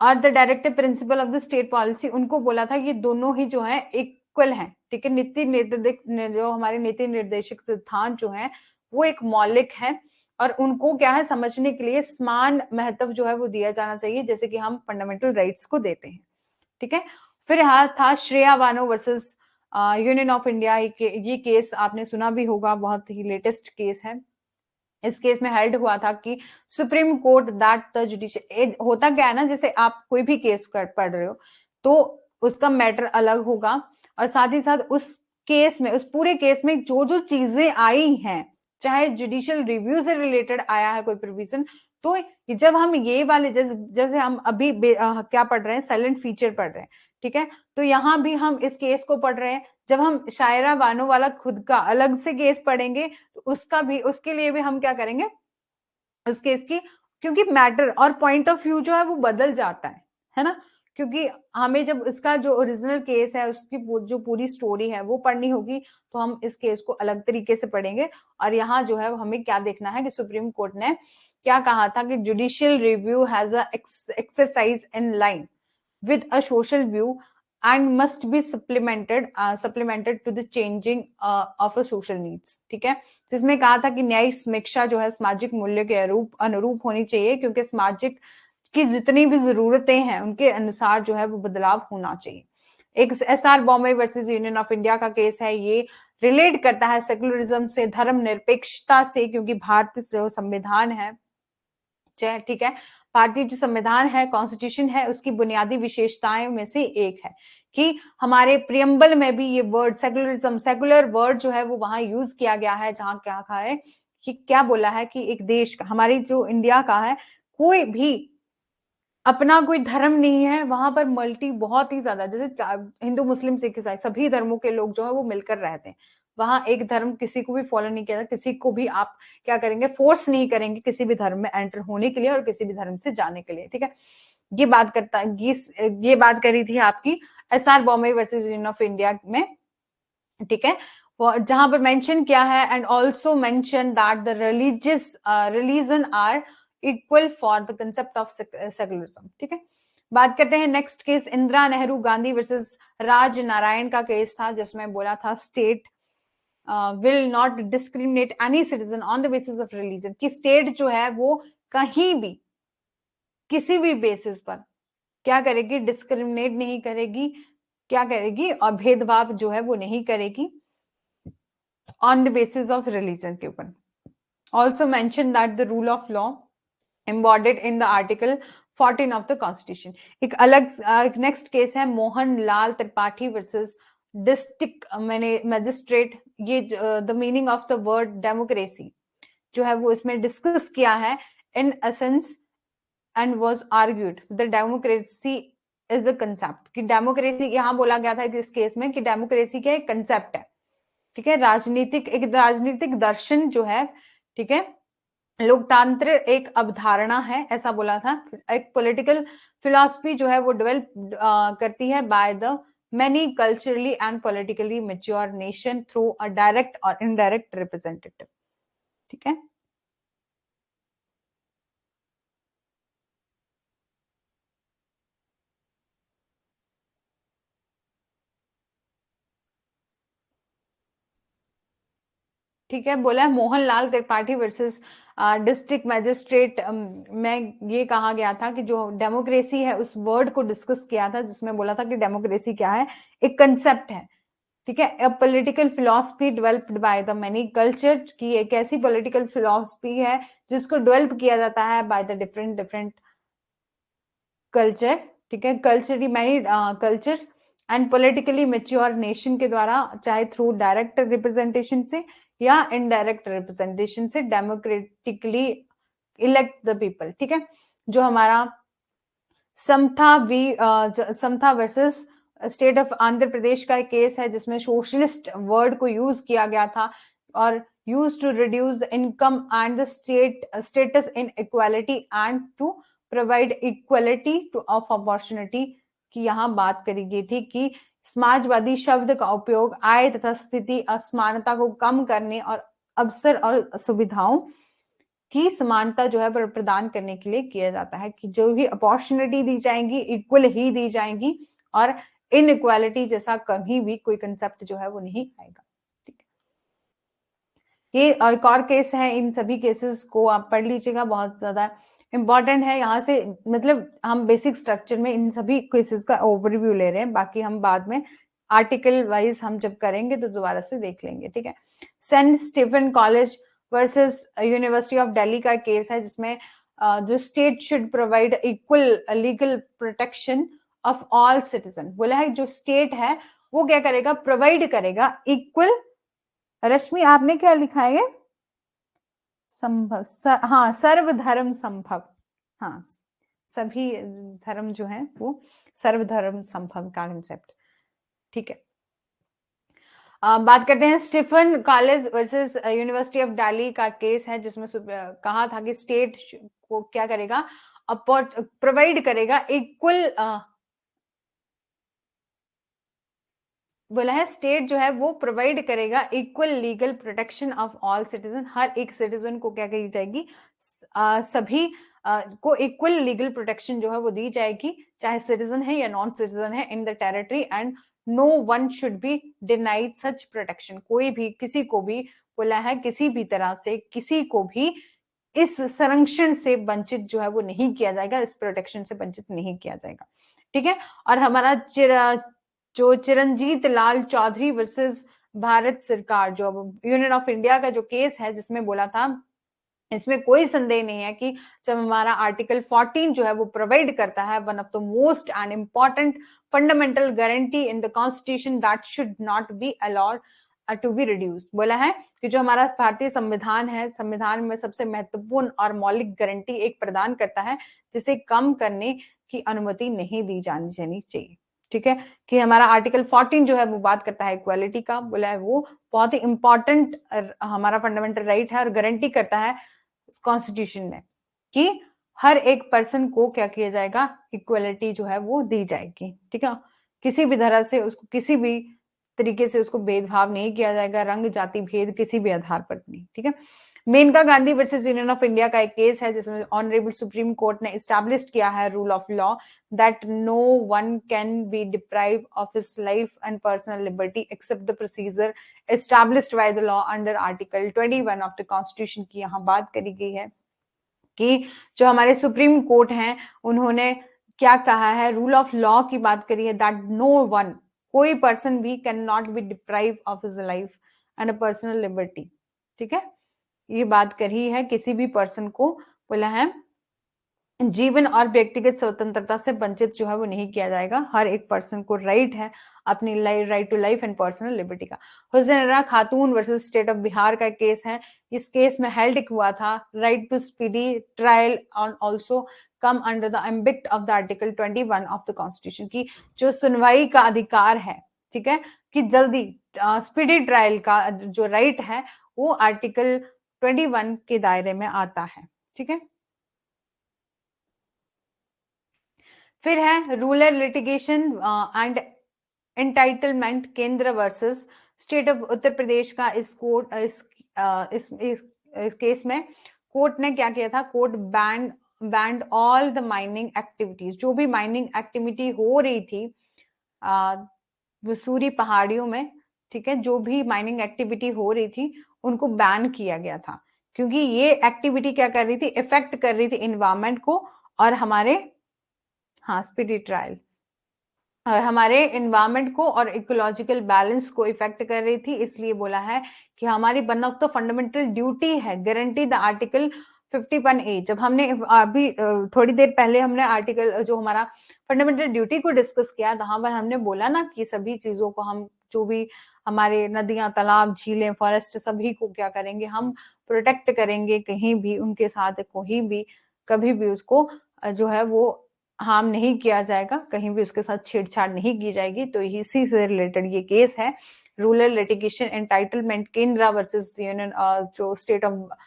और the directive principle of the state policy, उनको बोला था ये दोनों ही जो है इक्वल हैं। ठीक है, जो हमारे नीति निर्देशक सिद्धांत जो है वो एक मौलिक है और उनको क्या है, समझने के लिए समान महत्व जो है वो दिया जाना चाहिए, जैसे कि हम फंडामेंटल राइट्स को देते हैं। ठीक है, फिर यहाँ था Shreya Bano versus union of India, ये केस आपने सुना भी होगा, बहुत ही लेटेस्ट केस है। इस केस में हेल्ड हुआ था कि supreme court that the judicial, होता क्या है ना, जैसे आप कोई भी केस पढ़ रहे हो तो उसका मैटर अलग होगा और साथ ही साथ उस केस में, उस पूरे केस में जो जो चीजें आई हैं, चाहे जुडिशियल रिव्यू से रिलेटेड आया है कोई प्रोविजन, तो जब हम ये वाले जैसे हम अभी क्या पढ़ रहे हैं, साइलेंट फीचर पढ़ रहे हैं। ठीक है, तो यहाँ भी हम इस केस को पढ़ रहे हैं, जब हम शायरा बानो वाला खुद का अलग से केस पढ़ेंगे तो उसका भी, उसके लिए भी हम क्या करेंगे, उस केस की, क्योंकि मैटर और पॉइंट ऑफ व्यू जो है वो बदल जाता है ना, क्योंकि हमें जब इसका जो ओरिजिनल केस है उसकी जो पूरी स्टोरी है वो पढ़नी होगी, तो हम इस केस को अलग तरीके से पढ़ेंगे। और यहाँ जो है हमें क्या देखना है कि सुप्रीम कोर्ट ने क्या कहा था कि judicial review has a exercise in line with a social view and must be supplemented to the changing of a social needs। ठीक है, जिसमें कहा था कि न्यायिक समीक्षा जो है सामाजिक मूल्य के अनुरूप होनी चाहिए, क्योंकि सामाजिक की जितनी भी जरूरतें हैं उनके अनुसार जो है वो बदलाव होना चाहिए। एक SR Bombay versus union of India का केस है, ये रिलेट करता है सेकुलरिज्म से, धर्म निरपेक्षता से, क्योंकि भारतीय जो संविधान है, ठीक है, भारतीय जो संविधान है, कॉन्स्टिट्यूशन है, उसकी बुनियादी विशेषताएं में से एक है कि हमारे प्रियम्बल में भी ये वर्ड सेकुलरिज्म, सेकुलर वर्ड जो है वो वहां यूज किया गया है, जहां क्या कहा है कि क्या बोला है कि एक देश का, हमारी जो इंडिया का है, कोई भी अपना कोई धर्म नहीं है, वहां पर मल्टी बहुत ही ज्यादा, जैसे हिंदू मुस्लिम सिख ईसाई सभी धर्मों के लोग जो है वो मिलकर रहते हैं, वहां एक धर्म किसी को भी फॉलो नहीं किया, किसी को भी आप क्या करेंगे, फोर्स नहीं करेंगे किसी भी धर्म में एंटर होने के लिए और किसी भी धर्म से जाने के लिए। ठीक है, ये बात करता ये बात करी थी आपकी SR Bombay versus union of India में। ठीक है, जहां पर मेंशन किया है and also mention that the religion are equal for the concept of secularism. ठीक है, बात करते हैं next case, Indira Nehru Gandhi versus Raj Narain का केस था, जिसमें बोला था state will not discriminate any citizen on the basis of religion, कि स्टेट जो है वो कहीं भी किसी भी बेसिस पर क्या करेगी, डिस्क्रिमिनेट नहीं करेगी, क्या करेगी, और भेदभाव जो है वो नहीं करेगी on the basis of religion के ऊपर। Also mentioned that the rule of law embodied in the article 14 of the constitution। एक अलग नेक्स्ट केस है Mohan Lal Tripathi versus district magistrate, ये the meaning of the word democracy जो है वो इसमें डिस्कस किया है in essence and was argued the democracy is a concept, कि डेमोक्रेसी यहाँ बोला गया था इस केस में कि डेमोक्रेसी क्या एक कंसेप्ट है। ठीक है, एक राजनीतिक दर्शन जो है, ठीक है, लोकतंत्र एक अवधारणा है, ऐसा बोला था। एक पॉलिटिकल फिलॉसफी जो है वो डेवलप करती है by the many culturally and politically mature nation through a direct or indirect representative। ठीक है। ठीक है, बोला है Mohanlal Tripathi versus district magistrate में ये कहा गया था कि जो डेमोक्रेसी है उस वर्ड को डिस्कस किया था, जिसमें बोला था कि डेमोक्रेसी क्या है, एक कंसेप्ट है। ठीक है, a political philosophy developed by the many culture, की एक ऐसी पॉलिटिकल फिलॉसफी है जिसको डेवलप किया जाता है by the different different culture. ठीक है, culturally many cultures and politically mature nation के द्वारा, चाहे थ्रू डायरेक्ट रिप्रेजेंटेशन से या इनडायरेक्ट रिप्रेजेंटेशन से, डेमोक्रेटिकली इलेक्ट द पीपल। ठीक है, जो हमारा Samantha versus state of Andhra Pradesh का एक केस है जिसमें सोशलिस्ट वर्ड को यूज किया गया था और use to reduce income and the status in equality and to provide equality to of opportunity की यहाँ बात करी गई थी कि समाजवादी शब्द का उपयोग आय तथा स्थिति असमानता को कम करने और अवसर और सुविधाओं की समानता जो है प्रदान करने के लिए किया जाता है, कि जो भी अपॉर्चुनिटी दी जाएंगी इक्वल ही दी जाएंगी और इनइक्वालिटी जैसा कभी भी कोई कंसेप्ट जो है वो नहीं आएगा। ठीक है, ये एक और केस है, इन सभी केसेस को आप पढ़ लीजिएगा, बहुत ज्यादा इंपॉर्टेंट है। यहाँ से मतलब हम बेसिक स्ट्रक्चर में इन सभी केसेस का ओवरव्यू ले रहे हैं, बाकी हम बाद में आर्टिकल वाइज हम जब करेंगे तो दोबारा से देख लेंगे। ठीक है, Saint Stephen college versus university of Delhi का केस है जिसमें जो state should provide equal legal protection of all citizen, बोला है जो स्टेट है वो क्या करेगा, प्रोवाइड करेगा इक्वल। रश्मि आपने क्या लिखा है, संभव हाँ, सर्वधर्म संभव। हाँ, सभी धर्म जो है वो सर्वधर्म संभव का कंसेप्ट। ठीक है, बात करते हैं Stephen college versus university of Delhi का केस है जिसमें कहा था कि स्टेट को क्या करेगा, प्रोवाइड करेगा इक्वल, बोला है स्टेट जो है वो प्रोवाइड करेगा equal legal protection of all citizen, हर एक सिटीजन को क्या कही जाएगी, सभी को इक्वल लीगल प्रोटेक्शन जो है वो दी जाएगी, चाहे सिटीजन है या नॉन सिटीजन है, in the territory, and no one should be denied such protection, कोई भी किसी को भी, बोला है किसी भी तरह से किसी को भी इस संरक्षण से वंचित जो है वो नहीं किया जाएगा, इस प्रोटेक्शन से वंचित नहीं किया जाएगा। ठीक है, और हमारा जो चिरंजीत लाल चौधरी वर्सेस भारत सरकार, जो यूनियन ऑफ इंडिया का जो केस है जिसमें बोला था, इसमें कोई संदेह नहीं है कि जब हमारा आर्टिकल 14 जो है वो प्रोवाइड करता है one of the most and important fundamental guarantee in the constitution that should not be allowed to be reduce, बोला है कि जो हमारा भारतीय संविधान है, संविधान में सबसे महत्वपूर्ण और मौलिक गारंटी एक प्रदान करता है जिसे कम करने की अनुमति नहीं दी जानी चाहिए। ठीक है, कि हमारा आर्टिकल 14 जो है वो बात करता है इक्वालिटी का, बोला है वो बहुत ही इंपॉर्टेंट हमारा फंडामेंटल राइट है और गारंटी करता है कॉन्स्टिट्यूशन में कि हर एक पर्सन को क्या किया जाएगा, इक्वलिटी जो है वो दी जाएगी। ठीक है, किसी भी तरह से उसको किसी भी तरीके से उसको भेदभाव नहीं किया जाएगा, रंग जाति भेद किसी भी आधार पर नहीं। ठीक है, Maneka Gandhi versus union of India का एक केस है जिसमें ऑनरेबल सुप्रीम कोर्ट ने एस्टैब्लिश किया है rule of law that no one can be deprive of his life and personal liberty except the procedure established by the law under article 21 of the constitution की यहाँ बात करी गई है कि जो हमारे सुप्रीम कोर्ट हैं उन्होंने क्या कहा है, रूल ऑफ लॉ की बात करी है, दैट नो वन, कोई पर्सन भी can not be deprive of his life and a personal liberty. ठीक है, ये बात करी है, किसी भी पर्सन को बोला है जीवन और व्यक्तिगत स्वतंत्रता से वंचित जो है वो नहीं किया जाएगा, हर एक पर्सन को राइट है अपनी right to life and personal liberty का। हुसैन खातून वर्सेस स्टेट ऑफ बिहार का केस है, इस केस में हेल्ड हुआ था right to speedy trial on also come under the ambit of the article 21 of the constitution की, जो सुनवाई का अधिकार है, ठीक है, कि जल्दी स्पीडी ट्रायल का जो राइट है वो आर्टिकल 21 के दायरे में आता है। ठीक है, फिर है रूरल लिटिगेशन एंड एंटाइटलमेंट केंद्र versus state of Uttar Pradesh का इस कोर्ट इस केस में कोर्ट ने क्या किया था, court band all the mining activities, जो भी माइनिंग एक्टिविटी हो रही थी वसूरी पहाड़ियों में, ठीक है, जो भी माइनिंग एक्टिविटी हो रही थी उनको बैन किया गया था, क्योंकि ये एक्टिविटी क्या कर रही थी, इफेक्ट कर रही थी इन्वायरमेंट को और हमारे, हाँ, स्पीडी ट्रायल, और हमारे इन्वायरमेंट को और इकोलॉजिकल बैलेंस को इफेक्ट कर रही थी। इसलिए बोला है कि हमारी one of the fundamental duty है गारंटी द आर्टिकल 51A। जब हमने अभी थोड़ी देर पहले हमने आर्टिकल जो हमारा फंडामेंटल ड्यूटी को डिस्कस किया, वहां पर हमने बोला ना कि सभी चीजों को हम, जो भी हमारे नदियां, तालाब, झीलें, फॉरेस्ट, सभी को क्या करेंगे, हम प्रोटेक्ट करेंगे, कहीं भी उनके साथ कोई भी कभी भी उसको जो है वो हार्म नहीं किया जाएगा, कहीं भी उसके साथ छेड़छाड़ नहीं की जाएगी। तो इसी से रिलेटेड ये केस है, रूरल लिटिगेशन एंटाइटलमेंट केंद्र वर्सेस यूनियन जो स्टेट ऑफ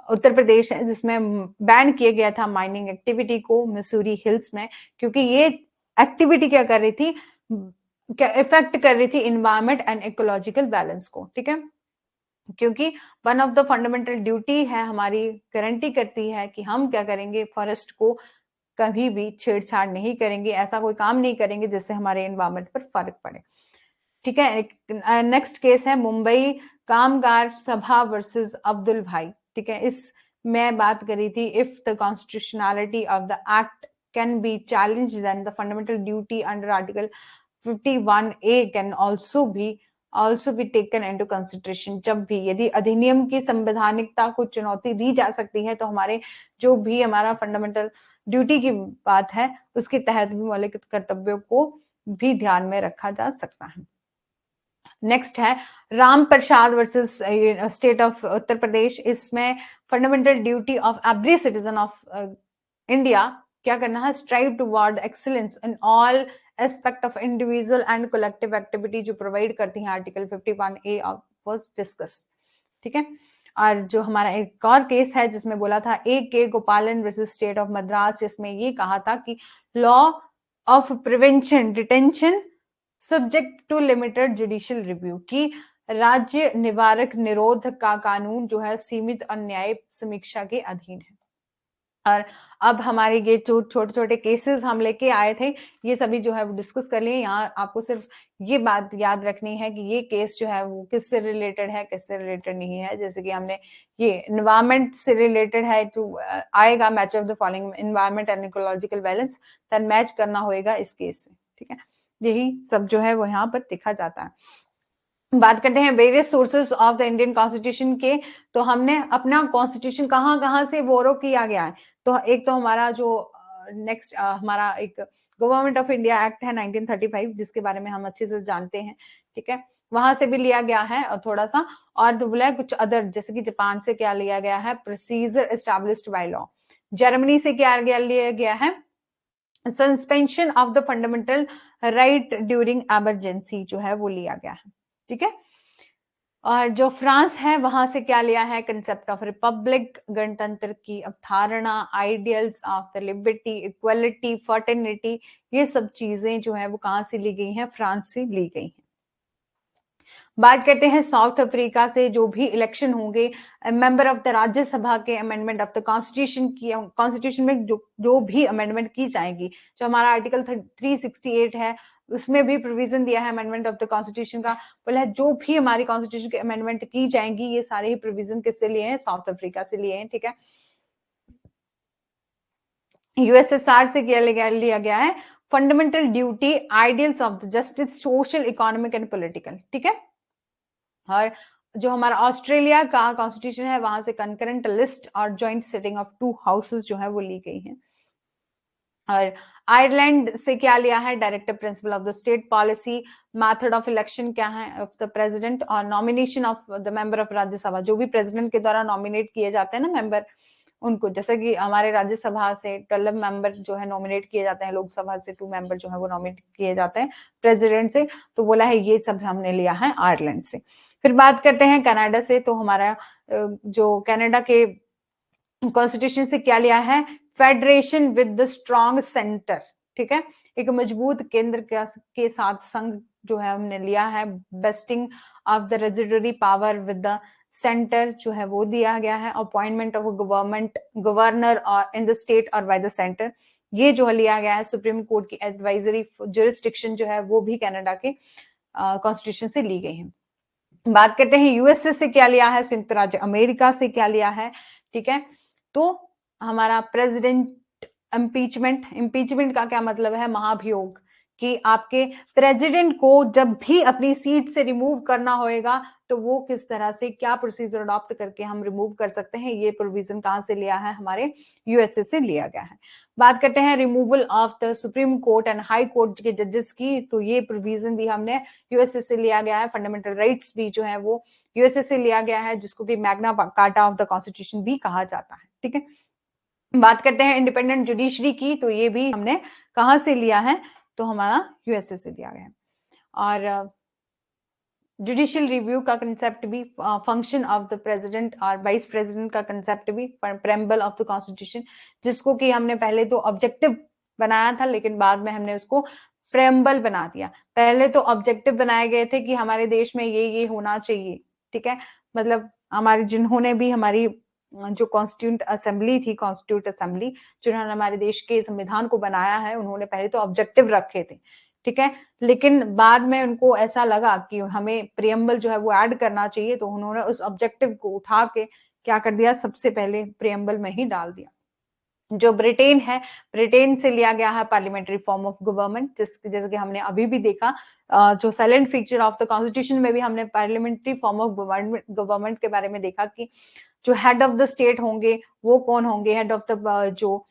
उत्तर प्रदेश है, जिसमें बैन किया गया था माइनिंग एक्टिविटी को मिसूरी हिल्स में, क्योंकि ये एक्टिविटी क्या कर रही थी, क्या इफेक्ट कर रही थी इन्वायरमेंट एंड इकोलॉजिकल बैलेंस को। ठीक है, क्योंकि one of the fundamental duty है हमारी, गारंटी करती है कि हम क्या करेंगे, फॉरेस्ट को कभी भी छेड़छाड़ नहीं करेंगे, ऐसा कोई काम नहीं करेंगे जिससे हमारे एनवायरमेंट पर फर्क पड़े। ठीक है, नेक्स्ट केस है मुंबई कामगार सभा वर्सेस अब्दुल भाई। ठीक है, इस मैं बात करी थी, if the constitutionality of the act can be challenge then the fundamental duty under article 51A can also be taken into consideration. जब भी यदि अधिनियम की संवैधानिकता को चुनौती दी जा सकती है, तो हमारे जो भी हमारा फंडामेंटल ड्यूटी की बात है उसके तहत भी मौलिक कर्तव्यों को भी ध्यान में रखा जा सकता है। नेक्स्ट है Ram Prasad versus state of Uttar Pradesh. इसमें fundamental duty of every citizen of India क्या करना है, strive toward excellence in all aspect of individual and collective activity, जो प्रोवाइड करती है आर्टिकल 51A वाज डिस्कस। ठीक है, और जो हमारा एक और केस है जिसमें बोला था ए के गोपालन वर्सेस स्टेट ऑफ मद्रास, जिसमें ये कहा था कि law of prevention detention subject to limited judicial review, की राज्य निवारक निरोध का कानून जो है सीमित और न्याय समीक्षा के अधीन है। और अब हमारे ये जो छोटे छोटे केसेस हम लेके आए थे, ये सभी जो है वो डिस्कस कर लिए। यहाँ आपको सिर्फ ये बात याद रखनी है कि ये केस जो है वो किससे रिलेटेड है, किससे रिलेटेड नहीं है। जैसे कि हमने ये एनवायरमेंट से रिलेटेड है, तो आएगा match of the following environment and ecological balance, then match करना होगा इस केस से। ठीक है, यही सब जो है वो यहाँ पर देखा जाता है। बात करते हैं various sources of the Indian constitution के। तो हमने अपना कॉन्स्टिट्यूशन कहाँ कहाँ से बोरो किया गया है, तो एक तो हमारा जो नेक्स्ट हमारा एक गवर्नमेंट ऑफ इंडिया एक्ट है 1935, जिसके बारे में हम अच्छे से जानते हैं। ठीक है, वहां से भी लिया गया है और थोड़ा सा, और तो बोला है कुछ अदर, जैसे कि जापान से क्या लिया गया है, procedure established by law. Germany से क्या लिया गया है, suspension of the fundamental right during emergency जो है वो लिया गया है। ठीक है, और जो फ्रांस है वहां से क्या लिया है, कंसेप्ट ऑफ रिपब्लिक, गणतंत्र की अवधारणा, ideals of the liberty, equality, fraternity, ये सब चीजें जो है वो कहां से ली गई हैं, फ्रांस से ली गई हैं। बात करते हैं साउथ अफ्रीका से, जो भी इलेक्शन होंगे मेंबर ऑफ द राज्यसभा के अमेंडमेंट ऑफ द कॉन्स्टिट्यूशन की, कॉन्स्टिट्यूशन में जो भी अमेंडमेंट की जाएगी, जो हमारा आर्टिकल 368 है उसमें भी प्रोविजन दिया है अमेंडमेंट ऑफ द कॉन्स्टिट्यूशन का। बोला है जो भी हमारी कॉन्स्टिट्यूशन के अमेंडमेंट की जाएंगी, ये सारे ही प्रोविजन किससे लिए हैं, साउथ अफ्रीका से लिए हैं। ठीक है, यूएसएसआर से क्या लिया गया है, fundamental duty, ideals of the justice, social, economic and political. ठीक है, और जो हमारा ऑस्ट्रेलिया का कॉन्स्टिट्यूशन है वहां से कंकरेंट लिस्ट और ज्वाइंट सिटिंग ऑफ 2 हाउसेस जो है वो ली गई है। और आयरलैंड से क्या लिया है, directive principle of the state policy, method of election क्या है ऑफ द प्रेसिडेंट, और nomination of the member of Rajya Sabha, जो भी प्रेसिडेंट के द्वारा नॉमिनेट किए जाते हैं ना मेंबर, उनको, जैसे कि हमारे राज्यसभा से 12 मेंबर जो है नॉमिनेट किए जाते हैं, लोकसभा से 2 मेंबर जो है वो नॉमिनेट किए जाते हैं प्रेसिडेंट से। तो बोला है ये सब हमने लिया है आयरलैंड से। फिर बात करते हैं कनाडा से, तो हमारा जो कनाडा के कॉन्स्टिट्यूशन से क्या लिया है, federation with the strong centre, ठीक है, एक मजबूत केंद्र के साथ संघ जो है हमने लिया है, vesting of the residuary power with the centre जो है वो दिया गया है, अपॉइंटमेंट ऑफ गवर्नमेंट गवर्नर और इन द स्टेट और बाय द सेंटर, ये जो लिया गया है, सुप्रीम कोर्ट की एडवाइजरी जुरिस्डिक्शन जो है वो भी कनाडा के कॉन्स्टिट्यूशन से ली गई है। बात करते हैं यूएसए से क्या लिया है, संयुक्त राज्य अमेरिका से क्या लिया है, ठीक है, तो हमारा प्रेसिडेंट इम्पीचमेंट का क्या मतलब है, महाभियोग, कि आपके प्रेसिडेंट को जब भी अपनी सीट से रिमूव करना होगा तो वो किस तरह से क्या प्रोसीजर अडॉप्ट करके हम रिमूव कर सकते हैं, ये प्रोविजन कहां से लिया है, हमारे यूएसए से लिया गया है। बात करते हैं removal of the supreme court and high court के जजेस की, तो ये प्रोविजन भी हमने यूएसए से लिया गया है। फंडामेंटल राइट्स भी जो है वो यूएसए से लिया गया है, जिसको कि Magna carta of the constitution भी कहा जाता है, ठीक है। बात करते हैं इंडिपेंडेंट जुडिशरी की, तो ये भी हमने कहां से लिया है, तो हमारा यूएसए से लिया गया है। और जुडिशियल रिव्यू का कंसेप्ट भी, फंक्शन ऑफ द प्रेसिडेंट और वाइस प्रेसिडेंट का कंसेप्ट भी, प्रेम्बल ऑफ द कॉन्स्टिट्यूशन, जिसको कि हमने पहले तो ऑब्जेक्टिव बनाया था लेकिन बाद में हमने उसको प्रेम्बल बना दिया। पहले तो ऑब्जेक्टिव बनाए गए थे कि हमारे देश में ये होना चाहिए, ठीक है, मतलब हमारे जिन्होंने भी हमारी जो कॉन्स्टिट्यूंट असेंबली थी, कॉन्स्टिट्यूट असेंबली जिन्होंने हमारे देश के संविधान को बनाया है, उन्होंने पहले तो ऑब्जेक्टिव रखे थे, ठीक है, लेकिन बाद में उनको ऐसा लगा कि हमें प्रियम्बल जो है वो ऐड करना चाहिए, तो उन्होंने उस ऑब्जेक्टिव को उठा के क्या कर दिया, सबसे पहले प्रियम्बल में ही डाल दिया। जो ब्रिटेन है, ब्रिटेन से लिया गया है पार्लियामेंट्री फॉर्म ऑफ गवर्नमेंट, जैसे कि हमने अभी भी देखा, जो silent feature of the constitution में भी हमने पार्लियामेंट्री फॉर्म ऑफ गवर्नमेंट के बारे में देखा कि जो हेड ऑफ द स्टेट होंगे वो कौन होंगे, हेड ऑफ द जो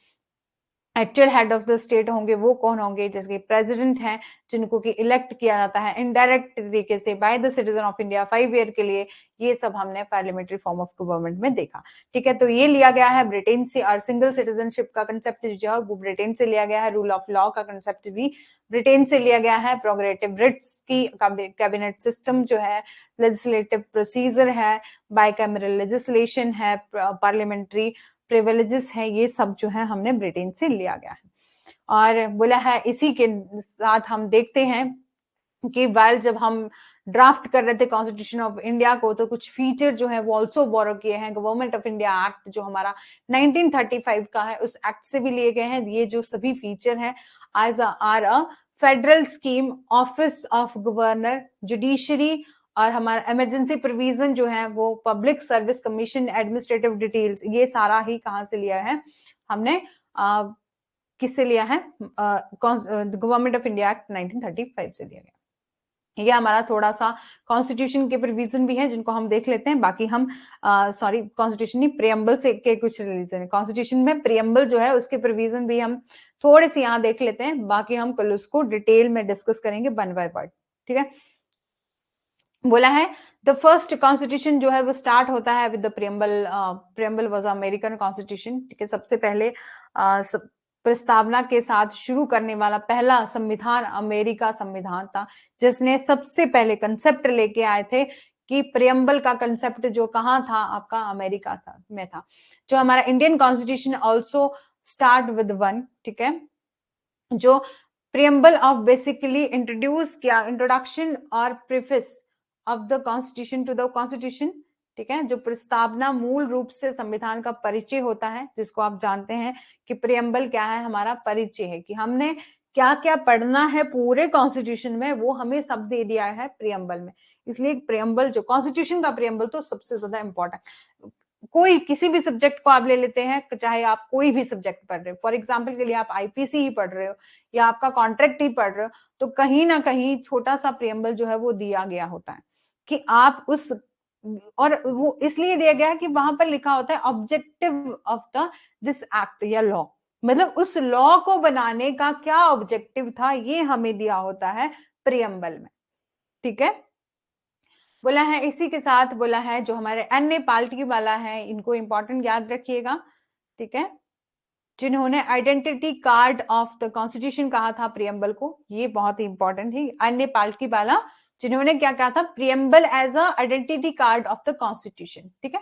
actual head of the state होंगे वो कौन होंगे, जैसे कि प्रेसिडेंट हैं जिनको कि इलेक्ट किया जाता है इनडायरेक्ट तरीके से bye the citizen of India 5 year के लिए, ये सब हमने पार्लियामेंट्री फॉर्म ऑफ गवर्नमेंट में देखा, ठीक है। तो ये लिया गया है ब्रिटेन से, और सिंगल सिटीजनशिप का कंसेप्ट जो है वो ब्रिटेन से लिया गया है, रूल ऑफ लॉ का कंसेप्ट भी ब्रिटेन से लिया गया है, प्रोग्रेटिव रिट्स की कैबिनेट सिस्टम जो है, लेजिस्लेटिव प्रोसीजर है, बाइकैमरल लेजिस्लेशन है, पार्लियामेंट्री प्रिविलेजेस है, ये सब जो है हमने ब्रिटेन से लिया गया है। और बोला है इसी के साथ हम देखते हैं कि वाइल जब हम ड्राफ्ट कर रहे थे कॉन्स्टिट्यूशन ऑफ इंडिया को, तो कुछ फीचर जो है वो ऑल्सो बोरो किए हैं, गवर्नमेंट ऑफ इंडिया एक्ट जो हमारा 1935 का है उस एक्ट से भी लिए गए हैं। ये जो सभी फीचर हैं as are a federal scheme, office of governor, judiciary, और हमारा इमरजेंसी प्रोविजन जो है वो public service commission, administrative details, ये सारा ही कहां से लिया है, हमने किससे लिया है, गवर्नमेंट ऑफ इंडिया एक्ट 1935 से लिया गया। ये हमारा थोड़ा सा कॉन्स्टिट्यूशन के प्रोविजन भी है जिनको हम देख लेते हैं, बाकी हम सॉरी कॉन्स्टिट्यूशन नहीं, प्रियम्बल से के कुछ रिलीजन है, कॉन्स्टिट्यूशन में प्रियम्बल जो है उसके प्रोविजन भी हम थोड़े से यहाँ देख लेते हैं, बाकी हम कल उसको डिटेल में डिस्कस करेंगे वन बाय वन, ठीक है। बोला है द फर्स्ट कॉन्स्टिट्यूशन जो है वो स्टार्ट होता है with the preamble was American constitution, ठीक है, सबसे पहले प्रस्तावना के साथ शुरू करने वाला पहला संविधान अमेरिका संविधान था, जिसने सबसे पहले कंसेप्ट लेके आए थे कि प्रियम्बल का कंसेप्ट जो कहाँ था, आपका अमेरिका में था। जो हमारा Indian constitution also start with one, ठीक है, जो प्रियम्बल ऑफ बेसिकली इंट्रोड्यूस किया, इंट्रोडक्शन और preface of the constitution to the constitution, ठीक है, जो प्रस्तावना मूल रूप से संविधान का परिचय होता है, जिसको आप जानते हैं कि प्रियम्बल क्या है, हमारा परिचय है कि हमने क्या क्या पढ़ना है पूरे कॉन्स्टिट्यूशन में, वो हमें सब दे दिया है प्रियम्बल में। इसलिए प्रियम्बल जो कॉन्स्टिट्यूशन का प्रियम्बल तो सबसे ज्यादा इंपॉर्टेंट, कोई किसी भी सब्जेक्ट को आप ले लेते हैं, चाहे आप कोई भी सब्जेक्ट पढ़ रहे हो, फॉर एग्जाम्पल के लिए आप आईपीसी ही पढ़ रहे हो या आपका कॉन्ट्रैक्ट ही पढ़ रहे हो, तो कहीं ना कहीं छोटा सा प्रियम्बल जो है वो दिया गया होता है कि आप उस, और वो इसलिए दिया गया है कि वहां पर लिखा होता है objective of the this act या लॉ, मतलब उस लॉ को बनाने का क्या ऑब्जेक्टिव था ये हमें दिया होता है प्रियम्बल में, ठीक है। बोला है इसी के साथ बोला है जो हमारे अन्य पार्टी वाला है इनको इंपॉर्टेंट याद रखिएगा, ठीक है, जिन्होंने identity card of the constitution कहा था प्रियम्बल को, ये बहुत ही इंपॉर्टेंट है, अन्य पार्टी वाला जिन्होंने क्या कहा था, preamble as a identity card of the constitution, ठीक है,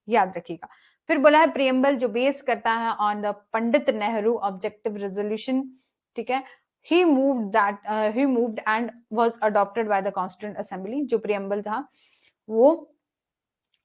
याद रखिएगा। फिर बोला है प्रियम्बल जो बेस करता है on the Pandit Nehru objective resolution, ठीक है, he moved and was adopted by the constituent assembly। जो प्रियम्बल था वो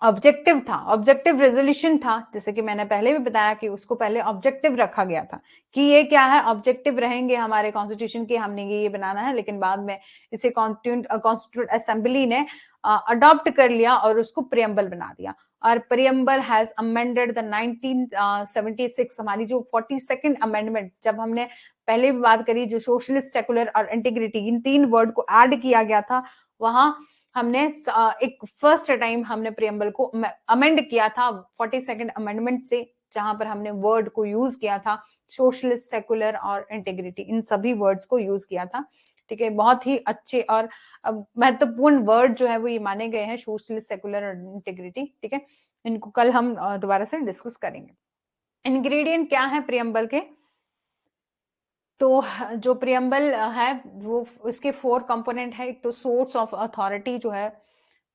ऑब्जेक्टिव था, ऑब्जेक्टिव रेजोल्यूशन था, जैसे कि मैंने पहले भी बताया कि उसको पहले ऑब्जेक्टिव रखा गया था कि ये क्या है, ऑब्जेक्टिव रहेंगे हमारे कॉन्स्टिट्यूशन के, हमने ये बनाना है, लेकिन बाद में इसे कॉन्स्टिट्यूंट असेंबली ने अडॉप्ट कर लिया और उसको प्रियम्बल बना दिया। और प्रियम्बल हैज अमेंडेड द 1976, हमारी जो 42nd अमेंडमेंट, जब हमने पहले भी बात करी, जो सोशलिस्ट, सेकुलर और इंटीग्रिटी, इन 3 वर्ड को ऐड किया गया था, वहां हमने एक फर्स्ट टाइम हमने प्रियम्बल को अमेंड किया था 42nd अमेंडमेंट से, जहां पर हमने वर्ड को यूज किया था सोशलिस्ट, सेकुलर और इंटीग्रिटी, इन सभी वर्ड्स को यूज किया था। ठीक है, बहुत ही अच्छे और महत्वपूर्ण वर्ड जो है वो ये माने गए हैं, सोशलिस्ट, सेकुलर और इंटीग्रिटी। ठीक है, इनको कल हम दोबारा से डिस्कस करेंगे। इंग्रेडिएंट क्या है प्रियम्बल के? तो जो प्रियम्बल है वो उसके 4 कंपोनेंट है। एक तो सोर्स ऑफ अथॉरिटी जो है,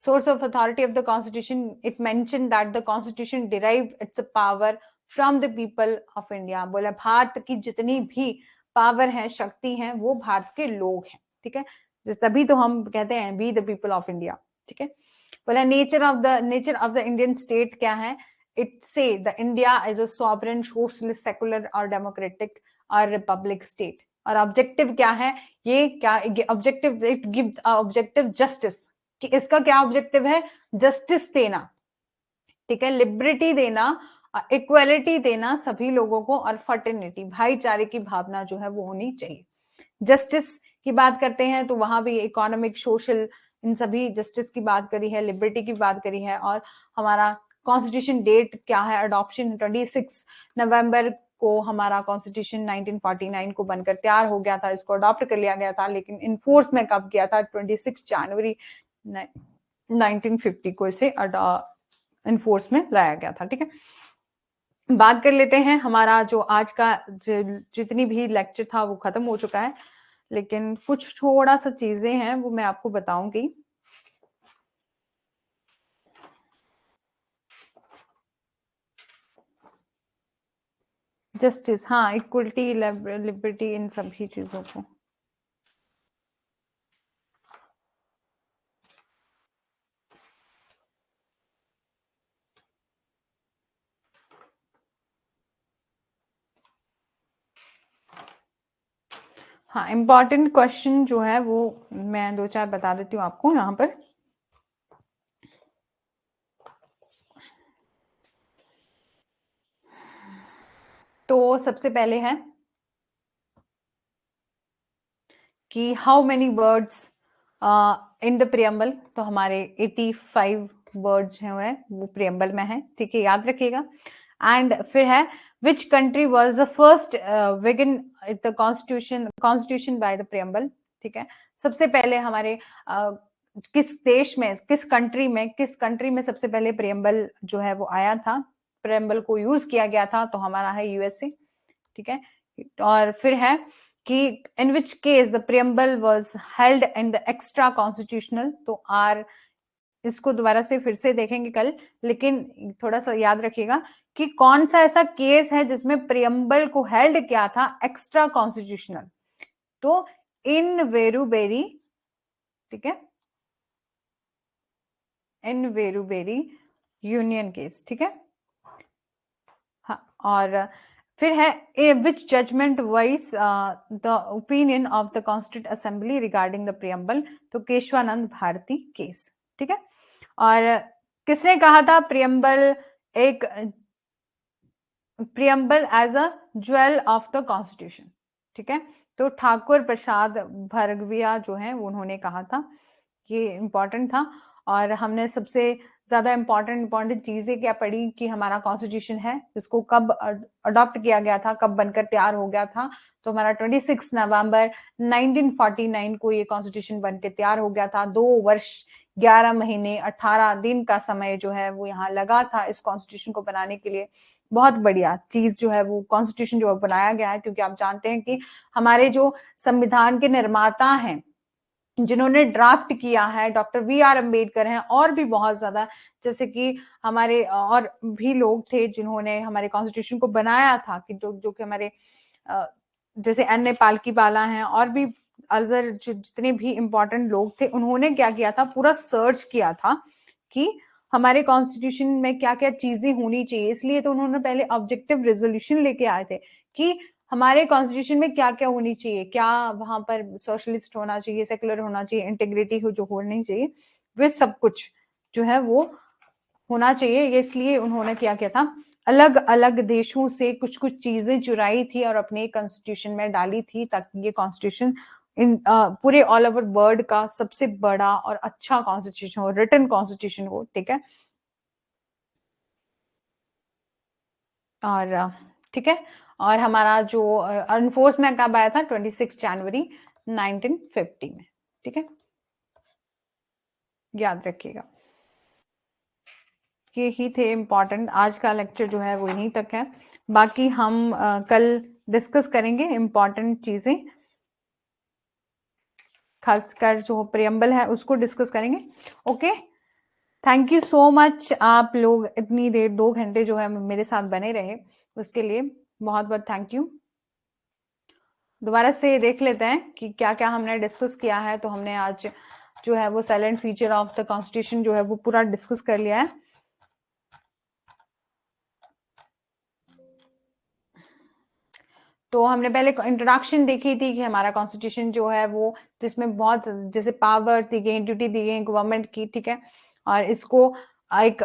source of authority of the constitution, it mention that the constitution derive it's power from the people of India. बोला भारत की जितनी भी पावर है, शक्ति है, वो भारत के लोग हैं। ठीक है, तभी तो हम कहते हैं be the people of India. ठीक है, बोला nature of the Indian state क्या है? इट से the India is a sovereign, socialist, secular और डेमोक्रेटिक और रिपब्लिक स्टेट। और ऑब्जेक्टिव क्या है? ये क्या objective? It give objective justice, कि इसका क्या ऑब्जेक्टिव है? जस्टिस देना, ठीक है, लिबर्टी देना, इक्वालिटी देना सभी लोगों को, और फर्टर्निटी, भाईचारे की भावना जो है वो होनी चाहिए। जस्टिस की बात करते हैं तो वहां भी इकोनॉमिक, सोशल, इन सभी जस्टिस की बात करी है, लिबर्टी की बात करी है। और हमारा कॉन्स्टिट्यूशन डेट क्या है? अडॉप्शन 26 नवंबर को हमारा कॉन्स्टिट्यूशन 1949 को बनकर तैयार हो गया था, इसको अडॉप्ट कर लिया गया था, लेकिन इनफोर्स में कब किया था? 26 जनवरी 1950 को इसे इनफोर्स में लाया गया था। ठीक है, बात कर लेते हैं, हमारा जो आज का जितनी भी लेक्चर था वो खत्म हो चुका है, लेकिन कुछ थोड़ा सा चीजें हैं वो मैं आपको बताऊंगी। जस्टिस, हाँ, इक्वलिटी, लिबर्टी, इन सभी चीजों को। हाँ, इंपॉर्टेंट क्वेश्चन जो है वो मैं 2-4 बता देती हूँ आपको यहाँ पर। तो सबसे पहले है कि how many words in the preamble. तो हमारे 85 वर्ड्स हैं वो प्रियम्बल में है। ठीक है, याद रखिएगा। एंड फिर है which country was the first begin the constitution by the preamble. ठीक है, सबसे पहले हमारे किस देश में, किस कंट्री में सबसे पहले प्रियम्बल जो है वो आया था, प्रियम्बल को यूज किया गया था? तो हमारा है यूएसए। ठीक है, और फिर है कि in which case the preamble was held in the extra constitutional. तो आर, इसको दोबारा से फिर से देखेंगे कल, लेकिन थोड़ा सा याद रखिएगा कि कौन सा ऐसा केस है जिसमें प्रियम्बल को हेल्ड किया था एक्स्ट्रा कॉन्स्टिट्यूशनल? तो इन वेरुबेरी, ठीक है, इन वेरुबेरी यूनियन केस। ठीक है, हाँ, और फिर है which judgement wise the opinion of the constituent assembly regarding the preamble? तो केशवानंद भारती केस। ठीक है, और किसने कहा था preamble as a jewel of the constitution? ठीक है, तो ठाकुर प्रसाद भरगविया जो है उन्होंने कहा था, ये इंपॉर्टेंट था। और हमने सबसे ज्यादा इंपॉर्टेंट चीजें क्या पढ़ी कि हमारा कॉन्स्टिट्यूशन है, इसको कब अडॉप्ट किया गया था, कब बनकर तैयार हो गया था? तो हमारा 26 नवंबर 1949 को ये कॉन्स्टिट्यूशन बनकर तैयार हो गया था। 2 वर्ष 11 महीने 18 दिन का समय जो है वो यहाँ लगा था इस कॉन्स्टिट्यूशन को बनाने के लिए। बहुत बढ़िया चीज जो है वो कॉन्स्टिट्यूशन जो बनाया गया है, क्योंकि आप जानते हैं कि हमारे जो संविधान के निर्माता हैं जिन्होंने ड्राफ्ट किया है डॉक्टर वी आर अम्बेडकर हैं, और भी बहुत ज्यादा, जैसे कि हमारे और भी लोग थे जिन्होंने हमारे कॉन्स्टिट्यूशन को बनाया था, कि जो कि हमारे जैसे एन ए पालकी बाला हैं, और भी अदर जितने भी इंपॉर्टेंट लोग थे, उन्होंने क्या किया था, पूरा सर्च किया था कि हमारे कॉन्स्टिट्यूशन में क्या क्या चीजें होनी चाहिए। इसलिए तो उन्होंने पहले ऑब्जेक्टिव रेजोल्यूशन लेके आए थे कि हमारे कॉन्स्टिट्यूशन में क्या क्या होनी चाहिए, क्या वहां पर सोशलिस्ट होना चाहिए, सेकुलर होना चाहिए, इंटीग्रिटी जो होनी चाहिए, वे सब कुछ जो है वो होना चाहिए। ये इसलिए उन्होंने क्या किया था, अलग अलग देशों से कुछ कुछ चीजें चुराई थी और अपने कॉन्स्टिट्यूशन में डाली थी, ताकि ये कॉन्स्टिट्यूशन इन पूरे ऑल ओवर वर्ल्ड का सबसे बड़ा और अच्छा कॉन्स्टिट्यूशन हो, रिटन कॉन्स्टिट्यूशन हो, ठीक है। और ठीक है, और हमारा जो अनफोर्स में कब आया था, 26 जनवरी 1950 में, ठीक है, याद रखिएगा। ये ही थे इम्पोर्टेंट, आज का लेक्चर जो है वो यहीं तक है। बाकी हम कल डिस्कस करेंगे इम्पोर्टेंट चीजें, खासकर जो प्रियम्बल है उसको डिस्कस करेंगे। Okay, thank you so much, आप लोग इतनी देर 2 घंटे जो है मेरे साथ बने रहे, उसके लिए बहुत बहुत थैंक यू। दोबारा से देख लेते हैं कि क्या क्या हमने डिस्कस किया है। तो हमने आज जो है वो silent feature of the constitution जो है वो पूरा डिस्कस कर लिया है। तो हमने पहले इंट्रोडक्शन देखी थी कि हमारा कॉन्स्टिट्यूशन जो है वो, जिसमें बहुत जैसे पावर दी गई, ड्यूटी दी गई गवर्नमेंट की, ठीक है, और इसको एक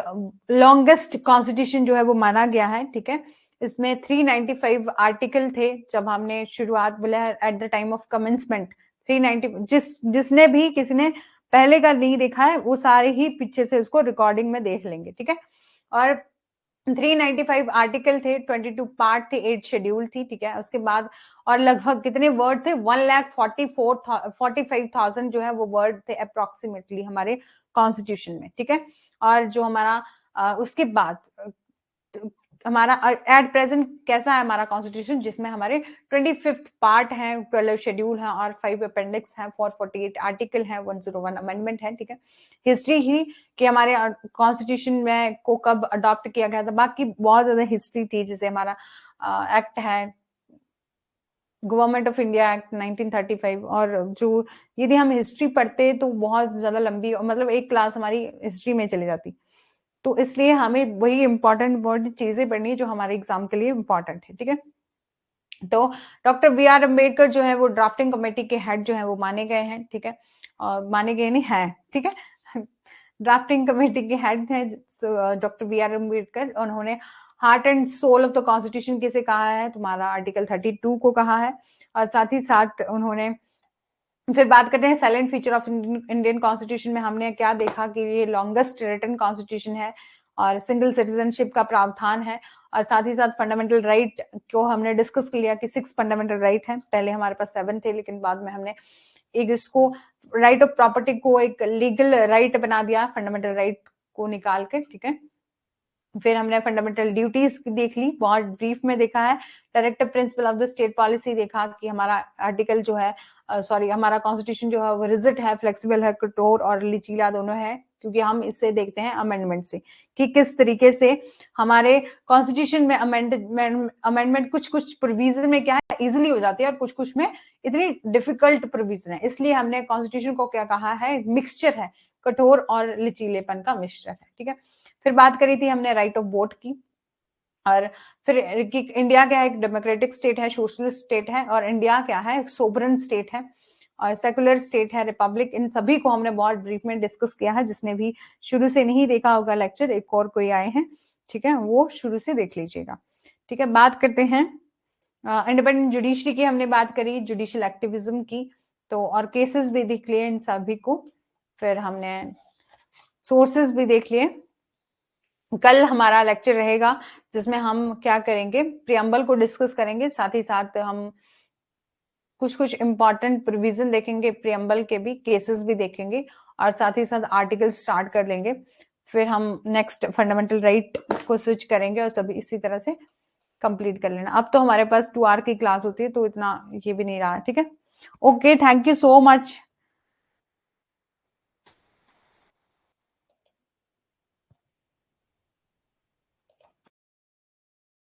लॉन्गेस्ट कॉन्स्टिट्यूशन जो है वो माना गया है, ठीक है। इसमें 395 आर्टिकल थे जब हमने शुरुआत बोला at the time of commencement. 390, जिसने भी किसी ने पहले का नहीं देखा है वो सारे ही पीछे से उसको रिकॉर्डिंग में देख लेंगे, ठीक है। और 395 आर्टिकल थे, 22 पार्ट थे, 8 शेड्यूल थी, ठीक है। उसके बाद और लगभग कितने वर्ड थे, 1,44,45,000 जो है वो वर्ड थे अप्रोक्सीमेटली हमारे कॉन्स्टिट्यूशन में, ठीक है। और जो हमारा उसके बाद हमारा एट प्रेजेंट कैसा है हमारा कॉन्स्टिट्यूशन, जिसमें हमारे 25 पार्ट हैं, 12 शेड्यूल हैं और 5 अपेंडिक्स हैं, 448 आर्टिकल हैं, 101 अमेंडमेंट है, ठीक है। हिस्ट्री ही कि हमारे कॉन्स्टिट्यूशन में को कब अडॉप्ट किया गया था, बाकी बहुत ज्यादा हिस्ट्री थी, जैसे हमारा एक्ट है गवर्नमेंट ऑफ इंडिया एक्ट 1935, और जो यदि हम हिस्ट्री पढ़ते तो बहुत ज्यादा लंबी, मतलब एक क्लास हमारी हिस्ट्री में चली जाती। तो इसलिए हमें वही इंपॉर्टेंट चीजें पढ़नी है जो हमारे एग्जाम के लिए इंपॉर्टेंट है, ठीक है। तो डॉक्टर बी आर अम्बेडकर जो है वो ड्राफ्टिंग कमेटी के हेड जो है वो माने गए हैं, ठीक है, और माने गए नहीं है, ठीक है। ड्राफ्टिंग कमेटी के हेड हैं डॉक्टर बी आर अम्बेडकर। उन्होंने heart and soul of the constitution किसे कहा है, तुम्हारा आर्टिकल 32 को कहा है। और साथ ही साथ उन्होंने, फिर बात करते हैं silent feature of Indian constitution में हमने क्या देखा कि ये लॉन्गेस्ट रिटन कॉन्स्टिट्यूशन है और सिंगल सिटीजनशिप का प्रावधान है। और साथ ही साथ फंडामेंटल राइट को हमने डिस्कस कर लिया कि 6 फंडामेंटल राइट है, पहले हमारे पास 7 थे, लेकिन बाद में हमने एक इसको राइट ऑफ प्रॉपर्टी को एक लीगल राइट बना दिया, फंडामेंटल राइट को निकाल के, ठीक है। फिर हमने फंडामेंटल ड्यूटीज देख ली, बहुत ब्रीफ में देखा है। Directive principle of the state policy देखा कि हमारा आर्टिकल जो है हमारा कॉन्स्टिट्यूशन जो है वो रिजिड है, फ्लेक्सिबल है, कठोर और लचीला दोनों है, क्योंकि हम इससे देखते हैं अमेंडमेंट से कि किस तरीके से हमारे कॉन्स्टिट्यूशन में अमेंडमेंट कुछ कुछ प्रोविजन में क्या है इजिली हो जाती है और कुछ कुछ में इतनी डिफिकल्ट प्रोविजन है। इसलिए हमने कॉन्स्टिट्यूशन को क्या कहा है, मिक्सचर है, कठोर और लचीलेपन का मिश्रण है, ठीक है। फिर बात करी थी हमने राइट ऑफ वोट की, और फिर इंडिया क्या है, एक डेमोक्रेटिक स्टेट है, सोशलिस्ट स्टेट है, और इंडिया क्या है, एक सोवरन स्टेट है और सेकुलर स्टेट है, रिपब्लिक। इन सभी को हमने बहुत ब्रीफ में डिस्कस किया है। जिसने भी शुरू से नहीं देखा होगा लेक्चर, एक और कोई आए हैं, ठीक है, वो शुरू से देख लीजिएगा, ठीक है। बात करते हैं इंडिपेंडेंट जुडिशरी की, हमने बात करी जुडिशियल एक्टिविज्म की, तो और केसेस भी देख लिए इन सभी को। फिर हमने सोर्सेस भी देख लिए। कल हमारा लेक्चर रहेगा जिसमें हम क्या करेंगे, प्रियम्बल को डिस्कस करेंगे, साथ ही साथ हम कुछ कुछ इंपॉर्टेंट प्रोविजन देखेंगे प्रियम्बल के भी, केसेस भी देखेंगे, और साथ ही साथ आर्टिकल स्टार्ट कर लेंगे। फिर हम नेक्स्ट फंडामेंटल राइट को स्विच करेंगे और सभी इसी तरह से कंप्लीट कर लेना। अब तो हमारे पास 2 आवर की क्लास होती है तो इतना ये भी नहीं रहा, ठीक है। Okay, thank you so much.